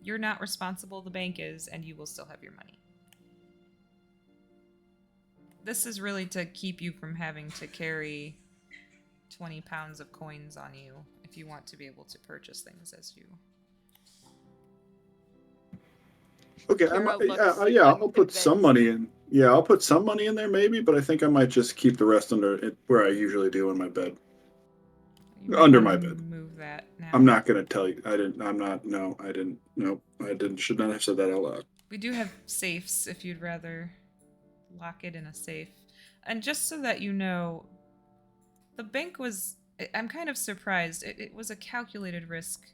You're not responsible, the bank is, and you will still have your money. this is really to keep you from having to carry 20 pounds of coins on you if you want to be able to purchase things as you. Okay, Kira yeah, looks I'll put some unconvinced. money in. Yeah, I'll put some money in there maybe, but I think I might just keep the rest under it where I usually do in my bed. You might Under want my to bed. move that now. I'm not gonna tell you. I didn't. I'm not. No, I didn't. Nope. I didn't. Should not have said that out loud. We do have safes if you'd rather lock it in a safe. And just so that you know, the bank was. I'm kind of surprised. It was a calculated risk,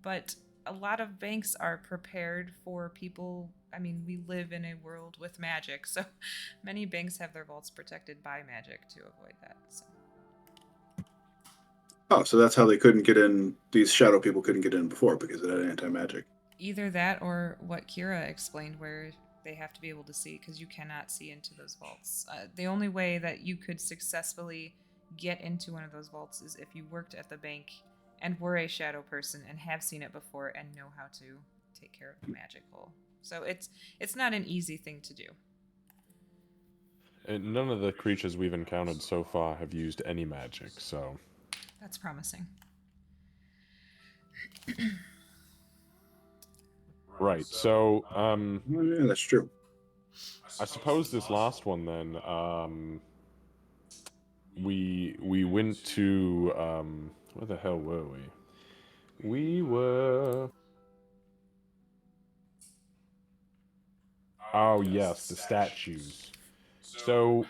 but a lot of banks are prepared for people. I mean, we live in a world with magic, so many banks have their vaults protected by magic to avoid that. So. Oh, so that's how they couldn't get in. These shadow people couldn't get in before because it had anti-magic. Either that or what Kira explained, where they have to be able to see because you cannot see into those vaults. The only way that you could successfully get into one of those vaults is if you worked at the bank and were a shadow person and have seen it before and know how to take care of the magic hole. So it's not an easy thing to do. And none of the creatures we've encountered so far have used any magic, so... That's promising. Right, so, Yeah, that's true. I suppose this last one then, we went to, where the hell were we? We were... Oh yes, the statues. So,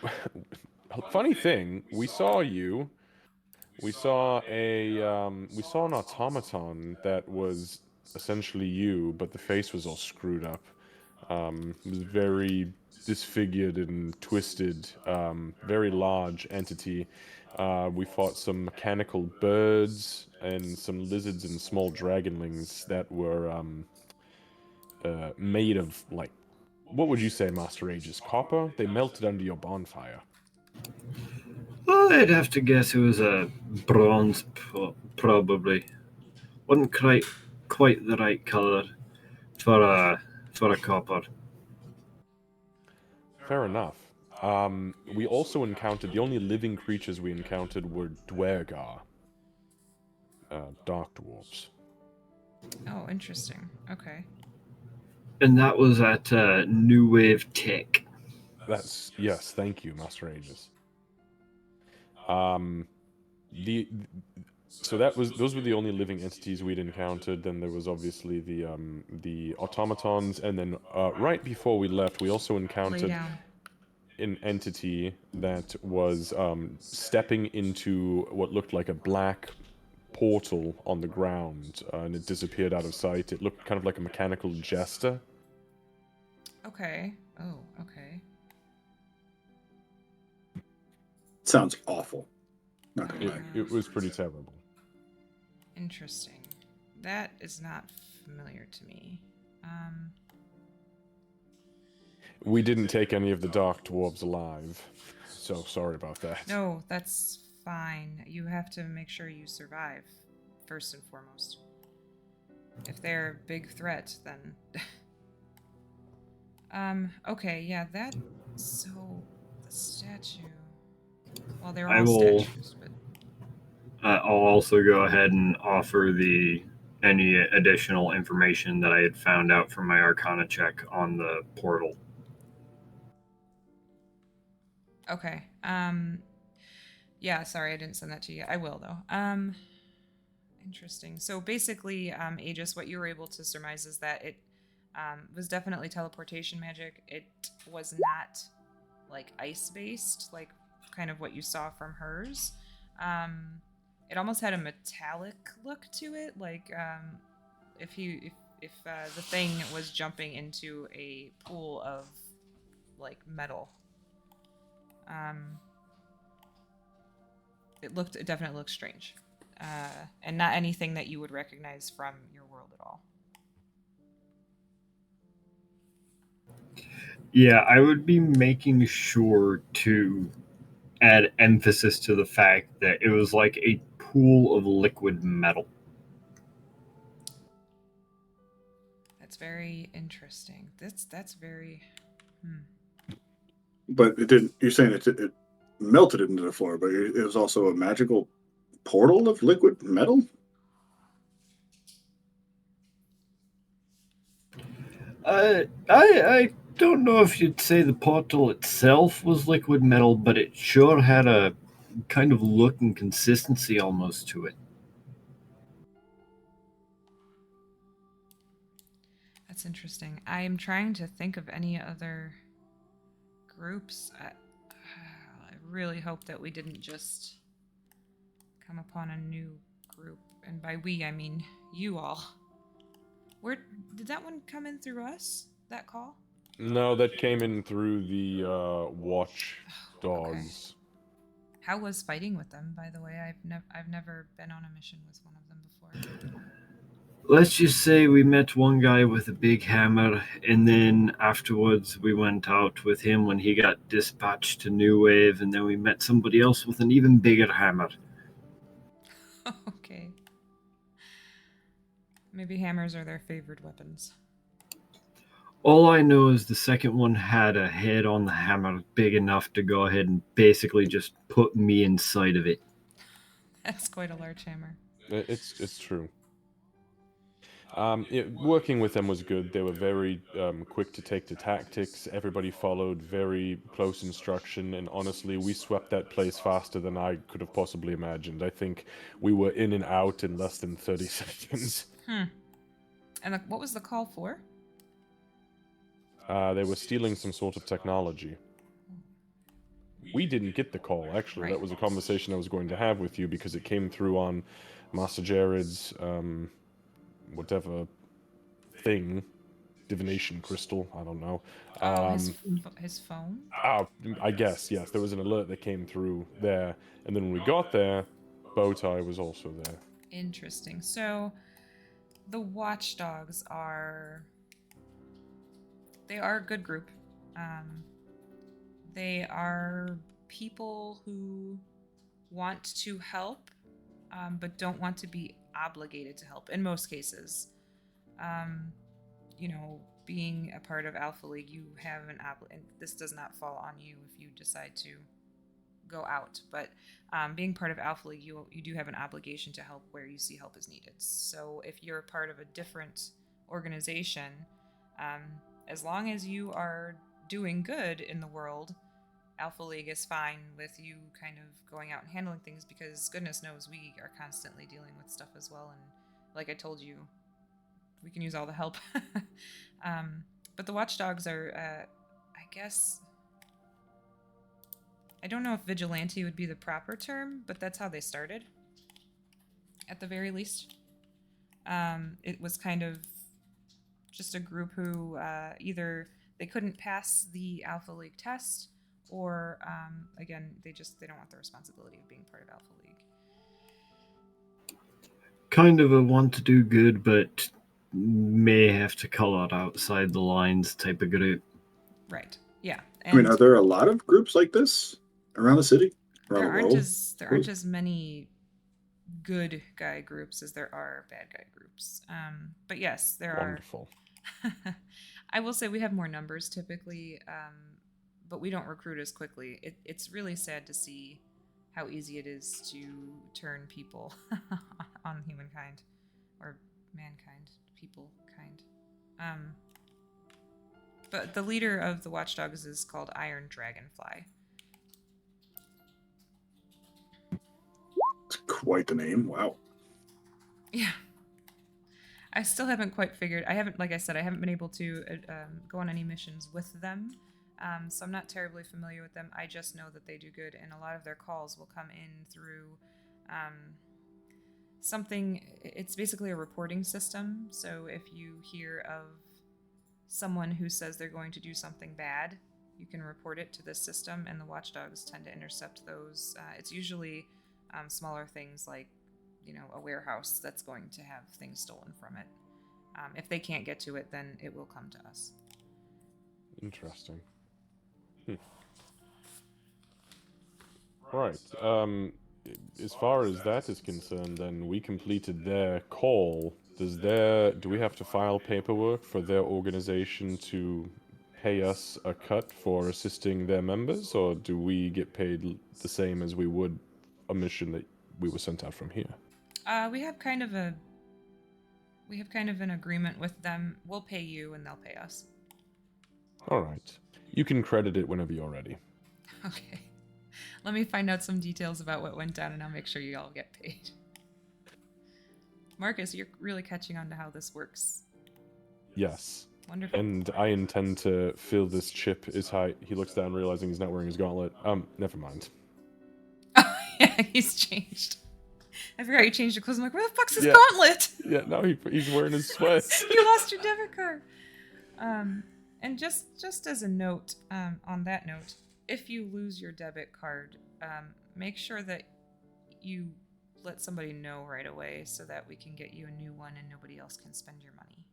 funny thing, we saw you. We saw an automaton that was essentially you, but the face was all screwed up. It was very disfigured and twisted, very large entity. We fought some mechanical birds and some lizards and small dragonlings that were made of, like, what would you say, Master Aegis? Copper? They melted under your bonfire. Well, I'd have to guess it was a bronze, probably. Wasn't quite the right color for a copper. Fair enough. We also encountered, the only living creatures we encountered were Dwergar. Dark dwarves. Oh, interesting. Okay. And that was at New Wave Tech. Yes, thank you, Master Aegis. So those were the only living entities we'd encountered. Then there was obviously the automatons, and then right before we left, we also encountered an entity that was stepping into what looked like a black portal on the ground, and it disappeared out of sight. It looked kind of like a mechanical jester. Okay. Oh, okay. Sounds awful. Not gonna lie. It was pretty terrible. Interesting. That is not familiar to me. We didn't take any of the dark dwarves alive, so sorry about that. No, that's fine. You have to make sure you survive, first and foremost. If they're a big threat, then... okay, yeah, that... So, the statue... Well, they're all statues, but... I'll also go ahead and offer any additional information that I had found out from my Arcana check on the portal. Okay. Yeah, sorry, I didn't send that to you. I will, though. Interesting. So basically, Aegis, what you were able to surmise is that it was definitely teleportation magic. It was not, like, ice-based, like kind of what you saw from hers. It almost had a metallic look to it, like if the thing was jumping into a pool of, like, metal. It definitely looked strange, and not anything that you would recognize from your world at all. Yeah, I would be making sure to add emphasis to the fact that it was like a pool of liquid metal. That's very interesting. That's very... But it didn't. You're saying it melted it into the floor, but it was also a magical portal of liquid metal. I don't know if you'd say the portal itself was liquid metal, but it sure had a kind of look and consistency almost to it. That's interesting. I'm trying to think of any other groups. I really hope that we didn't just come upon a new group. And by we, I mean you all. Where did that one come in through us? That call? No, that came in through the watch Oh, okay. dogs. How was fighting with them, by the way? I've never been on a mission with one of them before. Let's just say we met one guy with a big hammer, and then afterwards we went out with him when he got dispatched to New Wave, and then we met somebody else with an even bigger hammer. Okay. Maybe hammers are their favorite weapons. All I know is the second one had a head on the hammer big enough to go ahead and basically just put me inside of it. That's quite a large hammer. It's true. Working with them was good. They were very quick to take to tactics. Everybody followed very close instruction, and honestly, we swept that place faster than I could have possibly imagined. I think we were in and out in less than 30 seconds. And what was the call for? They were stealing some sort of technology. We didn't get the call, actually. Right. That was a conversation I was going to have with you because it came through on Master Jared's whatever thing, divination crystal, I don't know. His phone? I guess, yes. There was an alert that came through there, and then when we got there, Bowtie was also there. Interesting. So, the Watchdogs are... They are a good group. They are people who want to help, but don't want to be obligated to help in most cases. Being a part of Alpha League, you have and this does not fall on you if you decide to go out, but being part of Alpha League, you do have an obligation to help where you see help is needed. So if you're a part of a different organization, as long as you are doing good in the world, Alpha League is fine with you kind of going out and handling things, because goodness knows we are constantly dealing with stuff as well. And like I told you, we can use all the help. But the Watchdogs are, I guess, I don't know if vigilante would be the proper term, but that's how they started, at the very least. It was kind of just a group who either they couldn't pass the Alpha League test, or again, they don't want the responsibility of being part of Alpha League. Kind of a want to do good, but may have to call out outside the lines type of group. Right. Yeah. I mean, are there a lot of groups like this around the city? There aren't as many good guy groups as there are bad guy groups. But yes, there Wonderful. are. I will say we have more numbers typically, but we don't recruit as quickly. It's really sad to see how easy it is to turn people on humankind, or mankind, people kind. But the leader of the Watchdogs is called Iron Dragonfly. It's quite the name. Wow. Yeah. I still haven't quite figured. Like I said, I haven't been able to go on any missions with them. So I'm not terribly familiar with them. I just know that they do good, and a lot of their calls will come in through something. It's basically a reporting system. So if you hear of someone who says they're going to do something bad, you can report it to this system, and the Watchdogs tend to intercept those. It's usually smaller things like, a warehouse that's going to have things stolen from it. If they can't get to it, then it will come to us. Interesting. Right. As far as that is concerned, then we completed their call. Do we have to file paperwork for their organization to pay us a cut for assisting their members, or do we get paid the same as we would a mission that we were sent out from here? We have kind of an agreement with them. We'll pay you and they'll pay us. All right. You can credit it whenever you're ready. Okay. Let me find out some details about what went down and I'll make sure you all get paid. Marcus, you're really catching on to how this works. Yes. Wonderful. And I intend to fill this chip as high. He looks down, realizing he's not wearing his gauntlet. Never mind. Oh, yeah, he's changed. I forgot you changed your clothes. I'm like, where the fuck's his Yeah. gauntlet? Yeah, now he's wearing his sweats. You lost your debit card. And just as a note, on that note, if you lose your debit card, make sure that you let somebody know right away so that we can get you a new one and nobody else can spend your money.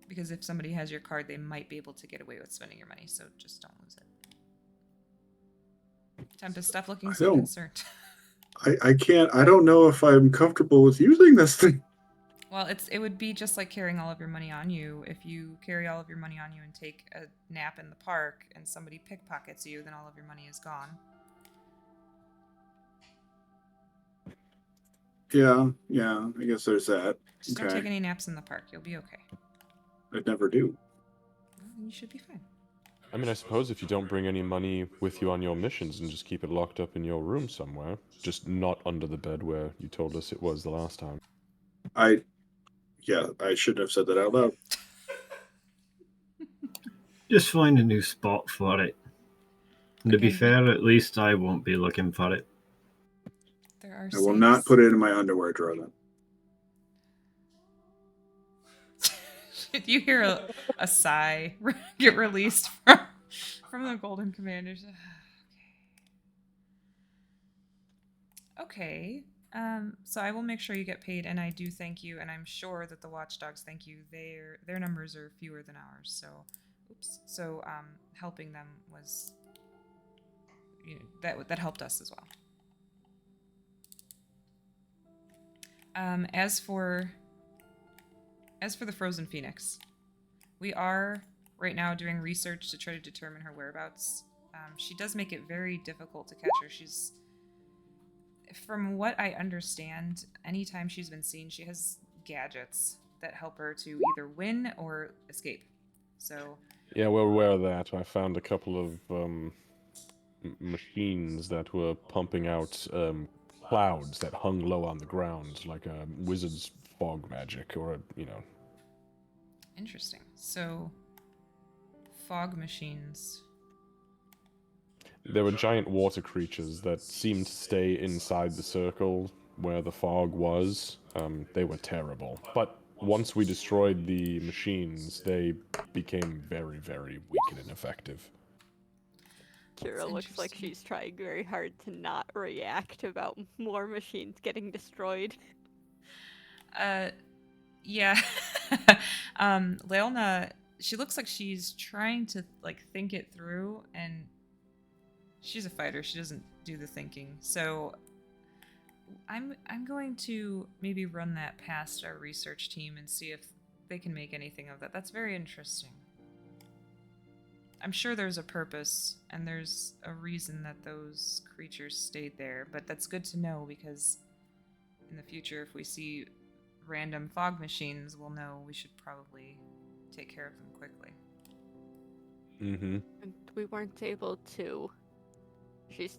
Because if somebody has your card, they might be able to get away with spending your money, so just don't lose it. Tempest, stop looking so concerned. I can't. I don't know if I'm comfortable with using this thing. Well, it would be just like carrying all of your money on you. If you carry all of your money on you and take a nap in the park and somebody pickpockets you, then all of your money is gone. Yeah, I guess there's that. Just don't take any naps in the park. You'll be okay. I never do. Well, then you should be fine. I mean, I suppose if you don't bring any money with you on your missions and just keep it locked up in your room somewhere, just not under the bed where you told us it was the last time. I shouldn't have said that out loud. Just find a new spot for it. And to be Okay. fair, at least I won't be looking for it. There are I will not put it in my underwear drawer then. If you hear a sigh get released from the Golden Commanders. Okay. So I will make sure you get paid, and I do thank you, and I'm sure that the Watchdogs thank you. Their numbers are fewer than ours, so helping them was, that helped us as well. As for the Frozen Phoenix, we are right now doing research to try to determine her whereabouts. She does make it very difficult to catch her. From what I understand, anytime she's been seen, she has gadgets that help her to either win or escape. So Yeah, we're aware of that. I found a couple of machines that were pumping out clouds that hung low on the ground, like a wizard's fog magic, or interesting. So fog machines. There were giant water creatures that seemed to stay inside the circle where the fog was. They were terrible. But once we destroyed the machines, they became very, very weak and ineffective. Kira looks like she's trying very hard to not react about more machines getting destroyed. Yeah. Leona, she looks like she's trying to think it through, and she's a fighter. She doesn't do the thinking. So I'm going to maybe run that past our research team and see if they can make anything of that. That's very interesting. I'm sure there's a purpose and there's a reason that those creatures stayed there, but that's good to know because in the future, if we see random fog machines, we'll know we should probably take care of them quickly. Mm-hmm. And we weren't able to. She's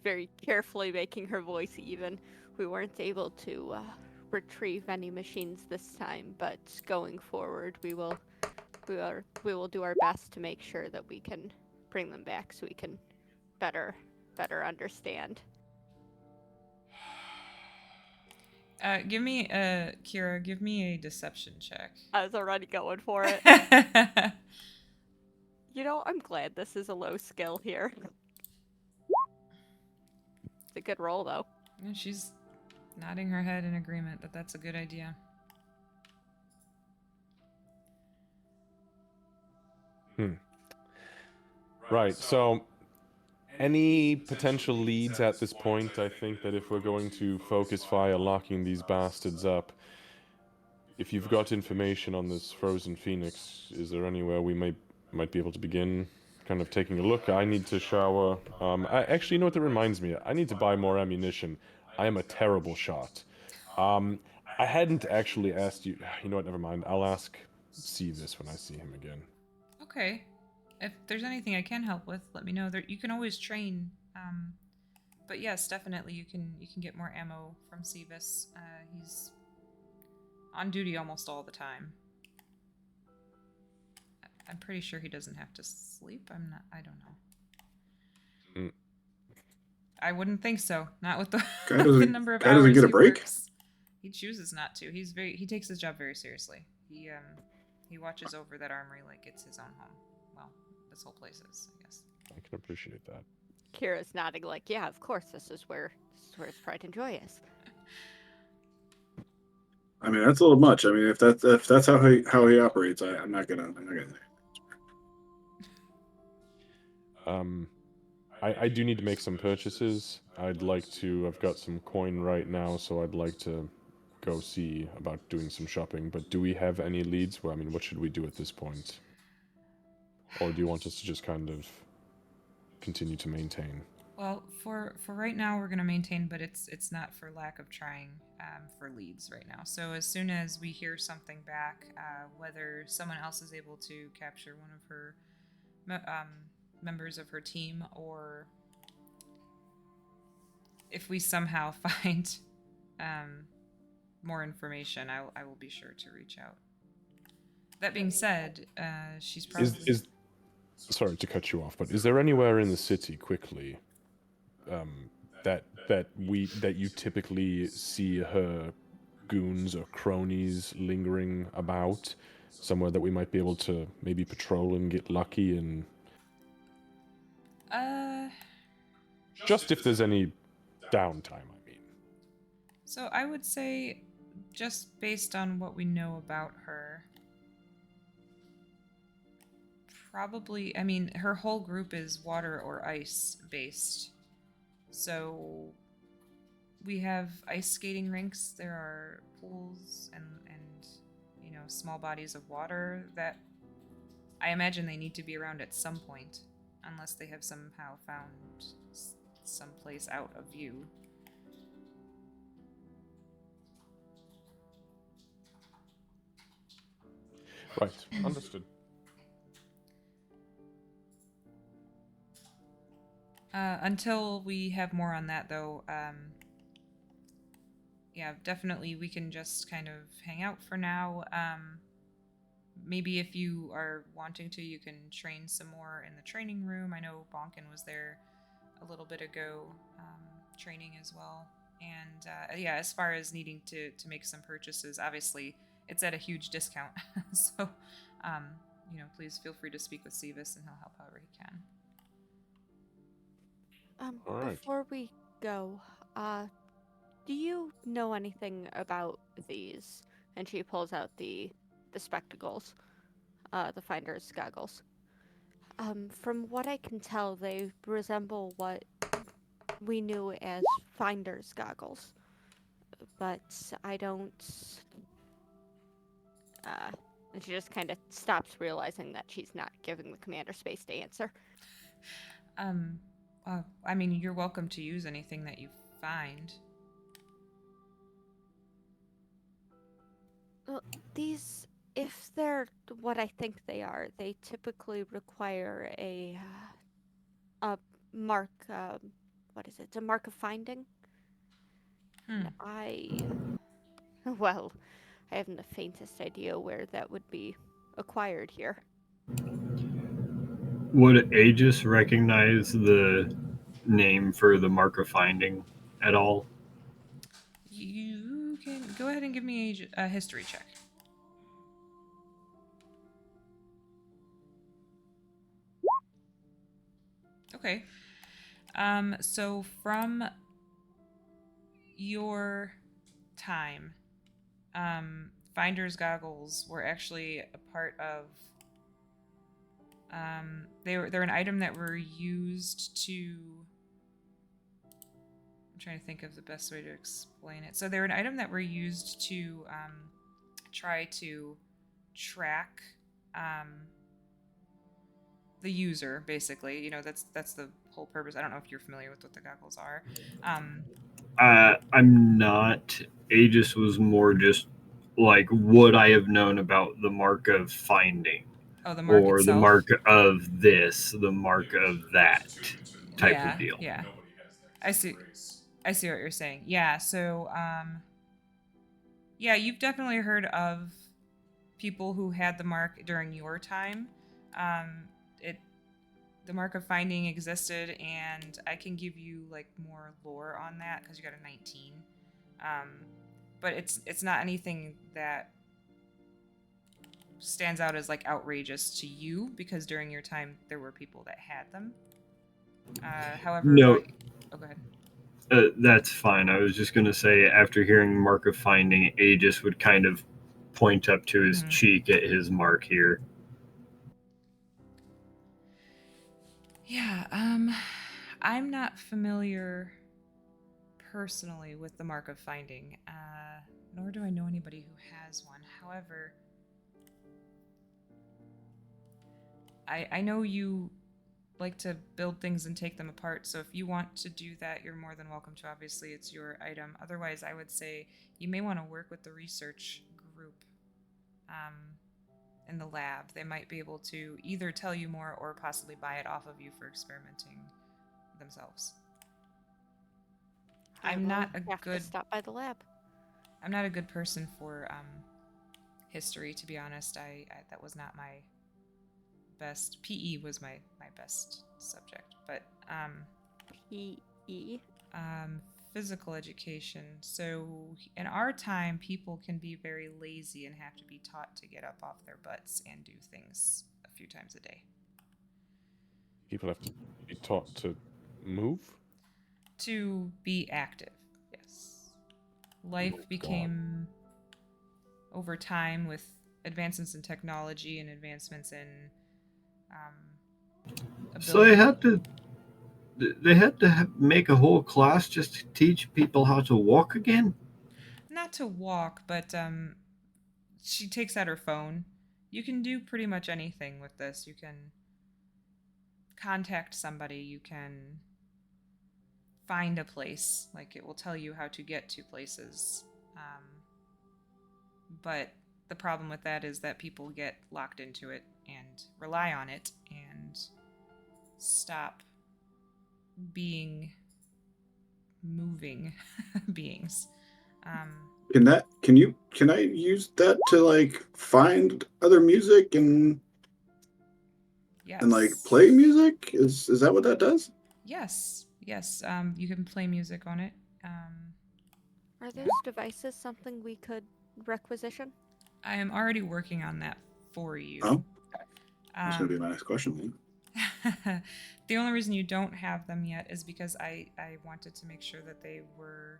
very carefully making her voice even. We weren't able to retrieve any machines this time, but going forward, we will do our best to make sure that we can bring them back so we can better understand. Kira, give me a deception check. I was already going for it. I'm glad this is a low skill here. It's a good roll, though. Yeah, she's nodding her head in agreement that that's a good idea. Right, so any potential leads at this point? I think that if we're going to focus fire locking these bastards up, if you've got information on this frozen phoenix, is there anywhere we might be able to begin kind of taking a look? I need to shower. I actually, you know what that reminds me? I need to buy more ammunition. I am a terrible shot. I hadn't actually asked you. You know what? Never mind. I'll ask Sevis when I see him again. Okay. If there's anything I can help with, let me know. There, you can always train. But yes, definitely you can get more ammo from Sevis. He's on duty almost all the time. I'm pretty sure he doesn't have to sleep. I don't know. Mm. I wouldn't think so. Not with the, Guy the doesn't- number of guy doesn't hours get a he break? works. He chooses not to. He takes his job very seriously. He watches over that armory like it's his own home. Well, this whole place is, I guess. I can appreciate that. Kira's nodding like, yeah, of course, this is where his pride and joy is. I mean, that's a little much. I mean, if that's how he operates, I'm not gonna. I do need to make some purchases. I've got some coin right now, so I'd like to go see about doing some shopping. But do we have any leads? Well, I mean, what should we do at this point? Or do you want us to just kind of continue to maintain? Well, for right now, we're gonna maintain, but it's not for lack of trying for leads right now. So as soon as we hear something back, whether someone else is able to capture one of her members of her team, or if we somehow find more information, I will be sure to reach out. That being said, she's probably... Sorry to cut you off, but is there anywhere in the city, quickly, that you typically see her goons or cronies lingering about? Somewhere that we might be able to maybe patrol and get lucky and... Just if there's any downtime, I mean. So I would say, just based on what we know about her, probably, I mean, her whole group is water or ice based. So we have ice skating rinks, there are pools and you know, small bodies of water that I imagine they need to be around at some point, unless they have somehow found some place out of view. Right, understood. Until we have more on that, though, yeah, definitely we can just kind of hang out for now. Maybe if you are wanting to, you can train some more in the training room. I know Bhonken was there a little bit ago, training as well. And yeah, as far as needing to make some purchases, obviously it's at a huge discount. So, you know, please feel free to speak with Sevis and he'll help however he can. All right. Before we go, do you know anything about these? And she pulls out the spectacles, the finder's goggles. From what I can tell, they resemble what we knew as finder's goggles, but I don't. And she just kind of stops, realizing that she's not giving the commander space to answer. I mean, you're welcome to use anything that you find. Well, these, if they're what I think they are, they typically require a mark. What is it? A mark of finding. And well, I haven't the faintest idea where that would be acquired here. Would Aegis recognize the name for the mark of finding at all? You can go ahead and give me a history check. Okay. So from your time, finder's goggles were actually a part of they're an item that were used to, I'm trying to think of the best way to explain it. So they're an item that were used to try to track the user, basically. You know, that's the whole purpose. I don't know if you're familiar with what the goggles are. I'm not. Aegis was more just like what I have known about the mark of finding. Oh, the mark or itself? the mark of this, the mark of that type Yeah, of deal. yeah. Nobody has that I see. race. I see what you're saying. Yeah, so yeah, you've definitely heard of people who had the mark during your time. The mark of finding existed, and I can give you like more lore on that because you got a 19. But it's not anything that stands out as like outrageous to you because during your time there were people that had them. However, No. Oh, go ahead. That's fine. I was just going to say, after hearing mark of finding, Aegis would kind of point up to his cheek at his mark here. Yeah, I'm not familiar personally with the mark of finding, nor do I know anybody who has one. However, I know you like to build things and take them apart, so if you want to do that, you're more than welcome to. Obviously, it's your item. Otherwise, I would say you may want to work with the research group in the lab. They might be able to either tell you more or possibly buy it off of you for experimenting themselves. I'm not a have good to stop by the lab. I'm not a good person for history, to be honest. I that was not my best. PE was my best subject, but PE, physical education. So in our time, people can be very lazy and have to be taught to get up off their butts and do things a few times a day. People have to be taught to move? To be active, yes. Life became, over time, with advancements in technology and advancements in so they had to make a whole class just to teach people how to walk again? Not to walk, but she takes out her phone. You can do pretty much anything with this. You can contact somebody, you can find a place, like it will tell you how to get to places. But the problem with that is that people get locked into it and rely on it and stop being moving beings. Can I use that to like find other music and Yes. and like play music? Is that what that does? Yes. You can play music on it. Are those devices something we could requisition? I am already working on that for you. Oh, that's gonna be my next question then. The only reason you don't have them yet is because I wanted to make sure that they were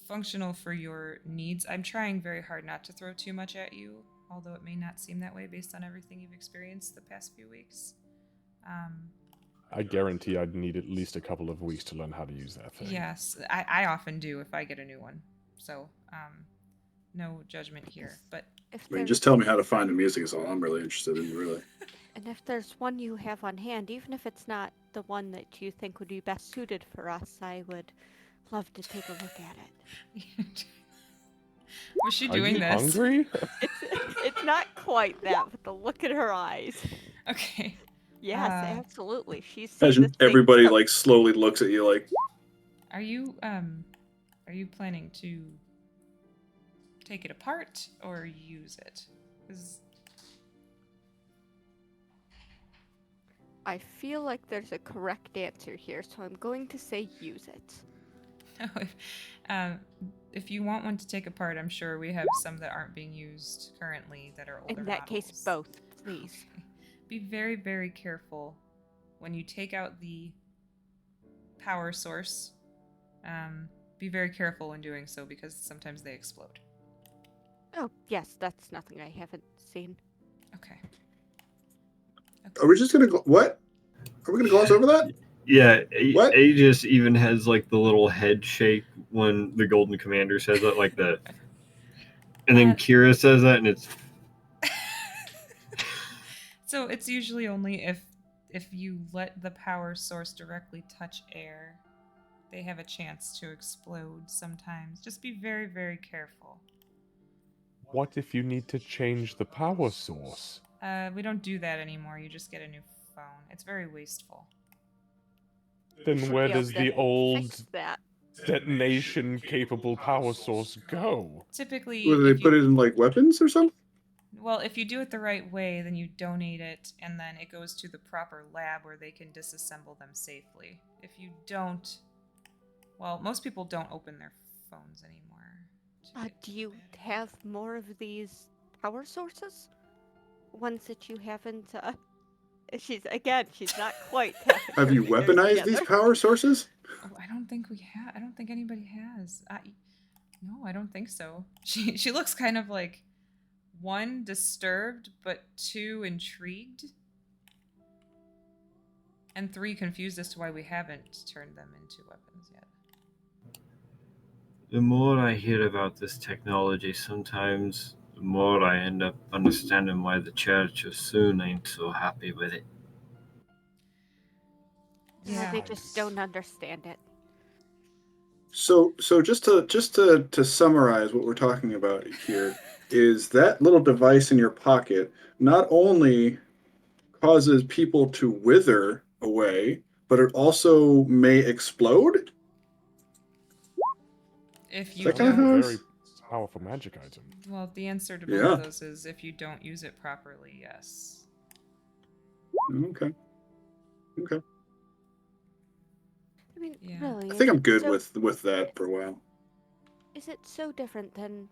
functional for your needs. I'm trying very hard not to throw too much at you, although it may not seem that way based on everything you've experienced the past few weeks. I guarantee I'd need at least a couple of weeks to learn how to use that thing. Yes, I often do if I get a new one. So, no judgment here. But I mean, just tell me how to find the music is all I'm really interested in, really. And if there's one you have on hand, even if it's not the one that you think would be best suited for us, I would love to take a look at it. Was she doing this? Hungry? It's not quite that, but the look in her eyes. Okay. Yes, absolutely. She's seen Imagine this thing everybody so- like slowly looks at you like, Are you planning to take it apart or use it? 'Cause I feel like there's a correct answer here, so I'm going to say use it. if you want one to take apart, I'm sure we have some that aren't being used currently that are older In that case, models. both, please. Okay. Be very, very careful when you take out the power source. Be very careful when doing so because sometimes they explode. Oh, yes, that's nothing I haven't seen. Okay. are we just gonna what? Are we gonna gloss over that? Yeah, What? Aegis even has like the little head shake when the Golden Commander says it, like the And then Kira says that, and it's So it's usually only if you let the power source directly touch air, they have a chance to explode sometimes. Just be very, very careful. What if you need to change the power source? We don't do that anymore. You just get a new phone. It's very wasteful. Then Should where be able does to the old fix that. detonation-capable power source go? Typically, Whether they if put you, it in like weapons or something? well, if you do it the right way, then you donate it, and then it goes to the proper lab where they can disassemble them safely. If you don't, well, most people don't open their phones anymore. Do you have more of these power sources? Ones that you haven't. She's not quite. tapping Have her you fingers weaponized these together. power sources? Oh, I don't think we have. I don't think anybody has. No, I don't think so. She looks kind of like, one, disturbed, but two, intrigued, and three, confused as to why we haven't turned them into weapons yet. the more I hear about this technology, sometimes the more I end up understanding why the Church of Soon ain't so happy with it. Yeah. They just don't understand it. So just to summarize what we're talking about here is that little device in your pocket not only causes people to wither away, but it also may explode. If you That kind of don't, how a very powerful magic item. well, the answer to both Yeah. of those is if you don't use it properly, yes. Okay. I mean, Yeah. really. I think is I'm it good so, with that for a while. Is it so different than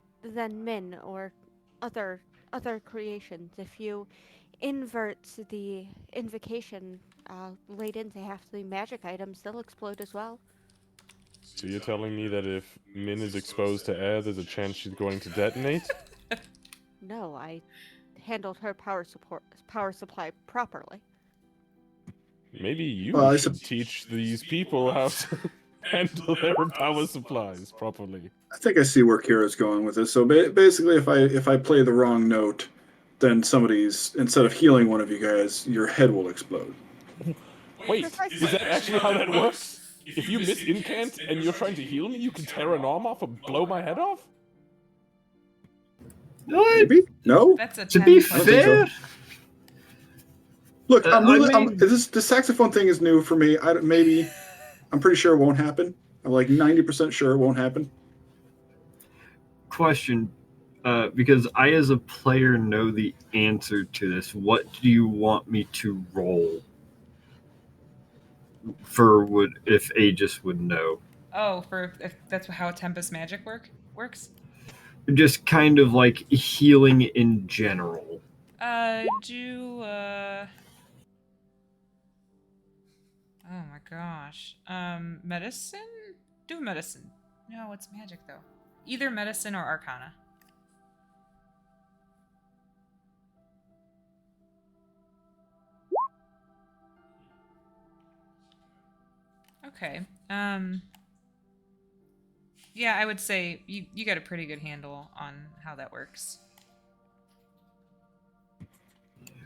Min or other creations? If you invert the invocation laid into half the magic items, they'll explode as well. So you're telling me that if Min is exposed to air, there's a chance she's going to detonate? No, I handled her power supply properly. Maybe you Well, I should teach these people how to handle their power supplies properly. I think I see where Kira's going with this. So basically, if I play the wrong note, then somebody's, instead of healing one of you guys, your head will explode. Wait, Precisely. is that actually how that works? If you miss incant and you're trying to heal me, you can tear an arm off and blow my head off? What? Maybe? No? That's a To be 10 I don't think fair, so. Look, I'm really. I mean- This the saxophone thing is new for me. I'm pretty sure it won't happen. I'm like 90% sure it won't happen. question, because I as a player know the answer to this. What do you want me to roll for if Aegis would know? Oh, for if that's how Tempest magic works? Just kind of like healing in general. Oh my gosh. Medicine? Do medicine. No, it's magic though. Either medicine or arcana. Okay. Yeah, I would say you got a pretty good handle on how that works.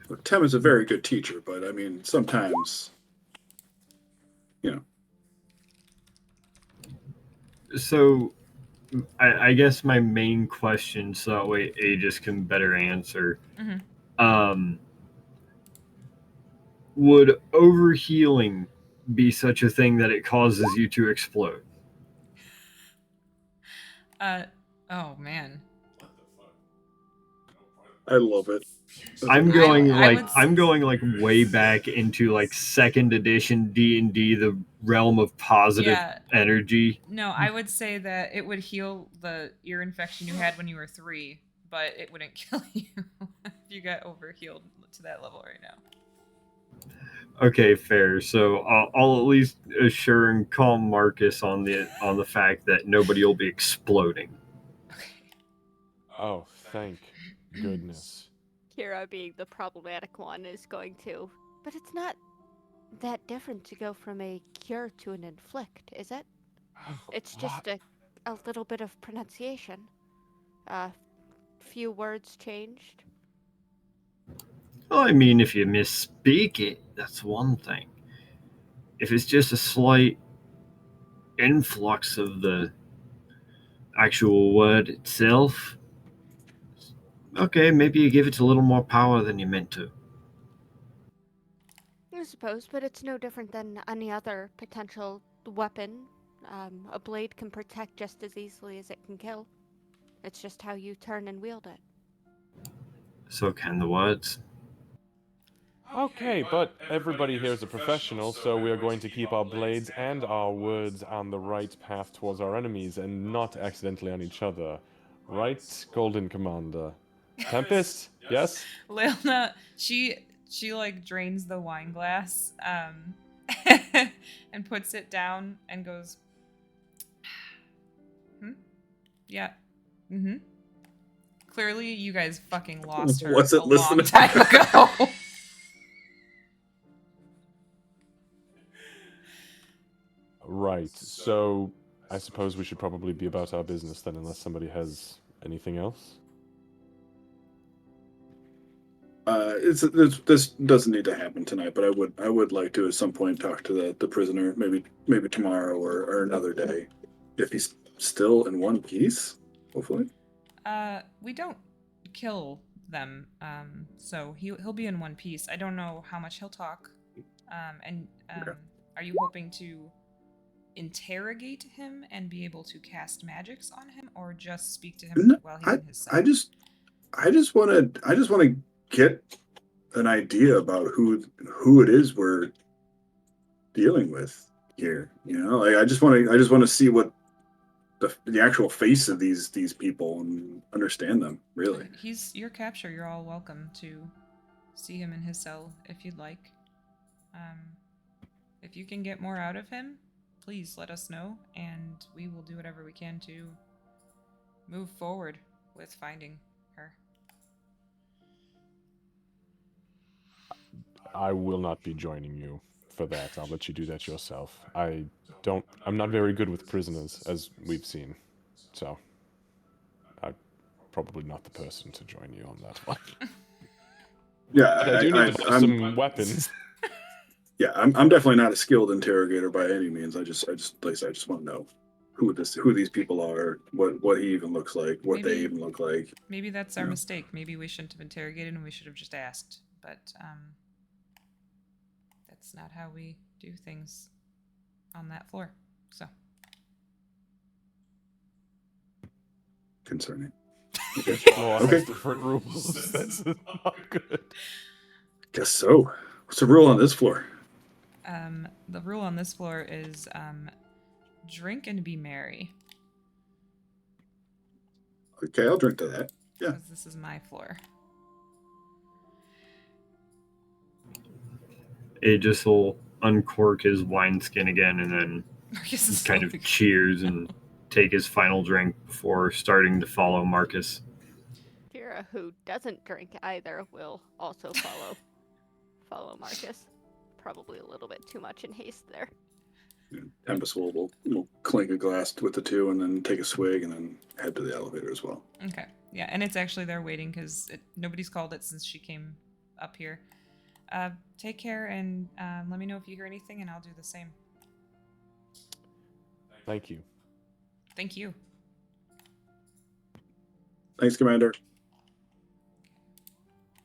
Look, Tem is a very good teacher, but I mean, sometimes, you know. So, I guess my main question, so that way Aegis can better answer. Mm-hmm. Would overhealing be such a thing that it causes you to explode? Oh man. I love it. I'm going I going like way back into like second edition D&D, the realm of positive Yeah. energy. No, I would say that it would heal the ear infection you had when you were 3, but it wouldn't kill you if you got overhealed to that level right now. Okay, fair. So I'll at least assure and calm Marcus on the fact that nobody will be exploding. Oh, thank goodness. Kira, being the problematic one, is going to. But it's not that different to go from a cure to an inflict, is it? It's just a little bit of pronunciation. few words changed. Well, I mean, if you misspeak it, that's one thing. If it's just a slight influx of the actual word itself, okay, maybe you give it a little more power than you meant to. I suppose, but it's no different than any other potential weapon. A blade can protect just as easily as it can kill. It's just how you turn and wield it. So can the words. Okay, but everybody here is a professional, so we are going to keep our blades and our words on the right path towards our enemies and not accidentally on each other. Right, Golden Commander? Tempest? Yes? Leona, she like drains the wine glass, and puts it down and goes, yeah, Clearly, you guys fucking lost her What's it a long listening? time ago. Right, so I suppose we should probably be about our business then, unless somebody has anything else? This doesn't need to happen tonight, but I would like to at some point talk to the prisoner, maybe tomorrow or another day, if he's still in one piece. Hopefully. We don't kill them, so he'll be in one piece. I don't know how much he'll talk. Okay. Are you hoping to interrogate him and be able to cast magics on him, or just speak to him No, while he's in his cell? I just want to get an idea about who it is we're dealing with here. You know, like I just want to see what the actual face of these people and understand them really. He's your capture. You're all welcome to see him in his cell if you'd like. If you can get more out of him, please let us know, and we will do whatever we can to move forward with finding her. I will not be joining you for that. I'll let you do that yourself. I'm not very good with prisoners, as we've seen. So, I'm probably not the person to join you on that one. Yeah, But I do need to buy some weapons. Yeah, I'm definitely not a skilled interrogator by any means. I just like I said, I just want to know who these people are, what he even looks like, what they even look like. Maybe that's our mistake. Maybe we shouldn't have interrogated and we should have just asked. But that's not how we do things on that floor. So Concerning. Okay. Different rules. That's not good. Guess so. What's the rule on this floor? The rule on this floor is drink and be merry. Okay, I'll drink to that. Yeah. Because this is my floor. Aegis will uncork his wineskin again and then kind of cheers and take his final drink before starting to follow Marcus. Kira, who doesn't drink either, will also follow Marcus. Probably a little bit too much in haste there. Tempest will clink a glass with the two and then take a swig and then head to the elevator as well. Okay. Yeah, and it's actually there waiting because nobody's called it since she came up here. Take care and let me know if you hear anything and I'll do the same. Thank you. Thank you. Thanks, Commander.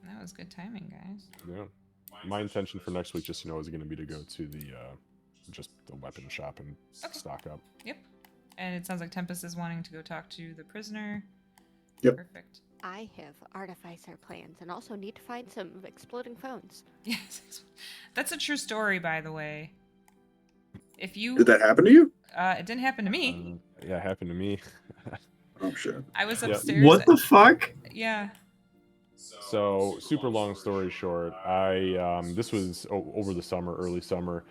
That was good timing, guys. Yeah. My intention for next week, just so you know, is going to be to go to the weapon shop and stock up. Yep. And it sounds like Tempest is wanting to go talk to the prisoner. Yep. Perfect. I have artificer plans and also need to find some exploding phones. Yes. That's a true story, by the way. If you Did that happen to you? It didn't happen to me. Yeah, it happened to me. Oh shit. I was Yep. upstairs. What the fuck? Yeah. So, super long story short, this was over the summer, early summer.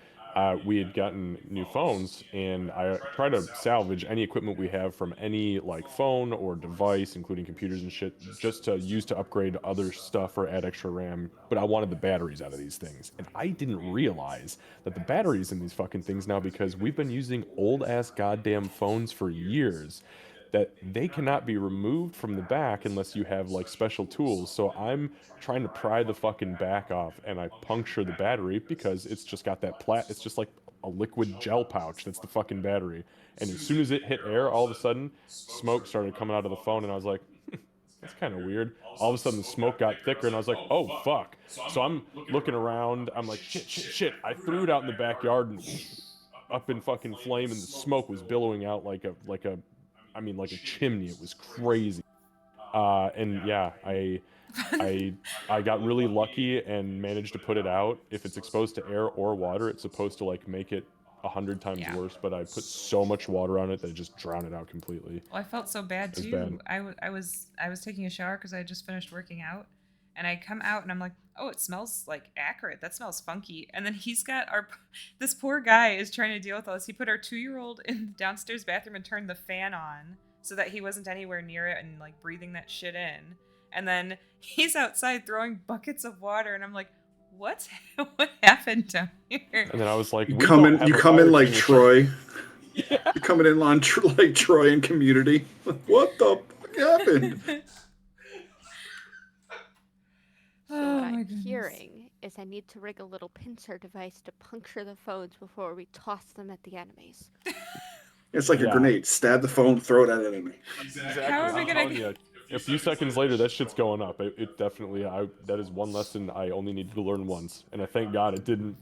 We had gotten new phones, and I try to salvage any equipment we have from any like phone or device, including computers and shit, just to use to upgrade other stuff or add extra RAM. But I wanted the batteries out of these things, and I didn't realize that the batteries in these fucking things now, because we've been using old ass goddamn phones for years, that they cannot be removed from the back unless you have like special tools. So I'm trying to pry the fucking back off, and I puncture the battery because it's just got that it's just like a liquid gel pouch. That's the fucking battery. And as soon as it hit air, all of a sudden smoke started coming out of the phone, and I was like, that's kind of weird. All of a sudden the smoke got thicker, and I was like, oh fuck. So I'm looking around, I'm like, shit. I threw it out in the backyard and up in fucking flame, and the smoke was billowing out like a like a chimney. It was crazy. And yeah, I got really lucky and managed to put it out. If it's exposed to air or water, it's supposed to like make it 100 times Yeah. worse, but I put so much water on it that it just drowned it out completely. Well, I felt so bad It was too. bad. I was taking a shower because I had just finished working out, and I come out and I'm like, oh, it smells like acrid. That smells funky. And then he's got this poor guy is trying to deal with all this. He put our 2-year-old in the downstairs bathroom and turned the fan on so that he wasn't anywhere near it and like breathing that shit in. And then he's outside throwing buckets of water, and I'm like, what happened down here? And then I was like, You "We come don't in. have You a come in fire like extinguisher." Troy. You're coming in on like Troy in Community. What the fuck happened? So Oh what my I'm goodness. hearing is I need to rig a little pincer device to puncture the phones before we toss them at the enemies. It's like a Yeah. grenade. Stab the phone, throw it at an enemy. Exactly. How are we I'm gonna telling you, a few seconds later, that shit's going up. It definitely. That is one lesson I only needed to learn once, and I thank God it didn't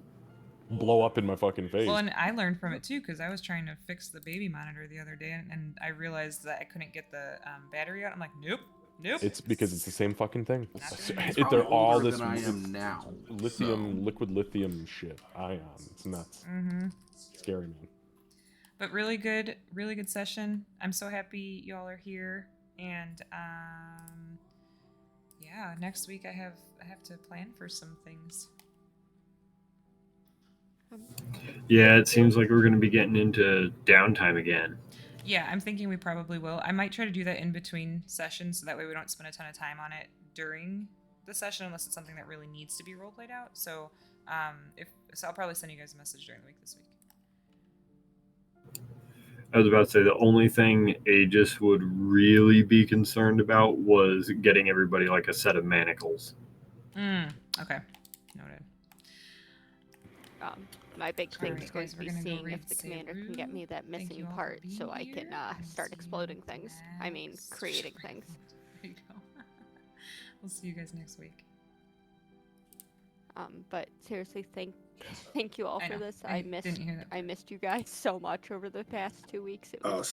blow up in my fucking face. Well, and I learned from it too because I was trying to fix the baby monitor the other day, and I realized that I couldn't get the battery out. I'm like, nope. It's because it's the same fucking thing. He's They're probably all older this than I am now. lithium, liquid lithium shit. Ion. It's nuts. Mm-hmm. Scary, man. But really good session. I'm so happy y'all are here, and yeah, next week I have to plan for some things. Yeah, it seems like we're going to be getting into downtime again. Yeah, I'm thinking we probably will. I might try to do that in between sessions so that way we don't spend a ton of time on it during the session unless it's something that really needs to be role played out. So I'll probably send you guys a message during the week this week. I was about to say the only thing Aegis would really be concerned about was getting everybody like a set of manacles. Okay. Noted. My big thing Alright, is going guys, to we're be gonna go seeing raid if the commander can get me that Thank missing you all for part so being I can here. I'll start see exploding you things. I mean, next creating things. There you go. We'll see you guys next week. But seriously, thank you all I for know. this. I didn't hear that I part. missed you guys so much over the past 2 weeks. It Oh, was